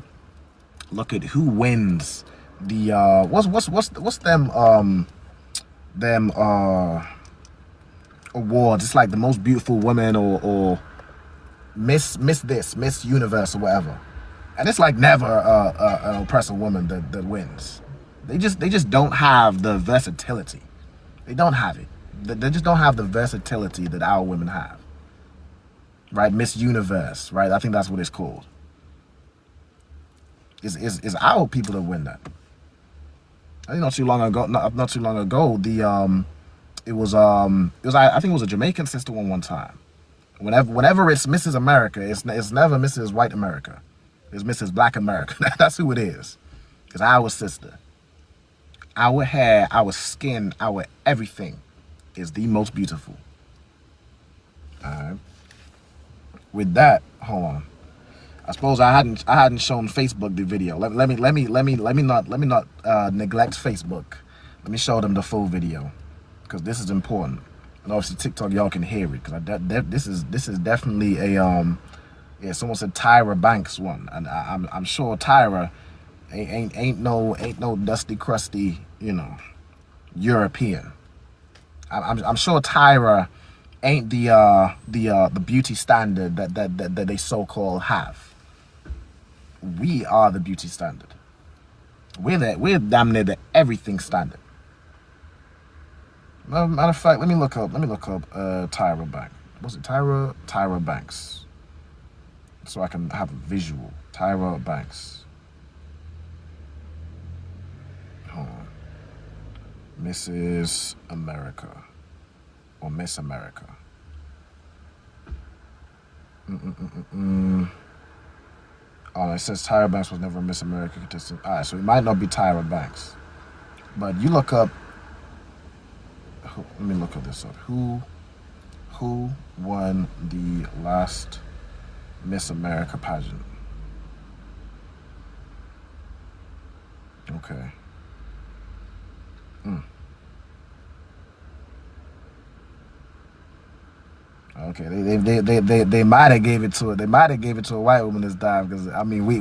look at who wins the what's them awards. It's like the most beautiful woman or Miss Universe or whatever. And it's like never an oppressive woman that wins. They just don't have the versatility. They don't have it. They just don't have the versatility that our women have. Right, Miss Universe, right? I think that's what it's called. Is our people that win that? I think not too long ago. It was I think it was a Jamaican sister one time. Whenever it's Mrs. America, it's never Mrs. White America. It's Mrs. Black America. That's who it is. It's our sister. Our hair, our skin, our everything is the most beautiful. All right. With that, hold on. I suppose I hadn't shown Facebook the video. Let me not neglect Facebook. Let me show them the full video because this is important. And obviously TikTok, y'all can hear it because this is definitely a yeah. Someone said Tyra Banks one, and I'm sure Tyra ain't no dusty crusty, you know, European. I'm sure Tyra ain't the beauty standard that they so-called have. We are the beauty standard. We're damn near the everything standard. Matter of fact, let me look up Tyra Banks. Was it Tyra Banks? So I can have a visual. Tyra Banks. Hold on. Mrs. America. Or Miss America. Oh, it says Tyra Banks was never a Miss America contestant. All right, so it might not be Tyra Banks. But you look up, let me look up this up. Who won the last Miss America pageant? Okay. Okay, they might have gave it to it. They might have gave it to a white woman this time because I mean we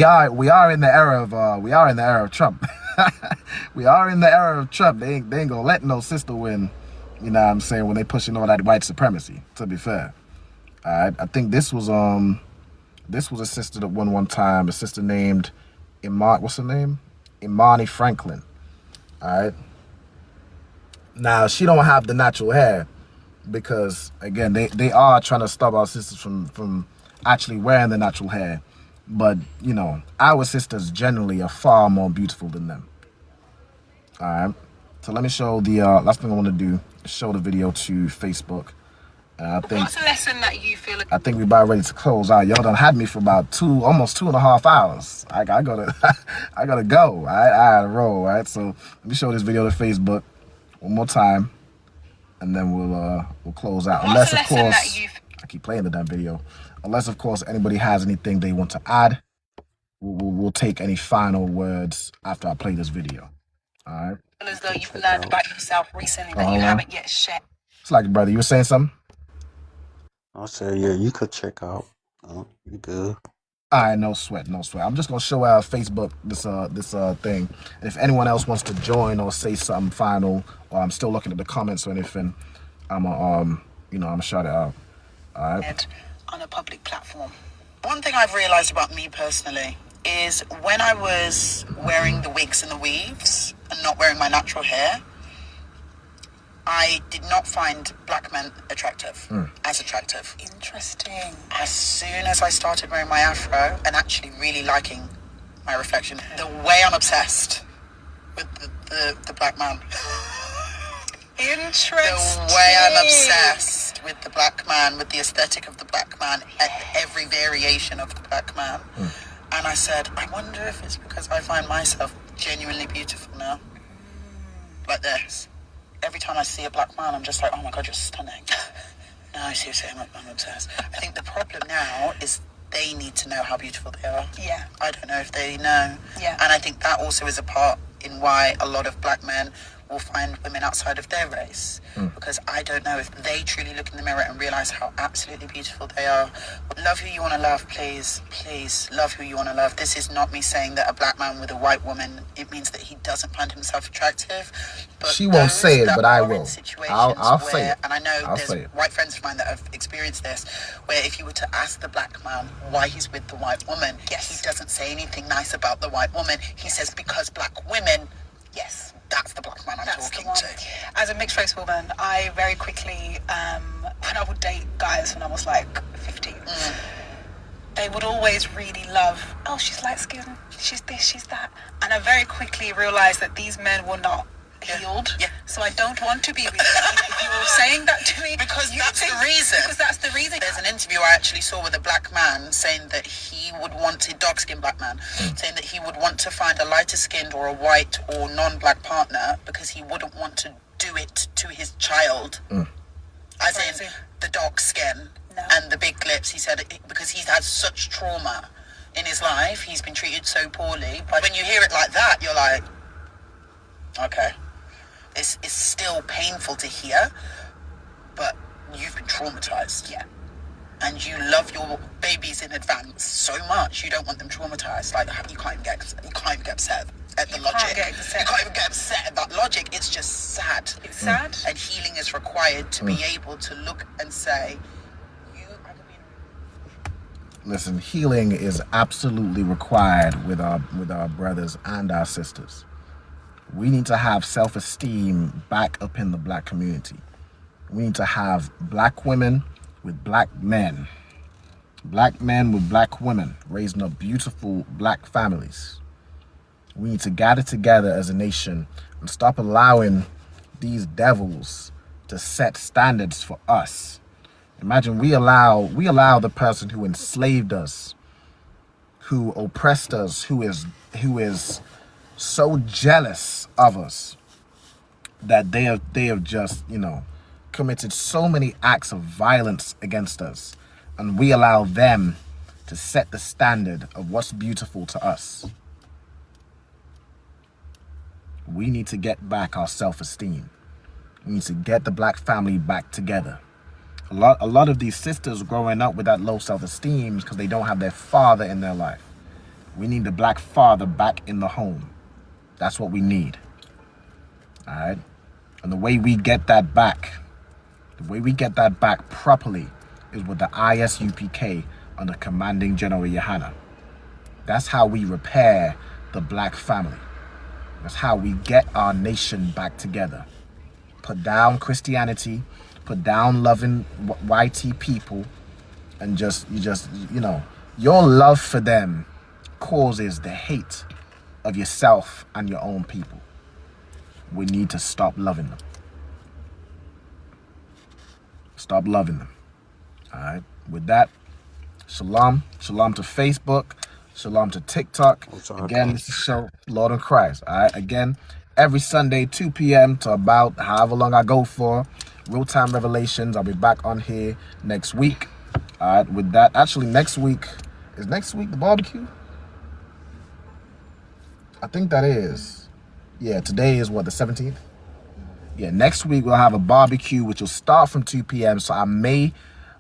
are in the era of Trump. We are in the era of Trump. They ain't gonna let no sister win. You know what I'm saying, when they pushing all that white supremacy. To be fair, I think this was a sister that won one time. A sister named what's her name? Imani Franklin. All right. Now she don't have the natural hair. Because again, they are trying to stop our sisters from actually wearing the natural hair, but you know, our sisters generally are far more beautiful than them. All right, so let me show the last thing I want to do is show the video to Facebook. I think what's a lesson that you feel? I think we're about ready to close out. Y'all done had me for about almost 2.5 hours. I gotta I gotta go. I gotta roll. Right, so let me show this video to Facebook one more time. And then we'll close out. Unless, of course, I keep playing the damn video. Unless, of course, anybody has anything they want to add, we'll take any final words after I play this video. All right. As though you've learned about yourself recently that you haven't yet shared. It's like, brother, you were saying something? I said, yeah, you could check out. You good. All right, no sweat. I'm just gonna show Facebook this thing. And if anyone else wants to join or say something final, or I'm still looking at the comments or anything, I'm gonna shout it out. All right. On a public platform. One thing I've realized about me personally is when I was wearing the wigs and the weaves and not wearing my natural hair, I did not find black men as attractive. Interesting. As soon as I started wearing my afro and actually really liking my reflection, the way I'm obsessed with the black man. Interesting. The way I'm obsessed with the black man, with the aesthetic of the black man, at every variation of the black man. And I said, I wonder if it's because I find myself genuinely beautiful now. Like this. Every time I see a black man, I'm just like, oh my God, you're stunning. No, I see what you're saying, I'm obsessed. I think the problem now is they need to know how beautiful they are. Yeah. I don't know if they know. Yeah. And I think that also is a part in why a lot of black men will find women outside of their race, because I don't know if they truly look in the mirror and realize how absolutely beautiful they are. Love who you want to love, please. Please love who you want to love. This is not me saying that a black man with a white woman, it means that he doesn't find himself attractive. But She won't say it, but I will. I'll where, say it. and I know I'll there's say it. white friends of mine that have experienced this, where if you were to ask the black man why he's with the white woman, he doesn't say anything nice about the white woman. He says because black women. Yes, that's the black man I'm talking to. As a mixed race woman, I very quickly, when I would date guys when I was like 15, they would always really love, oh, she's light skinned, she's this, she's that. And I very quickly realized that these men were not healed. Yeah. So I don't want to be with you if you're saying that to me. Because that's the reason. Because that's the reason. There's an interview I actually saw with a black man saying that he would want to, dark-skinned black man, saying that he would want to find a lighter-skinned or a white or non-black partner because he wouldn't want to do it to his child. As in the dark skin and the big lips. He said because he's had such trauma in his life, he's been treated so poorly. But when you hear it like that, you're like, okay. It's still painful to hear, but you've been traumatized. Yeah. And you love your babies in advance so much, you don't want them traumatized. Like, you can't even get upset at the logic. You can't even get upset at that logic. It's just sad. It's sad. And healing is required to be able to look and say, Listen, healing is absolutely required with our brothers and our sisters. We need to have self-esteem back up in the black community. We need to have black women with black men with black women, raising up beautiful black families. We need to gather together as a nation and stop allowing these devils to set standards for us. Imagine we allow the person who enslaved us, who oppressed us, who is so jealous of us that they have just, committed so many acts of violence against us, and we allow them to set the standard of what's beautiful to us. We need to get back our self-esteem. We need to get the black family back together. A lot of these sisters growing up with that low self-esteem because they don't have their father in their life. We need the black father back in the home. That's what we need. All right? And the way we get that back properly is with the I.S.U.P.K under Commanding General Yahanna. That's how we repair the black family. That's how we get our nation back together. Put down Christianity, put down loving whitey people, and your love for them causes the hate of yourself and your own people. We need to stop loving them. Stop loving them. All right. With that, shalom. Shalom to Facebook. Shalom to TikTok. Again, this is show Lord of Christ. All right. Again, every Sunday, 2 p.m. to about however long I go for. Real-time revelations. I'll be back on here next week. All right. With that, actually, next week the barbecue? I think that is. Yeah, today is what, the 17th? Yeah, next week we'll have a barbecue, which will start from 2 p.m. So I may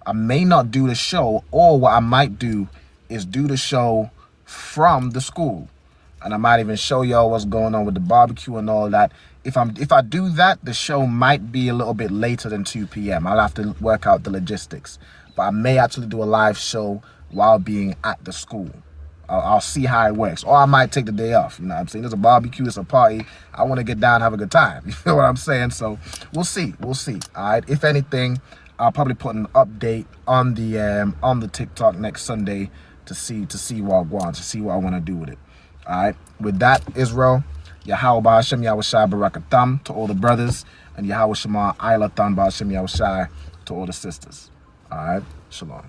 not do the show, or what I might do is do the show from the school. And I might even show y'all what's going on with the barbecue and all that. If I do that, the show might be a little bit later than 2 p.m. I'll have to work out the logistics. But I may actually do a live show while being at the school. I'll see how it works. Or I might take the day off. You know what I'm saying? There's a barbecue, it's a party. I want to get down and have a good time. You feel what I'm saying? So we'll see. All right. If anything, I'll probably put an update on the TikTok next Sunday to see what I want, to see what I want to do with it. All right. With that, Israel, Yahweh Ba'ashem Yahushai Barakatam to all the brothers, and Yahweh Shema Ailatan Ba'ashem Yahushai to all the sisters. All right. Shalom.